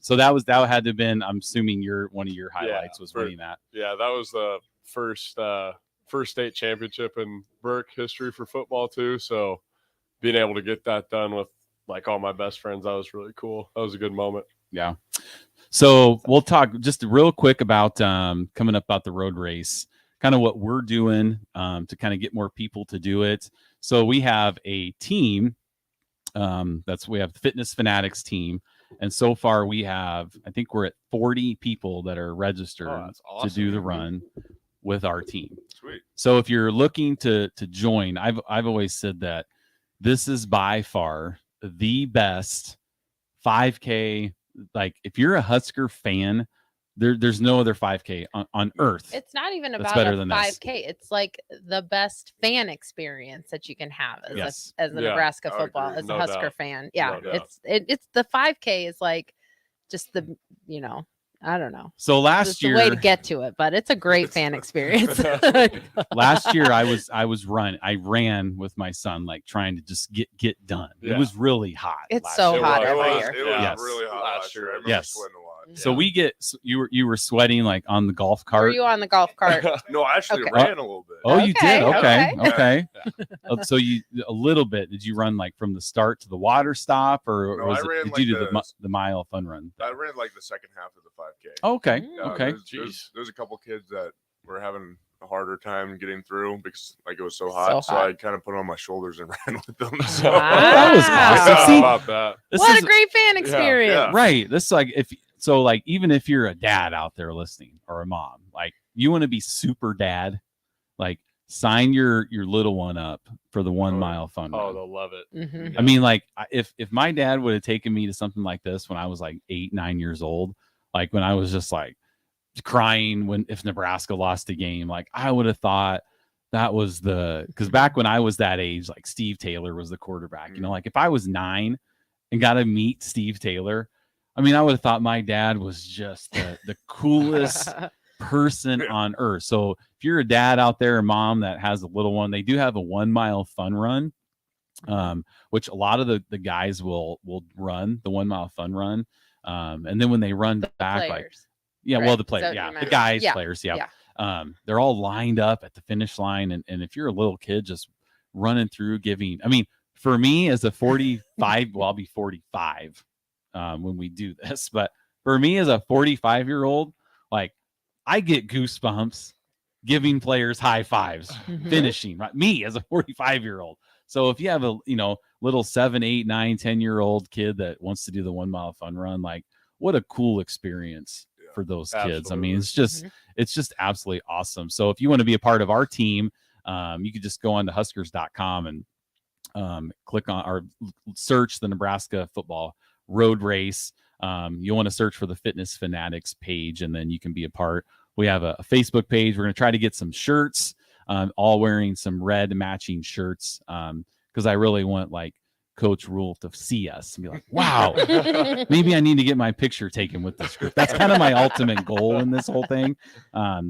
S2: so that had to have been, I'm assuming one of your highlights was winning that.
S16: Yeah, that was the first state championship in Burke history for football too. So being able to get that done with like all my best friends, that was really cool. That was a good moment.
S2: Yeah. So we'll talk just real quick about coming up about the road race, kind of what we're doing to kind of get more people to do it. So we have a team. We have the Fitness Fanatics team. And so far I think we're at 40 people that are registered to do the run with our team.
S16: Sweet.
S2: So if you're looking to join, I've always said that this is by far the best 5K. Like, if you're a Husker fan, there's no other 5K on earth.
S3: It's not even
S2: that's
S3: about
S2: better
S3: a
S2: than
S3: 5K. It's like the best fan experience that you can have as
S2: Yes.
S3: as a
S16: Yeah,
S3: Nebraska
S16: I
S3: football,
S16: agree.
S3: as
S16: No
S3: a Husker
S16: doubt.
S3: fan. Yeah,
S16: No doubt.
S3: it's the 5K is like just the, you know, I don't know.
S2: So last
S3: It's the way to
S2: year-
S3: get to it, but it's a great fan experience.
S2: Last year I ran with my son, like trying to just get done.
S16: Yeah.
S2: It was really hot.
S3: It's
S2: last
S3: so
S2: year.
S3: hot
S16: It
S3: every
S16: was,
S3: year.
S16: it was
S2: Yes.
S16: really hot last year. I remember
S2: Yes.
S16: sweating a lot.
S2: So you were sweating like on the golf
S3: Were
S2: cart.
S3: you on the golf cart?
S16: No, I actually
S3: Okay.
S16: ran a little bit.
S2: Oh, you did? Okay.
S16: Yeah.
S2: Okay. So you a little bit. Did you run like from the start to the water stop, or
S16: No,
S2: was
S16: I ran
S2: did
S16: like
S2: you do
S16: the-
S2: the mile fun run?
S16: I ran like the second half of the 5K.
S2: Okay.
S16: Yeah,
S2: Okay.
S16: There's a couple kids that were having a harder time getting through because like it was so hot. So
S3: hot.
S16: I kind of put it on my shoulders and ran with them. So
S2: That was awesome.
S16: How
S2: See,
S16: about that?
S2: this
S3: What
S2: is-
S3: a great fan experience.
S2: Right. This is like like even if you're a dad out there listening or a mom, like you want to be super dad, like sign your little one up for the 1 mile fun run.
S4: Oh, they'll love it.
S3: Mhm.
S2: I mean, like if my dad would have taken me to something like this when I was like 8, 9 years old, like when I was just like crying if Nebraska lost a game, like I would have thought that was because back when I was that age, like Steve Taylor was the quarterback. You know, like if I was 9 and got to meet Steve Taylor, I mean, I would have thought my dad was just the coolest person on earth. So if you're a dad out there, a mom that has a little one, they do have a 1 mile fun run, which a lot of the guys will run the 1 mile fun run. And then when they run back, like,
S3: players,
S2: yeah,
S3: right?
S2: well, the
S3: Is
S2: players,
S3: that what
S2: yeah,
S3: you
S2: the
S3: meant?
S2: guys,
S3: Yeah,
S2: players, yeah.
S3: yeah.
S2: They're all lined up at the finish line. And if you're a little kid just running through I mean, for me as a 45, well, I'll be 45 when we do this, but for me as a 45-year-old, like I get goosebumps giving players high fives, finishing, right? Me as a 45-year-old. So if you have a, little 7, 8, 9, 10-year-old kid that wants to do the 1 mile fun run, like what a cool experience for those kids. I mean, it's just absolutely awesome. So if you want to be a part of our team, you could just go on to huskers.com and click on or search the Nebraska football road race. You'll want to search for the Fitness Fanatics page, and then you can be a part. We have a Facebook page. We're going to try to get some shirts, all wearing some red matching shirts, because I really want like Coach Rule to see us and be like, wow, maybe I need to get my picture taken with this group. That's kind of my ultimate goal in this whole thing.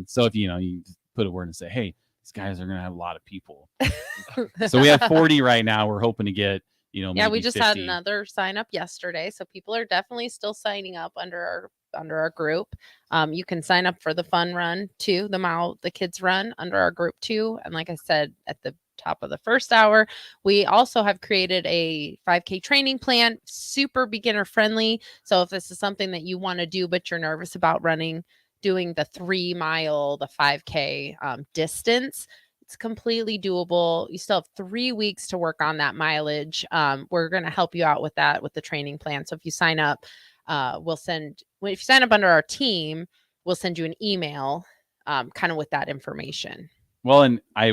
S2: So if you put a word and say, hey, these guys are going to have a lot of people. So we have 40 right now. We're hoping to get,
S3: yeah,
S2: maybe
S3: we just
S2: 50.
S3: had another sign up yesterday, so people are definitely still signing up under our group. You can sign up for the fun run too, the kids run under our group too. And like I said at the top of the first hour, we also have created a 5K training plan, super beginner friendly. So if this is something that you want to do but you're nervous about doing the 3 mile, the 5K distance, it's completely doable. You still have 3 weeks to work on that mileage. We're going to help you out with that with the training plan. So if you sign up, if you sign up under our team, we'll send you an email kind of with that information.
S2: Well, and I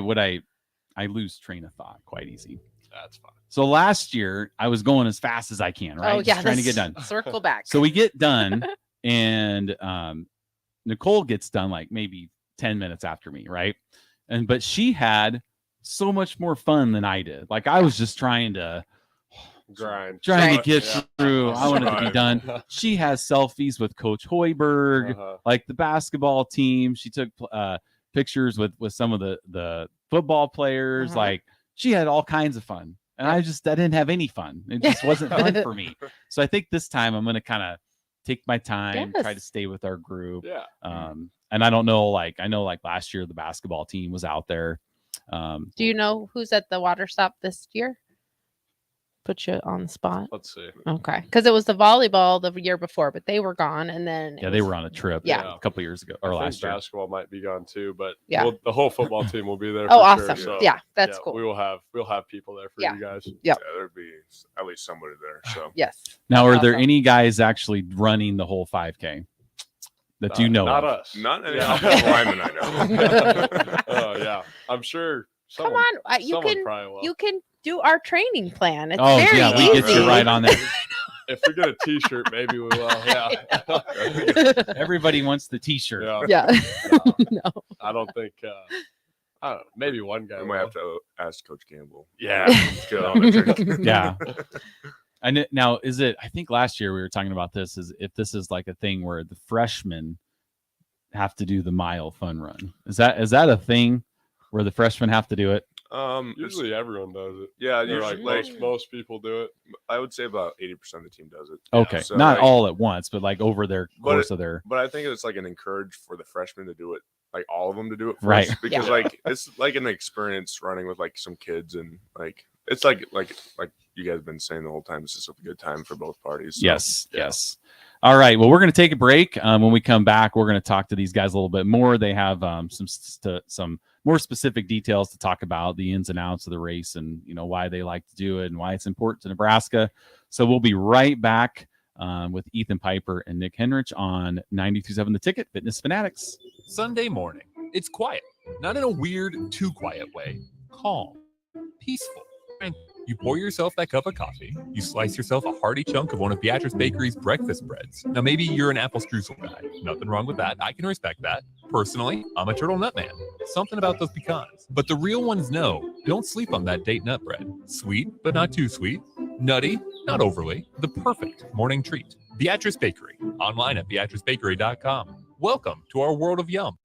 S2: lose train of thought quite easy.
S4: That's fine.
S2: So last year I was going as fast as I can, right?
S3: Oh, yeah.
S2: Just trying to get done.
S3: Circle back.
S2: So we get done and Nicole gets done like maybe 10 minutes after me, right? But she had so much more fun than I did. Like I was just trying to get through. I wanted to be done. She has selfies with Coach Hoiberg, like the basketball team. She took pictures with some of the football players. Like she had all kinds of fun. And I didn't have any fun. It just wasn't fun for me. So I think this time I'm going to kind of take my time, try to stay with our group.
S4: Yeah.
S2: And I don't know, I know last year the basketball team was out there.
S3: Do you know who's at the water stop this year? Put you on the spot.
S4: Let's see.
S3: Okay. Because it was the volleyball the year before, but they were gone. And then
S2: they were on a trip
S3: a
S2: couple years ago or last year.
S4: Basketball might be gone too, but
S3: yeah,
S4: the whole football team will be there.
S3: Oh,
S4: for
S3: awesome.
S4: Sure, so,
S3: yeah, that's cool.
S4: We'll have people there for you guys.
S3: Yeah,
S16: there'd be at least somebody there. So
S3: yes.
S2: Now, are there any guys actually running the whole 5K that you know?
S4: Not
S2: of?
S4: us.
S16: Not any offensive linemen I know.
S4: Oh yeah, I'm sure.
S3: Come on, you can do our training plan. It's
S2: Oh
S3: very
S2: yeah, we
S3: easy.
S2: get you right on there.
S4: If we get a T-shirt, maybe we will. Yeah.
S2: Everybody wants the T-shirt.
S3: Yeah.
S4: No. I don't think. I don't know, maybe one guy.
S16: We might have to ask Coach Campbell.
S4: Yeah.
S16: Let's get on the training.
S2: Yeah. And now, is it? I think last year we were talking about this. Is if this is like a thing where the freshmen have to do the mile fun run? Is that a thing where the freshmen have to do it?
S4: Usually everyone does it.
S16: Yeah,
S4: Or,
S16: usually
S4: like most people do it.
S16: I would say about 80% of the team does it.
S2: Okay,
S16: So,
S2: not
S16: like,
S2: all at once, but like over their course of their.
S16: But I think it's like an encourage for the freshmen to do it, like all of them to do it first,
S2: Right.
S16: because like it's like an experience running with like some kids, and like it's like you guys have been saying the whole time, it's just a good time for both parties. So,
S2: Yes. All right. Well, we're going to take a break. When we come back, we're going to talk to these guys a little bit more. They have some more specific details to talk about the ins and outs of the race, and why they like to do it and why it's important to Nebraska. So we'll be right back with Ethan Piper and Nick Henrich on 93.7 The Ticket, Fitness Fanatics.
S11: Sunday morning. It's quiet, not in a weird, too quiet way. Calm, peaceful. And you pour yourself that cup of coffee. You slice yourself a hearty chunk of one of Beatrice Bakery's breakfast breads. Now, maybe you're an apple streusel guy. Nothing wrong with that. I can respect that. Personally, I'm a turtle nut man. Something about those pecans. But the real ones know, don't sleep on that date nut bread. Sweet, but not too sweet. Nutty, not overly. The perfect morning treat. Beatrice Bakery. Online at beatricebakery.com. Welcome to our world of yum.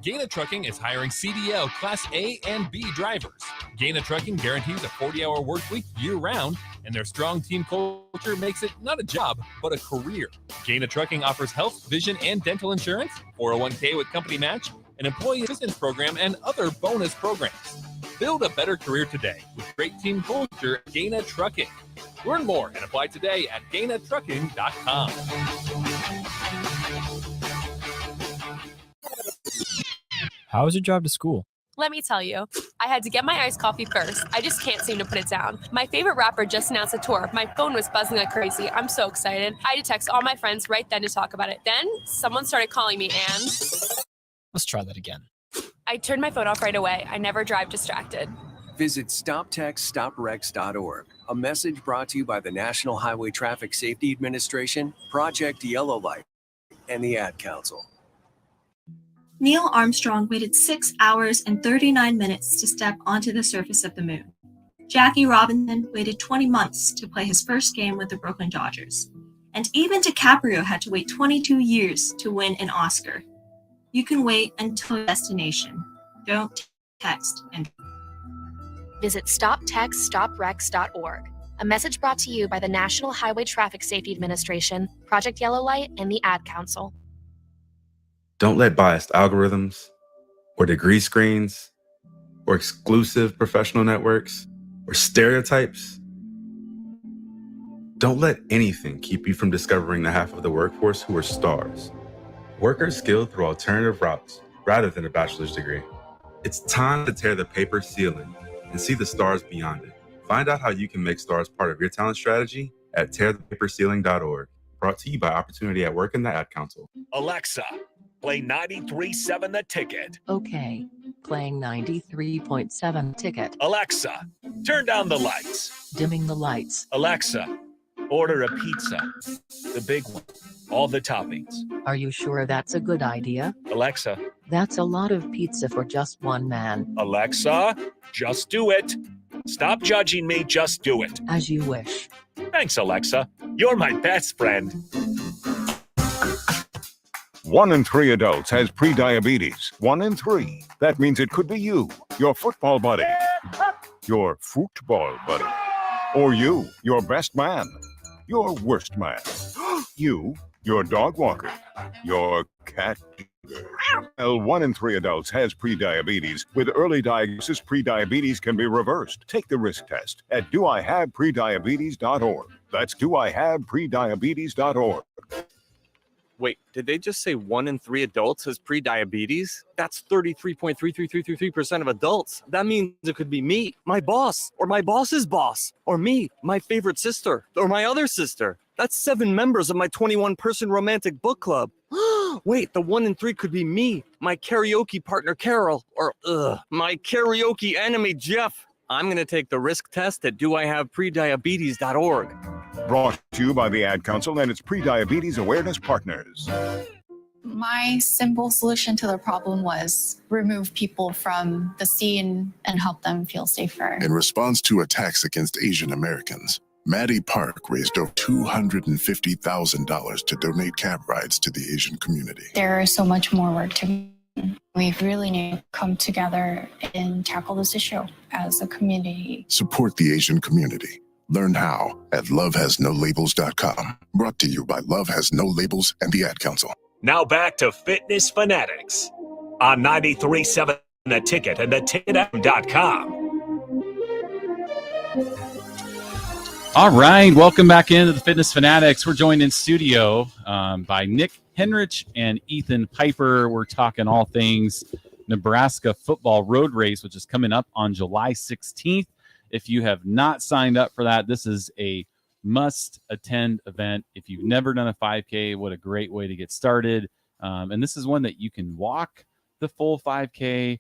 S11: Gaina Trucking is hiring CDL Class A and B drivers. Gaina Trucking guarantees a 40-hour work week year-round, and their strong team culture makes it not a job, but a career. Gaina Trucking offers health, vision, and dental insurance, 401k with company match, an employee assistance program, and other bonus programs. Build a better career today with great team culture at Gaina Trucking. Learn more and apply today at GainaTrucking.com.
S17: How was your drive to school?
S18: Let me tell you, I had to get my iced coffee first. I just can't seem to put it down. My favorite rapper just announced a tour. My phone was buzzing like crazy. I'm so excited. I had to text all my friends right then to talk about it. Then someone started calling me and...
S17: Let's try that again.
S18: I turned my phone off right away. I never drive distracted.
S24: Visit StopTextStopWrecks.org. A message brought to you by the National Highway Traffic Safety Administration, Project Yellow Light, and the Ad Council.
S8: Neil Armstrong waited 6 hours and 39 minutes to step onto the surface of the moon. Jackie Robinson waited 20 months to play his first game with the Brooklyn Dodgers. And even DiCaprio had to wait 22 years to win an Oscar. You can wait until your destination. Don't text and
S20: Visit StopTextStopWrecks.org. A message brought to you by the National Highway Traffic Safety Administration, Project Yellow Light, and the Ad Council.
S19: Don't let biased algorithms or degree screens or exclusive professional networks or stereotypes. Don't let anything keep you from discovering the half of the workforce who are stars. Workers skilled through alternative routes rather than a bachelor's degree. It's time to tear the paper ceiling and see the stars beyond it. Find out how you can make stars part of your talent strategy at tearthepaperceiling.org. Brought to you by Opportunity at Work and the Ad Council.
S1: Alexa, play 93.7 The Ticket.
S23: Okay, playing 93.7 Ticket.
S1: Alexa, turn down the lights.
S23: Dimming the lights.
S1: Alexa, order a pizza. The big one. All the toppings.
S23: Are you sure that's a good idea?
S1: Alexa.
S23: That's a lot of pizza for just one man.
S1: Alexa, just do it. Stop judging me, just do it.
S23: As you wish.
S1: Thanks, Alexa. You're my best friend.
S26: 1 in 3 adults has prediabetes. 1 in 3. That means it could be you, your football buddy, your football buddy, or you, your best man, your worst man, you, your dog walker, your cat. Well, 1 in 3 adults has prediabetes. With early diagnosis, prediabetes can be reversed. Take the risk test at doihaveprediabetes.org. That's doihaveprediabetes.org.
S27: Wait, did they just say 1 in 3 adults has prediabetes? That's 33.33333% of adults. That means it could be me, my boss, or my boss's boss, or me, my favorite sister, or my other sister. That's 7 members of my 21-person romantic book club. Wait, the 1 in 3 could be me, my karaoke partner Carol, or my karaoke enemy Jeff. I'm going to take the risk test at doihaveprediabetes.org.
S26: Brought to you by the Ad Council and its pre-diabetes awareness partners.
S5: My simple solution to the problem was remove people from the scene and help them feel safer.
S6: In response to attacks against Asian Americans, Maddie Park raised over $250,000 to donate cab rides to the Asian community.
S5: There is so much more work to be done. We really need to come together and tackle this issue as a community.
S6: Support the Asian community. Learn how at lovehasnolabels.com. Brought to you by Love Has No Labels and the Ad Council.
S1: Now back to Fitness Fanatics on 93.7 The Ticket and theticketfm.com.
S2: All right, welcome back into the Fitness Fanatics. We're joined in studio by Nick Henrich and Ethan Piper. We're talking all things Nebraska football road race, which is coming up on July 16th. If you have not signed up for that, this is a must-attend event. If you've never done a 5K, what a great way to get started. And this is one that you can walk the full 5K.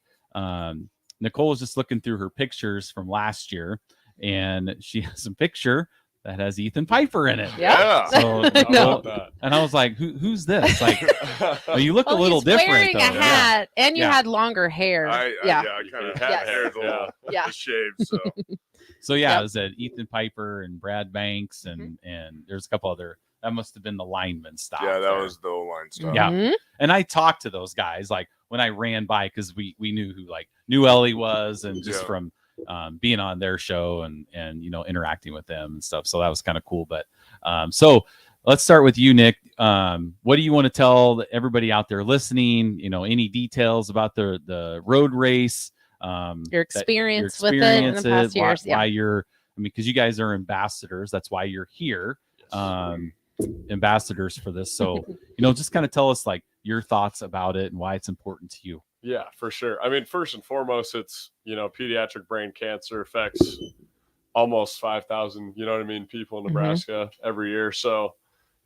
S2: Nicole was just looking through her pictures from last year, and she has a picture that has Ethan Piper in it.
S16: Yeah.
S2: So,
S16: No.
S2: and I was like, who's this? Like, well, you look a little
S3: he's
S2: different.
S3: wearing
S2: though.
S3: a hat, and you
S2: Yeah.
S3: had longer hair.
S16: I kind of had
S3: Yes.
S16: hair a little
S3: Yeah.
S16: shaved, so.
S2: So yeah,
S3: Yep.
S2: it was Ethan Piper and Brad Banks, and there's a couple other. That must have been the lineman stop.
S16: Yeah, that
S2: there.
S16: was the O-line stuff.
S2: Yeah, and I talked to those guys like when I ran by because we knew who knew Ellie was, and just from being on their show and interacting with them and stuff. So that was kind of cool. But so let's start with you, Nick. What do you want to tell everybody out there listening? Any details about the road race?
S3: Your experience with it in the past years.
S2: Why you're, because you guys are ambassadors. That's why you're here. Ambassadors for this. So, just kind of tell us your thoughts about it and why it's important to you.
S7: Yeah, for sure. I mean, first and foremost, it's, pediatric brain cancer affects almost 5,000, people in Nebraska every year. So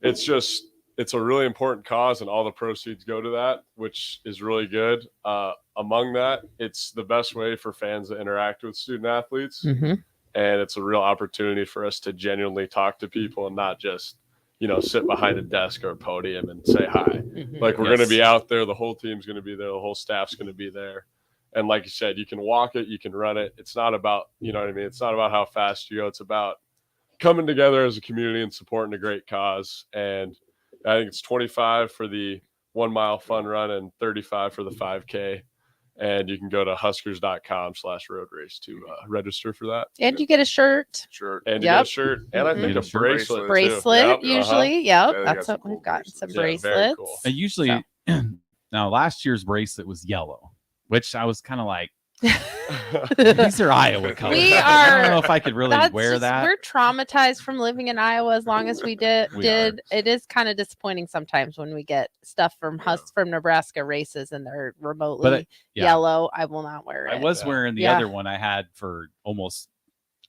S7: it's a really important cause, and all the proceeds go to that, which is really good. Among that, it's the best way for fans to interact with student athletes. And it's a real opportunity for us to genuinely talk to people and not just, sit behind a desk or a podium and say hi. We're going to be out there. The whole team's going to be there. The whole staff's going to be there. And like you said, you can walk it, you can run it. It's not about, it's not about how fast you go. It's about coming together as a community and supporting a great cause. And I think it's 25 for the 1 mile fun run and 35 for the 5K. And you can go to huskers.com/road race to register for that.
S3: And you get a shirt.
S7: And you get a shirt. And I think a bracelet.
S3: Bracelet,
S7: too.
S3: usually.
S7: Yeah,
S3: That's what
S7: cool
S3: we've got. Some
S7: bracelets. Yeah, very
S3: bracelets.
S2: And usually, now last year's bracelet was yellow, which I was kind of like, these are Iowa colors. I don't know if I could really wear that.
S3: We're traumatized from living in Iowa as long as we did. It is kind of disappointing sometimes when we get stuff from from Nebraska races and they're remotely yellow. I will not wear it.
S2: I was wearing the other one I had for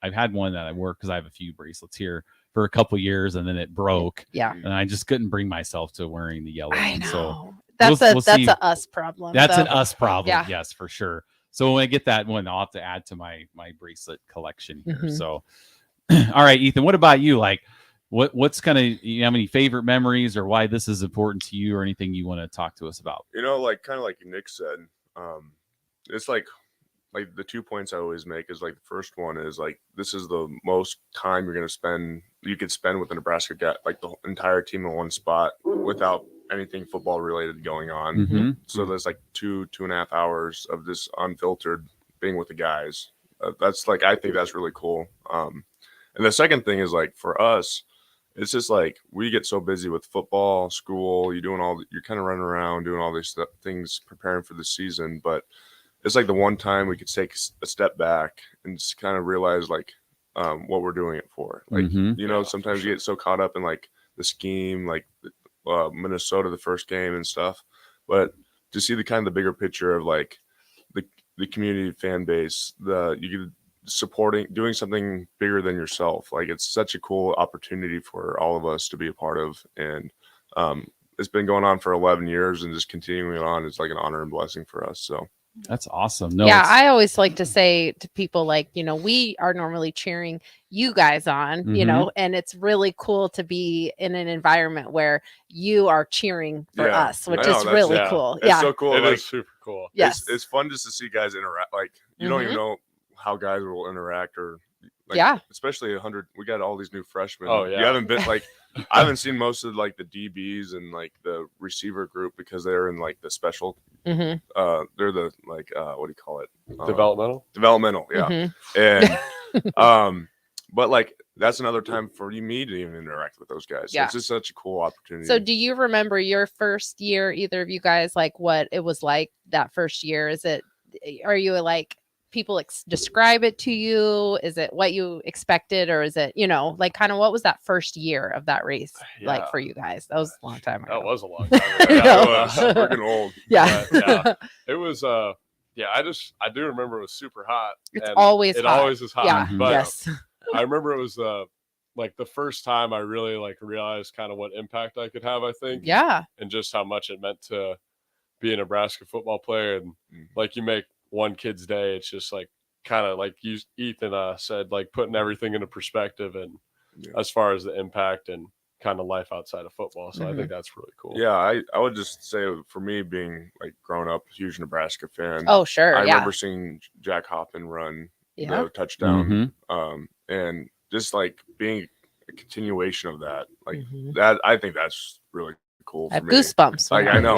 S2: I've had one that I wore because I have a few bracelets here for a couple years, and then it broke.
S3: Yeah.
S2: And I just couldn't bring myself to wearing the yellow
S3: I
S2: one.
S3: know.
S2: So
S3: That's
S2: we'll
S3: a
S2: see.
S3: us problem.
S2: That's
S3: so.
S2: an us problem.
S3: Yeah.
S2: Yes, for sure. So when I get that one, I'll have to add to my bracelet collection here. So, all right, Ethan, what about you? What's kind of, you have any favorite memories or why this is important to you or anything you want to talk to us about?
S16: Kind of like Nick said, it's like the 2 points I always make is the first one is this is the most time you could spend with the Nebraska guy, the entire team in one spot without anything football related going on. So there's 2.5 hours of this unfiltered being with the guys. That's I think that's really cool. And the second thing is for us, it's just we get so busy with football, school, you're kind of running around doing all these things preparing for the season, but it's the one time we could take a step back and just kind of realize what we're doing it for. Sometimes you get so caught up in the scheme, Minnesota, the first game and stuff, but to see the bigger picture of the community fan base, you supporting, doing something bigger than yourself. It's such a cool opportunity for all of us to be a part of. And it's been going on for 11 years and just continuing on is an honor and blessing for us. So
S2: That's awesome. No,
S3: yeah,
S2: it's-
S3: I always like to say to people, like, we are normally cheering you guys on, and it's really cool to be in an environment where you are cheering for us, which is really cool.
S16: It's so cool.
S7: It
S16: like,
S7: is super cool.
S3: Yes.
S16: It's fun just to see guys interact. Like you don't even know how guys will interact or like, especially 100. We got all these new freshmen.
S7: Oh, yeah.
S16: You haven't been like I haven't seen most of like the DBs and like the receiver group because they're in like the special. They're the like what do you call it? Developmental, yeah. And but like that's another time for me to even interact with those guys. So it's just such a cool opportunity.
S3: So do you remember your first year, either of you guys, like what it was like that first year? Are you like people describe it to you? Is it what you expected, or is it, like kind of what was that first year of that race like for you guys? That was a long time ago.
S7: That was a long time ago. Yeah, it was.
S16: We're getting old.
S3: Yeah.
S7: Yeah. It was I do remember it was super hot.
S3: It's
S7: and
S3: always
S7: it
S3: hot.
S7: always is hot.
S3: Yeah.
S7: But
S3: Yes.
S7: I remember it was like the first time I really like realized kind of what impact I could have, I think.
S3: Yeah.
S7: And just how much it meant to be a Nebraska football player. And like you make one kid's day, it's just like kind of like Ethan said, like putting everything into perspective and as far as the impact and kind of life outside of football. So I think that's really cool.
S16: Yeah, I would just say for me, being like growing up a huge Nebraska fan.
S3: Oh, sure.
S16: I
S3: yeah.
S16: remember seeing Jack Hoppin run
S3: Yeah.
S16: the touchdown. And just like being a continuation of that, like that, I think that's really cool for
S3: I have
S16: me.
S3: goosebumps.
S16: Like I know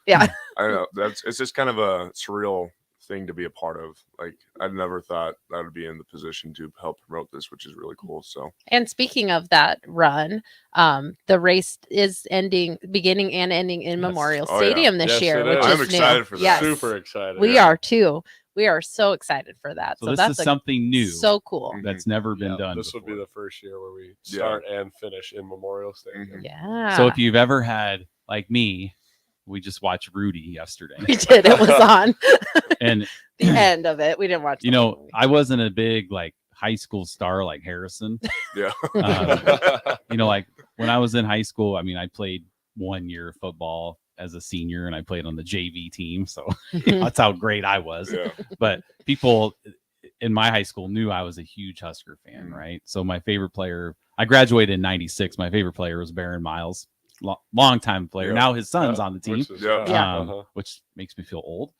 S3: Yeah.
S16: I know it's just kind of a surreal thing to be a part of. Like I never thought I would be in the position to help promote this, which is really cool. So,
S3: and speaking of that run, the race is beginning and ending in Memorial Stadium this year, which
S16: I'm
S3: is
S16: excited
S3: new.
S16: for that.
S3: Yes.
S7: Super excited.
S3: We are too. We are so excited for that.
S2: So
S3: So
S2: this
S3: that's
S2: is something new.
S3: So cool.
S2: That's never been done.
S7: This would be the first year where we start and finish in Memorial Stadium.
S3: Yeah.
S2: So if you've ever had, like me, we just watched Rudy yesterday.
S3: We did. It was on.
S2: And
S3: the end of it. We didn't watch.
S2: I wasn't a big like high school star like Harrison.
S16: Yeah.
S2: Like when I was in high school, I mean, I played 1 year of football as a senior and I played on the JV team. So that's how great I was.
S16: Yeah.
S2: But people in my high school knew I was a huge Husker fan, right? So my favorite player, I graduated in 96. My favorite player was Baron Miles, long time player.
S16: Yeah.
S2: Now his son's on the team, which makes me feel old.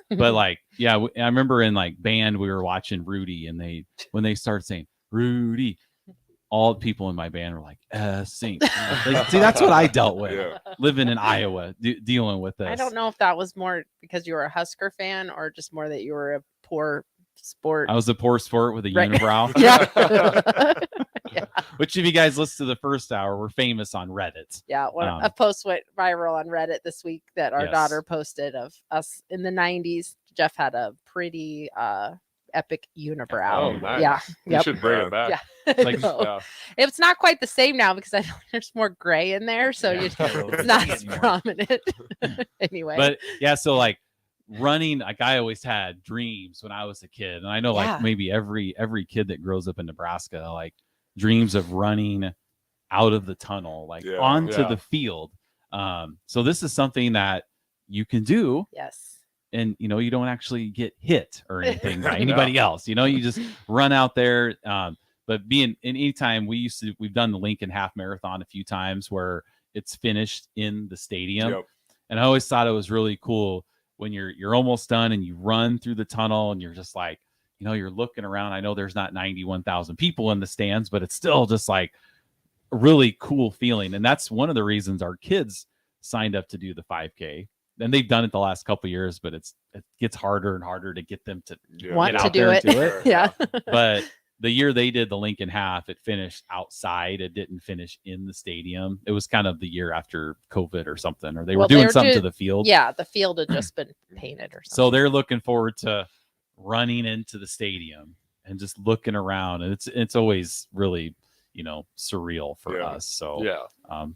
S2: But like, I remember in like band, we were watching Rudy and when they started saying Rudy, all the people in my band were like, sing. Like, see, that's what I dealt with living in Iowa, dealing with this.
S3: I don't know if that was more because you were a Husker fan or just more that you were a poor sport.
S2: I was a poor sport with a
S3: Right.
S2: unibrow.
S3: Yeah.
S2: Which, if you guys listen to the first hour, we're famous on Reddit.
S3: Yeah, a post went viral on Reddit this week that our daughter posted of us in the 90s. Jeff had a pretty epic unibrow.
S7: Oh, nice.
S3: Yeah.
S7: You should bring it back.
S3: Yeah.
S2: Like,
S3: It's not quite the same now because I know there's more gray in there, so it's not as prominent. Anyway.
S2: But yeah, so like running, like I always had dreams when I was a kid. And I know like maybe every kid that grows up in Nebraska, like dreams of running out of the tunnel, like onto the field. So this is something that you can do.
S3: Yes.
S2: And you don't actually get hit or anything by anybody else. You just run out there. But being in any time we've done the Lincoln Half Marathon a few times where it's finished in the stadium.
S16: Yep.
S2: And I always thought it was really cool when you're almost done and you run through the tunnel and you're just like, you're looking around. I know there's not 91,000 people in the stands, but it's still just like a really cool feeling. And that's one of the reasons our kids signed up to do the 5K. And they've done it the last couple of years, but it gets harder and harder to get them to
S3: want
S2: get
S3: to
S2: out
S3: do
S2: there
S3: it.
S2: And do it.
S3: Yeah.
S2: But the year they did the Lincoln Half, it finished outside. It didn't finish in the stadium. It was kind of the year after COVID or something, or they were doing something to the field.
S3: Yeah, the field had just been painted or something.
S2: So they're looking forward to running into the stadium and just looking around. And it's always really, surreal for us. So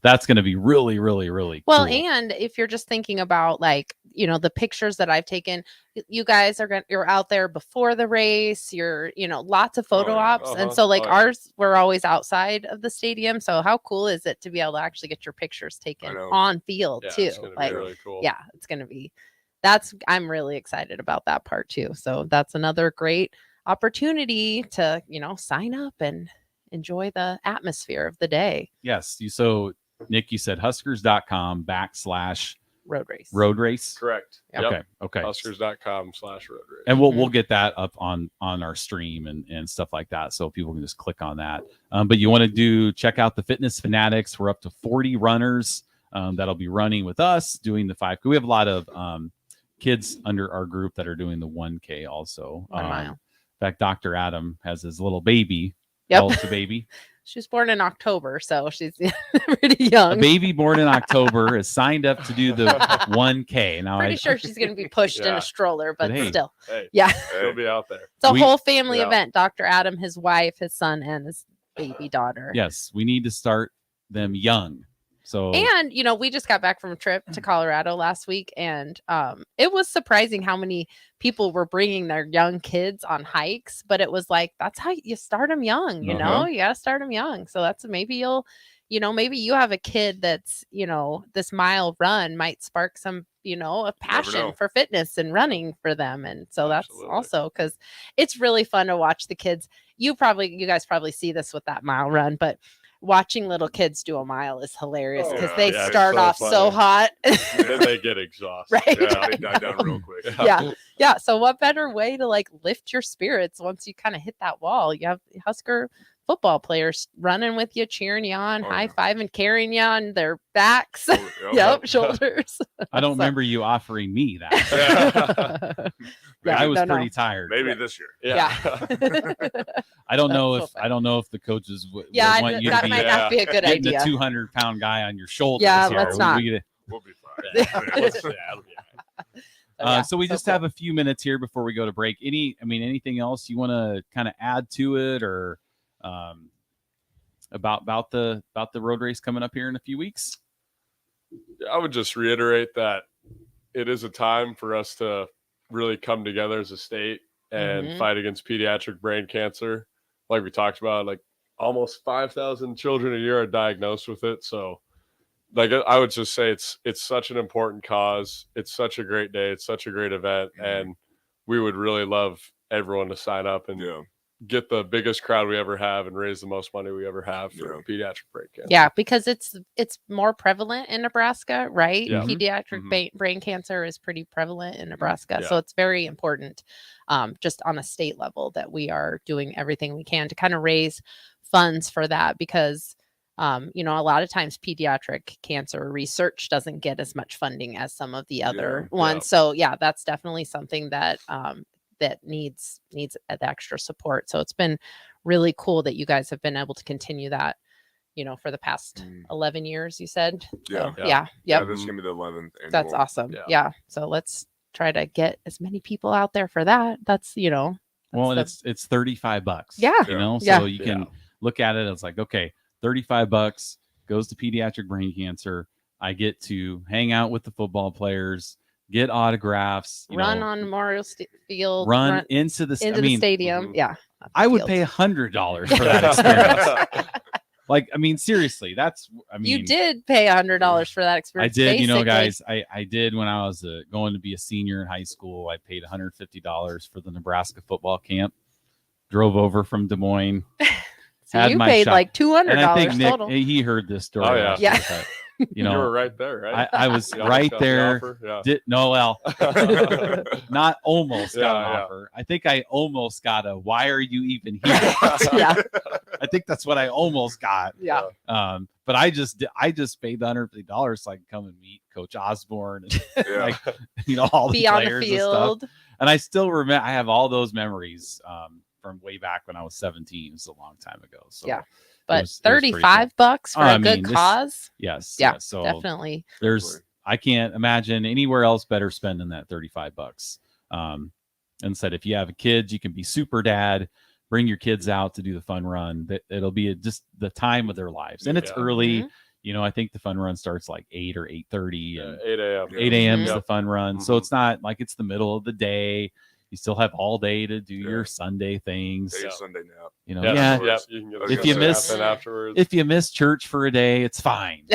S2: that's going to be really, really, really
S3: well.
S2: cool.
S3: And if you're just thinking about like, the pictures that I've taken, you guys you're out there before the race, you're, lots of photo ops. And so like ours, we're always outside of the stadium. So how cool is it to be able to actually get your pictures taken on field too?
S7: It's gonna be really cool.
S3: Yeah, it's going to be I'm really excited about that part too. So that's another great opportunity to, sign up and enjoy the atmosphere of the day.
S2: Yes. So Nick, you said huskers.com / road race.
S7: Correct.
S2: Okay. Okay.
S7: Huskers.com/road race.
S2: And we'll get that up on our stream and stuff like that, so people can just click on that. But you want to check out the Fitness Fanatics. We're up to 40 runners that'll be running with us doing the 5K. We have a lot of kids under our group that are doing the 1K also.
S3: 1 mile.
S2: In fact, Dr. Adam has his little baby.
S3: Yep.
S2: How old's the baby?
S3: She was born in October, so she's pretty young.
S2: A baby born in October is signed up to do the 1K. Now,
S3: Pretty sure she's going to be pushed in a stroller, but
S2: hey,
S3: still.
S7: Hey,
S3: yeah.
S7: She'll be out there.
S3: It's a whole family event. Dr. Adam, his wife, his son, and his baby daughter.
S2: Yes, we need to start them young. So,
S3: and we just got back from a trip to Colorado last week, and it was surprising how many people were bringing their young kids on hikes. But it was like, that's how you start them young. You got to start them young. So that's maybe maybe you have a kid that's this mile run might spark some a passion for fitness and running for them. And so that's also because it's really fun to watch the kids. You guys probably see this with that mile run, but watching little kids do a mile is hilarious because they start off so hot.
S7: Then they get exhausted.
S3: Right?
S16: Yeah, they die down real quick.
S3: Yeah. So what better way to lift your spirits once you kind of hit that wall? You have Husker football players running with you, cheering you on, high-fiving, carrying you on their backs. Shoulders.
S2: I don't remember you offering me that. I was pretty tired.
S16: Maybe this year.
S3: Yeah.
S2: I don't know if the coaches would want you to
S3: might not be a good
S2: getting
S3: idea.
S2: a 200-pound guy on your shoulders.
S3: Yeah, let's not.
S16: We'll be fine.
S2: So we just have a few minutes here before we go to break. Anything else you want to kind of add to it, or about the road race coming up here in a few weeks?
S7: I would just reiterate that it is a time for us to really come together as a state and fight against pediatric brain cancer. Like we talked about, almost 5,000 children a year are diagnosed with it. So I would just say it's such an important cause. It's such a great day. It's such a great event. And we would really love everyone to sign up and get the biggest crowd we ever have and raise the most money we ever have for pediatric brain cancer.
S3: Yeah, because it's more prevalent in Nebraska, right?
S7: Yeah.
S3: Pediatric brain cancer is pretty prevalent in Nebraska. So it's very important just on a state level that we are doing everything we can to kind of raise funds for that, because a lot of times pediatric cancer research doesn't get as much funding as some of the other ones. So that's definitely something that that needs the extra support. So it's been really cool that you guys have been able to continue that, for the past 11 years, you said.
S16: Yeah.
S3: So, yeah.
S16: This is gonna be the 11th annual.
S3: That's awesome. Yeah. So let's try to get as many people out there for that. That's
S2: well, and it's $35.
S3: Yeah.
S2: So you can look at it as okay, $35 goes to pediatric brain cancer. I get to hang out with the football players, get autographs,
S3: run on Memorial Field,
S2: run into the
S3: stadium. Yeah.
S2: I would pay $100 for that experience. Seriously,
S3: you did pay $100 for that experience.
S2: I did, basically. Guys, I did when I was going to be a senior in high school. I paid $150 for the Nebraska football camp. Drove over from Des Moines.
S3: So you paid $200
S2: and I think Nick,
S3: total.
S2: He heard this story.
S7: Oh, yeah.
S3: Yeah.
S7: You were right there, right?
S2: I was right there. Not almost got an offer. I think I almost got a, why are you even here? I think that's what I almost got.
S3: Yeah.
S2: But I just paid the $150 so I could come and meet Coach Osborne and all the
S3: be on
S2: players
S3: the field.
S2: and stuff. And I still remember, I have all those memories from way back when I was 17. It's a long time ago. So
S3: yeah. But $35 for a good cause.
S2: Yes.
S3: Yeah.
S2: So
S3: definitely.
S2: I can't imagine anywhere else better spending that $35. And said, if you have kids, you can be super dad, bring your kids out to do the fun run. It'll be just the time of their lives. And it's early. I think the fun run starts 8 or 8:30.
S7: 8 a.m.
S2: 8 a.m. is the fun run. So it's not like it's the middle of the day. You still have all day to do your Sunday things.
S16: Sunday nap.
S7: You can get
S2: if you miss church for a day, it's fine.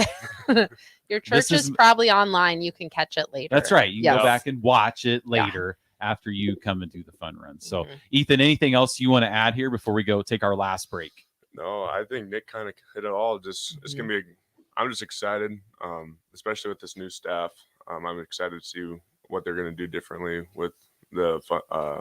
S3: Your church is probably online. You can catch it later.
S2: That's right. You can go back and watch it later after you come and do the fun run. So, Ethan, anything else you want to add here before we go take our last break?
S16: No, I think Nick kind of hit it all. Just it's gonna be. I'm just excited, especially with this new staff. I'm excited to see what they're gonna do differently with the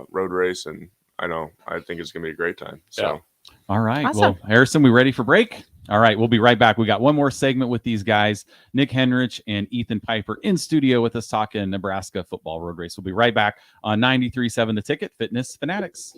S16: road race, and I think it's gonna be a great time. So,
S2: all right. Awesome. Well, Harrison, we ready for break? All right, we'll be right back. We got one more segment with these guys, Nick Henrich and Ethan Piper in studio with us talking Nebraska football road race. We'll be right back on 93.7 The Ticket, Fitness Fanatics.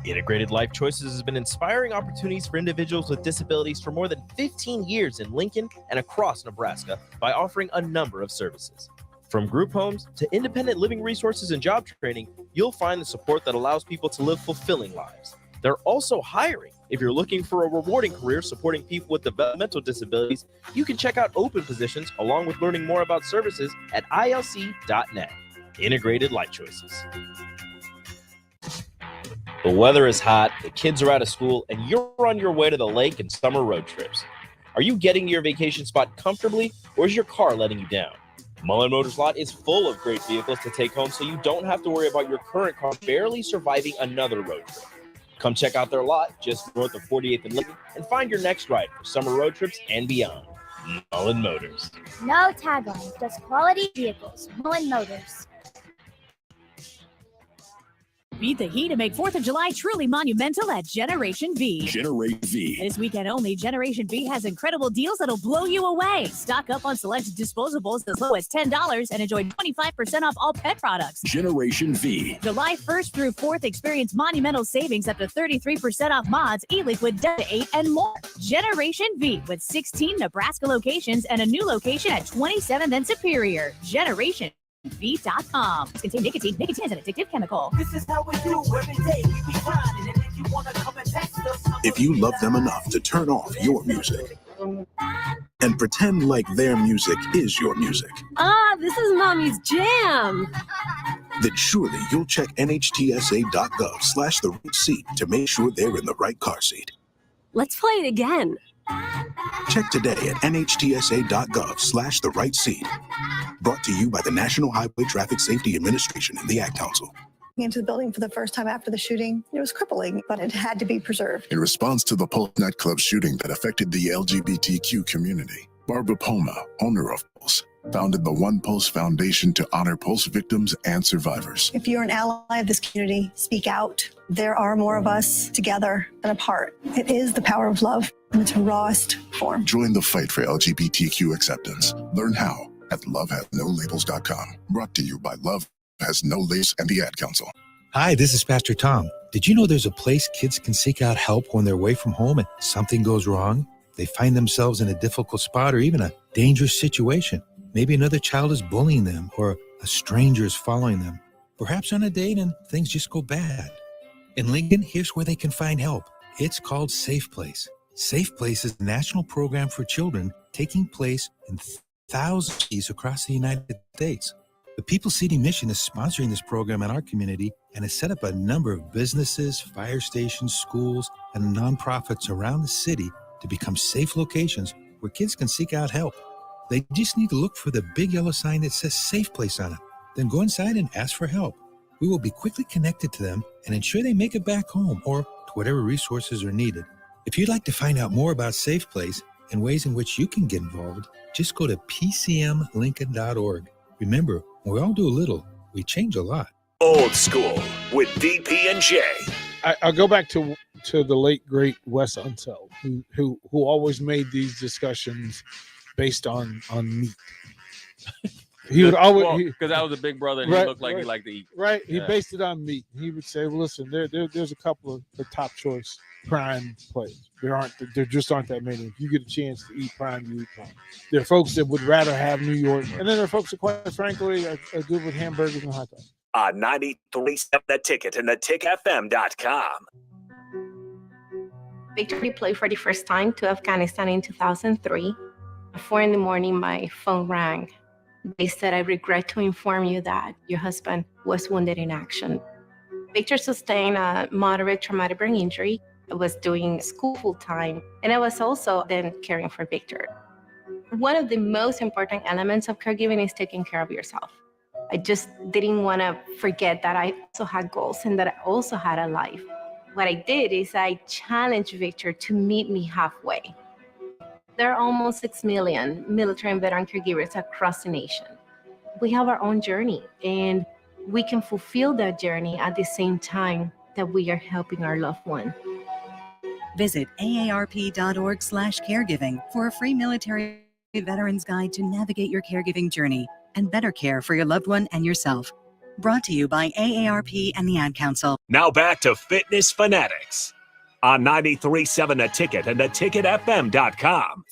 S9: Integrated Life Choices has been inspiring opportunities for individuals with disabilities for more than 15 years in Lincoln and across Nebraska by offering a number of services. From group homes to independent living resources and job training, you'll find the support that allows people to live fulfilling lives. They're also hiring. If you're looking for a rewarding career supporting people with developmental disabilities, you can check out open positions along with learning more about services at ilc.net. Integrated Life Choices. The weather is hot, the kids are out of school, and you're on your way to the lake and summer road trips. Are you getting to your vacation spot comfortably, or is your car letting you down? Mullen Motors Lot is full of great vehicles to take home, so you don't have to worry about your current car barely surviving another road trip. Come check out their lot just north of 48th and Lincoln and find your next ride for summer road trips and beyond. Mullen Motors.
S10: No tagline, just quality vehicles. Mullen Motors.
S12: Beat the heat and make 4th of July truly monumental at Generation V.
S13: Generation V.
S12: This weekend only, Generation V has incredible deals that'll blow you away. Stock up on select disposables as low as $10 and enjoy 25% off all pet products.
S13: Generation V.
S12: July 1st through 4th, experience monumental savings up to 33% off mods, e-liquid, Delta 8, and more. Generation V with 16 Nebraska locations and a new location at 27th and Superior. Generation V.com. Contain nicotine. Nicotine is an addictive chemical.
S13: This is how we do every day. We be grinding, and if you wanna come and test us, if you love them enough to turn off your music and pretend like their music is your music,
S21: this is Mommy's jam.
S13: then surely you'll check nhtsa.gov/the right seat to make sure they're in the right car seat.
S21: Let's play it again.
S13: Check today at nhtsa.gov/the right seat. Brought to you by the National Highway Traffic Safety Administration and the Ad Council.
S22: Into the building for the first time after the shooting. It was crippling, but it had to be preserved.
S6: In response to the Pulse nightclub shooting that affected the LGBTQ community, Barbara Poma, owner of Pulse, founded the One Pulse Foundation to honor Pulse victims and survivors.
S22: If you're an ally of this community, speak out. There are more of us together than apart. It is the power of love in its rawest form.
S6: Join the fight for LGBTQ acceptance. Learn how at lovehasnolabels.com. Brought to you by Love Has No Labels and the Ad Council.
S15: Hi, this is Pastor Tom. Did you know there's a place kids can seek out help when they're away from home and something goes wrong? They find themselves in a difficult spot or even a dangerous situation. Maybe another child is bullying them or a stranger is following them. Perhaps on a date and things just go bad. In Lincoln, here's where they can find help. It's called Safe Place. Safe Place is a national program for children taking place in thousands of cities across the United States. The People City Mission is sponsoring this program in our community and has set up a number of businesses, fire stations, schools, and nonprofits around the city to become safe locations where kids can seek out help. They just need to look for the big yellow sign that says Safe Place on it. Then go inside and ask for help. We will be quickly connected to them and ensure they make it back home or to whatever resources are needed. If you'd like to find out more about Safe Place and ways in which you can get involved, just go to pcmlincoln.org. Remember, when we all do a little, we change a lot.
S1: Old School with DP and J.
S25: I'll go back to the late great Wes Unseld, who always made these discussions based on meat. He would always
S2: because I was a big brother and he looked like he liked to eat.
S25: Right, he based it on meat. He would say, well, "Listen, there's a couple of the top choice prime plays. There just aren't that many. If you get a chance to eat prime, you eat prime. There are folks that would rather have New York, and then there are folks that, quite frankly, are good with hamburgers and hot dogs."
S1: 93.7 The Ticket and thetickfm.com.
S28: Victory played for the first time to Afghanistan in 2003. At 4 a.m, my phone rang. They said, "I regret to inform you that your husband was wounded in action." Victor sustained a moderate traumatic brain injury. I was doing school full time, and I was also then caring for Victor. One of the most important elements of caregiving is taking care of yourself. I just didn't want to forget that I also had goals and that I also had a life. What I did is I challenged Victor to meet me halfway. There are almost 6 million military and veteran caregivers across the nation. We have our own journey, and we can fulfill that journey at the same time that we are helping our loved one.
S4: Visit aarp.org/caregiving for a free military veterans guide to navigate your caregiving journey and better care for your loved one and yourself. Brought to you by AARP and the Ad Council.
S1: Now back to Fitness Fanatics on 93.7 The Ticket and theticketfm.com.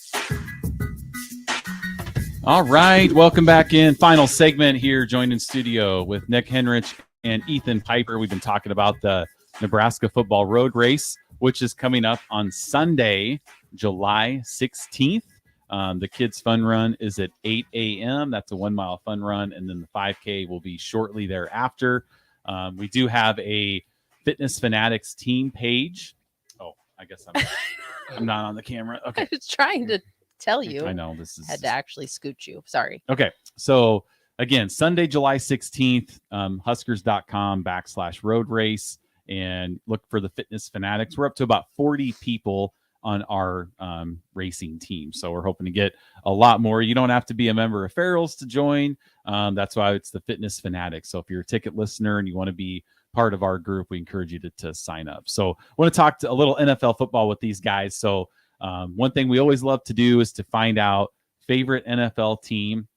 S2: All right, welcome back in. Final segment here, joined in studio with Nick Henrich and Ethan Piper. We've been talking about the Nebraska football road race, which is coming up on Sunday, July 16th. The kids' fun run is at 8 a.m. That's a 1 mile fun run, and then the 5K will be shortly thereafter. We do have a Fitness Fanatics team page. Oh, I guess I'm not on the camera. Okay,
S3: I was trying to tell you.
S2: I know this is
S3: had to actually scoot you. Sorry.
S2: Okay, so again, Sunday, July 16th, Huskers.com/road race, and look for the Fitness Fanatics. We're up to about 40 people on our racing team, so we're hoping to get a lot more. You don't have to be a member of Farrell's to join. That's why it's the Fitness Fanatics. So if you're a ticket listener and you want to be part of our group, we encourage you to sign up. So I want to talk to a little NFL football with these guys. So one thing we always love to do is to find out favorite NFL team,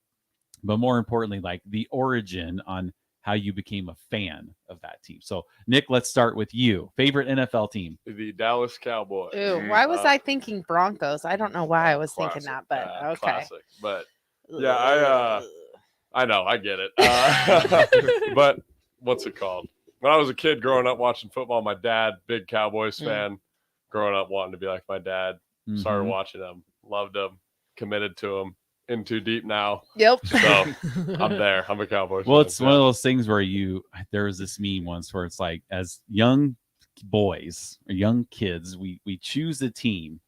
S2: but more importantly, like the origin on how you became a fan of that team. So Nick, let's start with you. Favorite NFL team?
S7: The Dallas Cowboys.
S3: Ooh, why was I thinking Broncos? I don't know why I was thinking that, but okay.
S7: Classic. But yeah, I know, I get it. But what's it called? When I was a kid growing up watching football, my dad, big Cowboys fan, growing up wanting to be like my dad. Started watching them, loved them, committed to them. In too deep now.
S3: Yep.
S7: So I'm there. I'm a Cowboys
S2: Well,
S7: fan.
S2: it's one of those things where there was this meme once where it's like, as young boys or young kids, we choose a team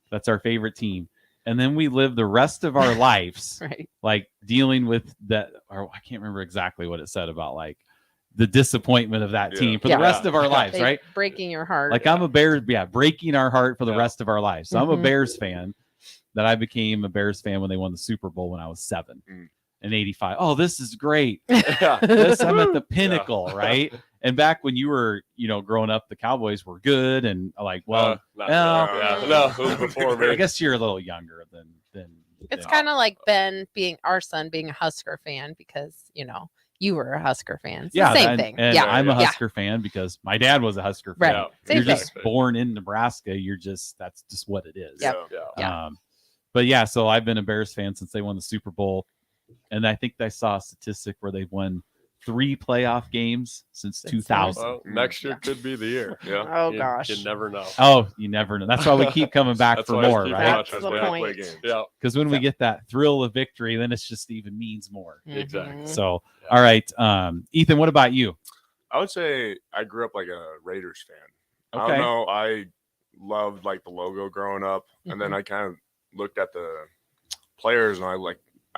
S2: that's our favorite team, and then we live the rest of our lives
S3: right,
S2: like dealing with that. Or I can't remember exactly what it said about like the disappointment of that team for the rest of our lives, right?
S3: Breaking your heart.
S2: Like I'm a Bears, breaking our heart for the rest of our lives. So I'm a Bears fan. That I became a Bears fan when they won the Super Bowl when I was 7 in '85. Oh, this is great. I'm at the pinnacle, right? And back when you were, growing up, the Cowboys were good, and like, well,
S7: no, it was before me.
S2: I guess you're a little younger than.
S3: It's kind of like Ben being our son being a Husker fan because you were a Husker fan. It's the same thing.
S2: And I'm a Husker fan because my dad was a Husker fan.
S3: Right.
S2: You're just born in Nebraska. that's just what it is. But yeah, so I've been a Bears fan since they won the Super Bowl. And I think I saw a statistic where they've won 3 playoff games since 2000.
S7: Well, next year could be the year. Yeah.
S3: Oh, gosh.
S7: You never know.
S2: Oh, you never know. That's why we keep coming back for more, right?
S3: That's the point.
S7: Yeah.
S2: Because when we get that thrill of victory, then it's just even means more.
S7: Exactly.
S2: So, all right. Ethan, what about you?
S16: I would say I grew up like a Raiders fan.
S2: Okay.
S16: I don't know. I loved like the logo growing up. And then I kind of looked at the players and I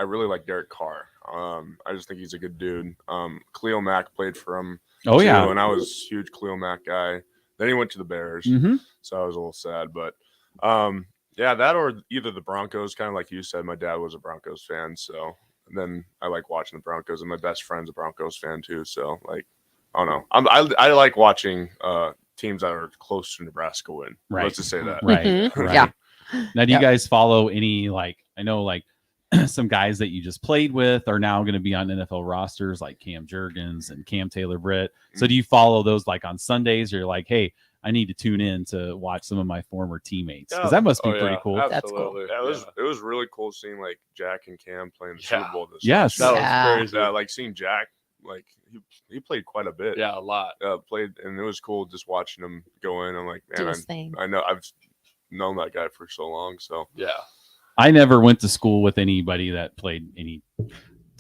S16: really like Derek Carr. I just think he's a good dude. Khalil Mack played for him.
S2: Oh, yeah.
S16: And I was a huge Khalil Mack guy. Then he went to the Bears. So I was a little sad. But yeah, that or either the Broncos, kind of like you said. My dad was a Broncos fan. So then I like watching the Broncos. And my best friend's a Broncos fan too. So like, I don't know. I like watching teams that are close to Nebraska win.
S2: Right.
S16: Let's just say that.
S2: Right.
S3: Yeah.
S2: Now, do you guys follow any, like, I know like some guys that you just played with are now going to be on NFL rosters like Cam Jurgens and Cam Taylor-Britt. So do you follow those like on Sundays, or you're like, hey, I need to tune in to watch some of my former teammates? Because that must be pretty cool.
S16: Absolutely.
S3: That's cool.
S16: Yeah, it was really cool seeing like Jack and Cam playing the Super Bowl this
S2: Yes.
S16: year.
S7: That was crazy.
S16: Like seeing Jack, like he played quite a bit.
S7: Yeah, a lot.
S16: Played, and it was cool just watching him go in. I'm like,
S3: Do
S16: man,
S3: his thing.
S16: I know I've known that guy for so long. So
S7: yeah.
S2: I never went to school with anybody that played any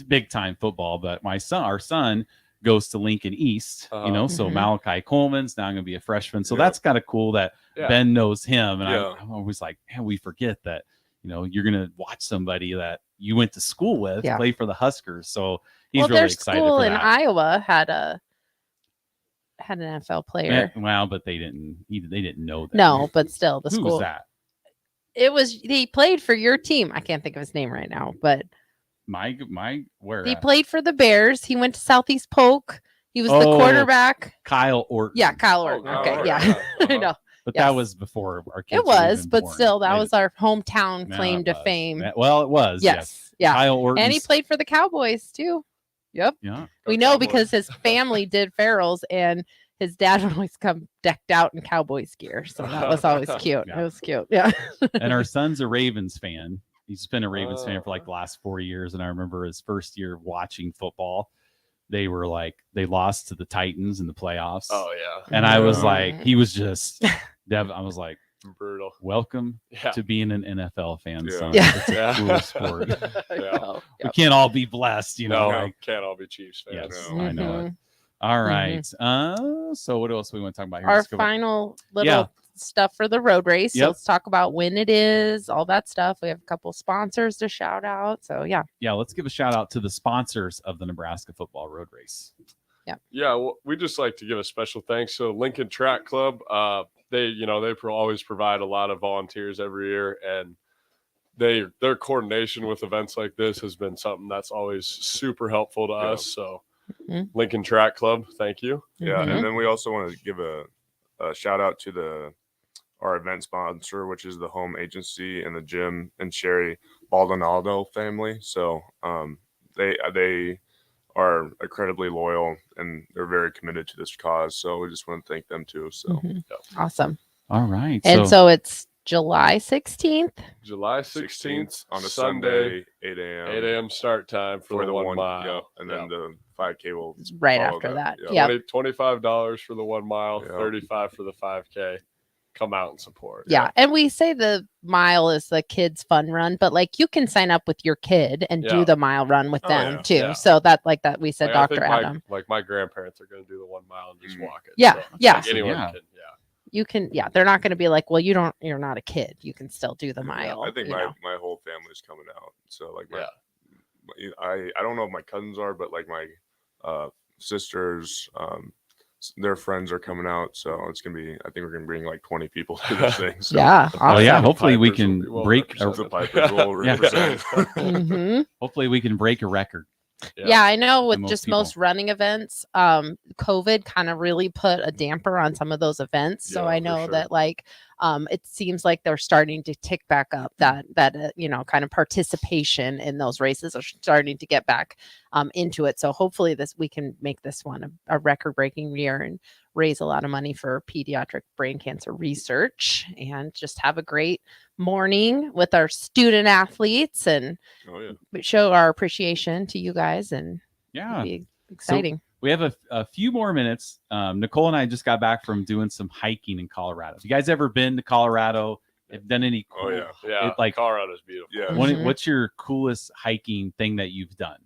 S2: big time football, but our son goes to Lincoln East, so Malachi Coleman's now going to be a freshman. So that's kind of cool that Ben knows him. And I'm always like, man, we forget that, you're going to watch somebody that you went to school with play for the Huskers. So he's really
S3: their
S2: excited
S3: school
S2: for
S3: in
S2: that.
S3: Iowa had an NFL player.
S2: Well, but they didn't know that.
S3: No, but still, the
S2: Who
S3: school.
S2: was that?
S3: He played for your team. I can't think of his name right now, but
S2: where
S3: he played for the Bears. He went to Southeast Polk. He was the quarterback.
S2: Kyle Orton.
S3: Yeah, Kyle Orton. Okay, yeah. I know.
S2: But that was before our kids.
S3: It was,
S2: even
S3: but
S2: born.
S3: still, that was our hometown claim to fame.
S2: Well, it was. Yes.
S3: Yeah.
S2: Kyle Orton.
S3: And he played for the Cowboys too. Yep.
S2: Yeah.
S3: We know because his family did Farrell's, and his dad would always come decked out in Cowboys gear. So that was always cute.
S2: Yeah.
S3: It was cute. Yeah.
S2: And our son's a Ravens fan. He's been a Ravens fan for like the last 4 years. And I remember his first year watching football. They lost to the Titans in the playoffs.
S7: Oh yeah.
S2: And I was like, he was just I was like,
S7: brutal.
S2: Welcome to being an NFL fan, son.
S3: Yeah.
S2: It's a cool sport.
S7: Yeah.
S2: We can't all be blessed,
S7: No,
S2: like,
S7: can't all be Chiefs fans.
S2: yes,
S7: No.
S2: I know it. All right. So what else we want to talk about here?
S3: Our
S2: Let's go back.
S3: final little stuff for the road race. So let's talk about when it is, all that stuff. We have a couple sponsors to shout out. So yeah,
S2: let's give a shout out to the sponsors of the Nebraska Football Road Race.
S7: Yeah, well, we just like to give a special thanks to Lincoln Track Club. They always provide a lot of volunteers every year, and their coordination with events like this has been something that's always super helpful to us. So Lincoln Track Club, thank you.
S16: Yeah, and then we also want to give a shout out to our event sponsor, which is the home agency and the Jim and Sherry Baldonado family. So they are incredibly loyal and they're very committed to this cause. So we just want to thank them too. So
S3: awesome.
S2: All right.
S3: And so it's July 16th.
S7: July 16th
S16: on a
S7: Sunday,
S16: 8 a.m.
S7: 8 a.m. start time for the 1 mile.
S16: Yep. And then the 5K will
S3: right
S16: follow
S3: after that.
S16: Yeah.
S7: $25 for the 1 mile, $35 for the 5K. Come out and support.
S3: Yeah. And we say the mile is the kids' fun run, but like you can sign up with your kid and do the mile run with them too.
S7: Yeah.
S3: So that we said,
S7: I think
S3: Dr. Adam.
S7: My grandparents are going to do the 1 mile and just walk it.
S3: Yeah.
S7: So
S3: Yeah.
S7: like anyone can. Yeah.
S3: You can, they're not going to be like, well, you're not a kid. You can still do the mile.
S16: I think my whole family's coming out. So like I don't know if my cousins are, but like my sisters, their friends are coming out. So it's gonna be, I think we're gonna bring like 20 people to this thing. So.
S3: Yeah.
S2: Awesome. Hopefully we can break
S16: the Pipers will represent.
S2: Hopefully we can break a record.
S3: Yeah, I know with
S2: most
S3: just
S2: people.
S3: most running events, COVID kind of really put a damper on some of those events. So I know that like it seems like they're starting to tick back up that kind of participation in those races are starting to get back into it. So hopefully we can make this one a record breaking year and raise a lot of money for pediatric brain cancer research and just have a great morning with our student athletes and show our appreciation to you guys and it'll be exciting.
S2: So we have a few more minutes. Nicole and I just got back from doing some hiking in Colorado. Have you guys ever been to Colorado? Have done any cool,
S7: like Colorado's beautiful.
S16: Yeah.
S2: What's your coolest hiking thing that you've done?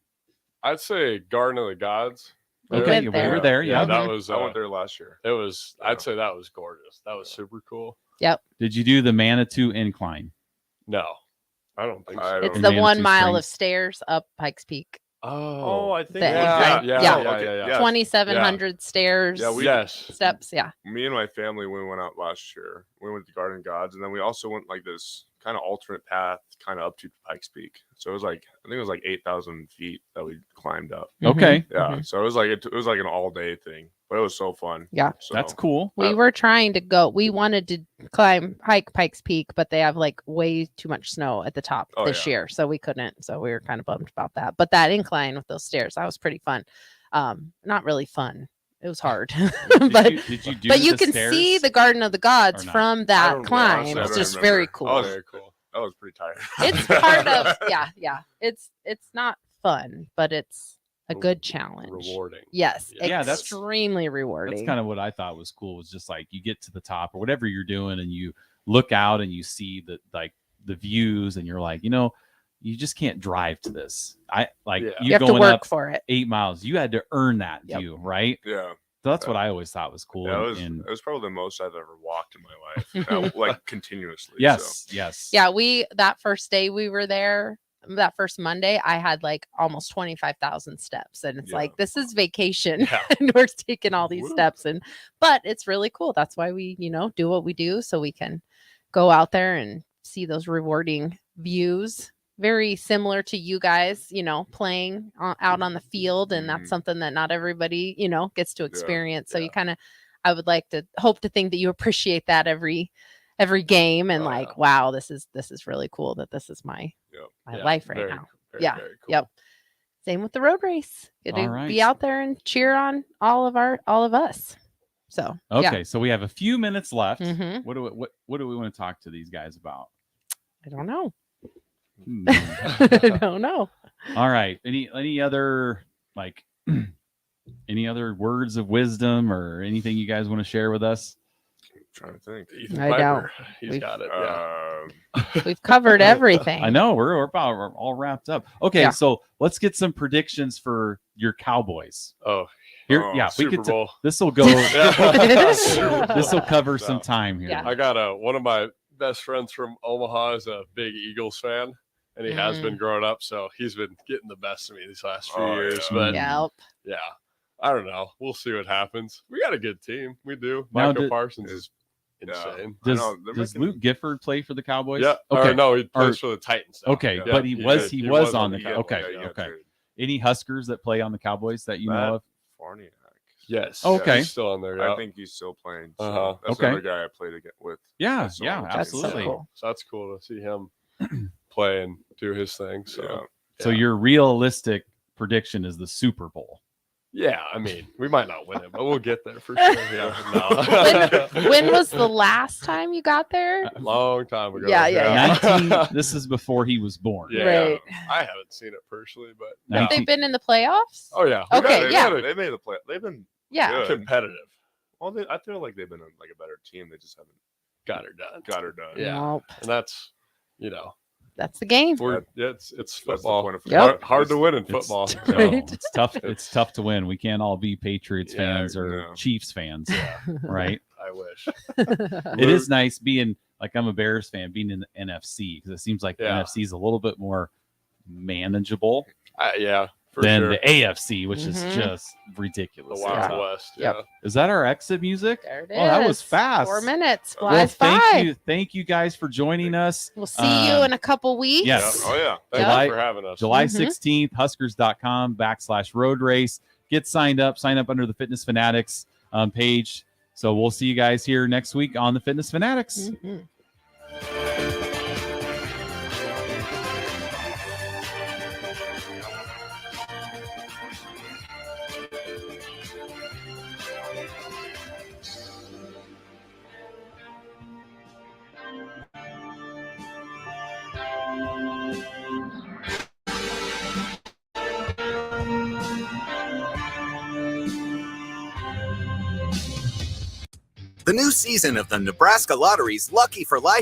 S7: I'd say Garden of the Gods.
S2: Okay, we were there. Yeah,
S7: that was.
S16: I went there last year.
S7: It was. I'd say that was gorgeous. That was super cool.
S3: Yep.
S2: Did you do the Manitou incline?
S7: No, I don't think so.
S3: It's the 1 mile of stairs up Pikes Peak.
S7: Oh,
S16: I think
S3: yeah. 2,700 stairs.
S16: Yeah,
S3: steps. Yeah.
S16: Me and my family, we went out last year. We went to Garden of Gods, and then we also went like this kind of alternate path, kind of up to Pikes Peak. So it was like, I think it was like 8,000 feet that we climbed up.
S2: Okay.
S16: Yeah. So it was like an all day thing, but it was so fun.
S3: Yeah.
S16: So,
S2: that's cool.
S3: We were trying to go. We wanted to hike Pikes Peak, but they have like way too much snow at the top this year, so we couldn't. So we were kind of bummed about that. But that incline with those stairs, that was pretty fun. Not really fun. It was hard, but you can see the Garden of the Gods from that climb. It's just very cool.
S16: Oh, very cool. I was pretty tired.
S3: It's part of yeah. It's not fun, but it's a good challenge.
S7: Rewarding.
S3: Yes.
S2: Yeah, that's
S3: extremely rewarding.
S2: That's kind of what I thought was cool. Was just like you get to the top or whatever you're doing, and you look out and you see the views, and you're like, you just can't drive to this. You
S3: have
S2: going
S3: to work
S2: up
S3: for it.
S2: 8 miles. You had to earn that view, right?
S16: Yeah.
S2: So that's what I always thought was cool.
S16: Yeah,
S2: and
S16: it was probably the most I've ever walked in my life, like continuously.
S2: yes,
S16: so.
S2: yes.
S3: Yeah, that first day we were there, that first Monday, I had like almost 25,000 steps, and it's like, this is vacation, and we're taking all these steps, but it's really cool. That's why we, do what we do, so we can go out there and see those rewarding views. Very similar to you guys, playing out on the field, and that's something that not everybody, gets to experience. So you kind of, I would like to hope to think that you appreciate that every game, and wow, this is really cool that this is my life right now.
S7: Very cool.
S3: Yep. Same with the road race. Get to be out there and cheer on all of us. So
S2: okay, so we have a few minutes left.
S3: Mhm.
S2: What do we want to talk to these guys about?
S3: I don't know. I don't know.
S2: All right. Any other any other words of wisdom or anything you guys want to share with us?
S16: I'm trying to think.
S7: Ethan
S3: I
S7: Piper,
S3: don't.
S7: he's got it. Yeah.
S3: We've covered everything.
S2: I know we're about all wrapped up. Okay, so let's get some predictions for your Cowboys.
S7: Oh,
S2: here, we
S7: Super
S2: could.
S7: Bowl.
S2: This will go. This will cover some time here.
S7: I got one of my best friends from Omaha is a big Eagles fan, and he has been growing up, so he's been getting the best of me these last few years. But yeah, I don't know. We'll see what happens. We got a good team. We do.
S2: Now,
S7: Michael Parsons is insane.
S2: Does Luke Gifford play for the Cowboys?
S7: Yeah.
S2: Okay.
S7: No, he plays for the Titans now.
S2: Okay,
S7: Yeah,
S2: but he was on the. Okay.
S16: traded.
S2: Any Huskers that play on the Cowboys that you know of?
S16: Farniak.
S7: Yes.
S2: Okay.
S7: He's still on there. Yeah.
S16: I think he's still playing. So that's
S2: Okay.
S16: another guy I played with.
S2: Yeah,
S16: That's
S2: yeah,
S16: on the team.
S2: absolutely.
S7: So that's cool to see him play and do his thing. So
S2: So your realistic prediction is the Super Bowl.
S7: yeah, I mean, we might not win it, but we'll get there for sure. Yeah. No.
S3: When was the last time you got there?
S7: Long time ago.
S3: Yeah.
S2: 19. This is before he was born.
S7: Yeah.
S3: Right.
S7: I haven't seen it personally, but
S3: Have they been in the playoffs?
S7: Oh yeah.
S3: Okay.
S16: They made the play. They've been
S3: Yeah.
S16: good.
S7: Competitive.
S16: Well, I feel like they've been like a better team. They just haven't
S7: Got her done.
S16: Yeah.
S3: Nope.
S7: And that's
S3: That's the game.
S7: it's
S16: That's the
S7: football.
S16: point of
S3: Yep.
S7: Hard to win in football.
S2: No,
S3: Right.
S2: it's tough. It's tough to win. We can't all be Patriots
S7: Yeah,
S2: fans or
S16: no.
S2: Chiefs fans, right?
S7: I wish.
S2: It is nice being like I'm a Bears fan, being in the NFC because it seems like the
S7: Yeah.
S2: NFC is a little bit more manageable
S7: Yeah. For
S2: than
S7: sure.
S2: the AFC, which is
S3: Mhm.
S2: just
S7: The
S2: ridiculous.
S7: Wild West.
S3: Yep.
S7: Yeah.
S2: Is that our exit music?
S3: There it is.
S2: Oh, that was fast.
S3: 4 minutes.
S2: Well,
S3: Flies by.
S2: thank you guys for joining us.
S3: We'll see you in a couple weeks.
S2: Yes.
S16: Oh yeah.
S7: Thank
S2: July-
S7: you for having us.
S2: July
S3: Mhm.
S2: 16th, huskers.com/road race. Get signed up. Sign up under the Fitness Fanatics page. So we'll see you guys here next week on the Fitness Fanatics.
S3: Mhm.
S8: The new season of the Nebraska Lottery's Lucky for Life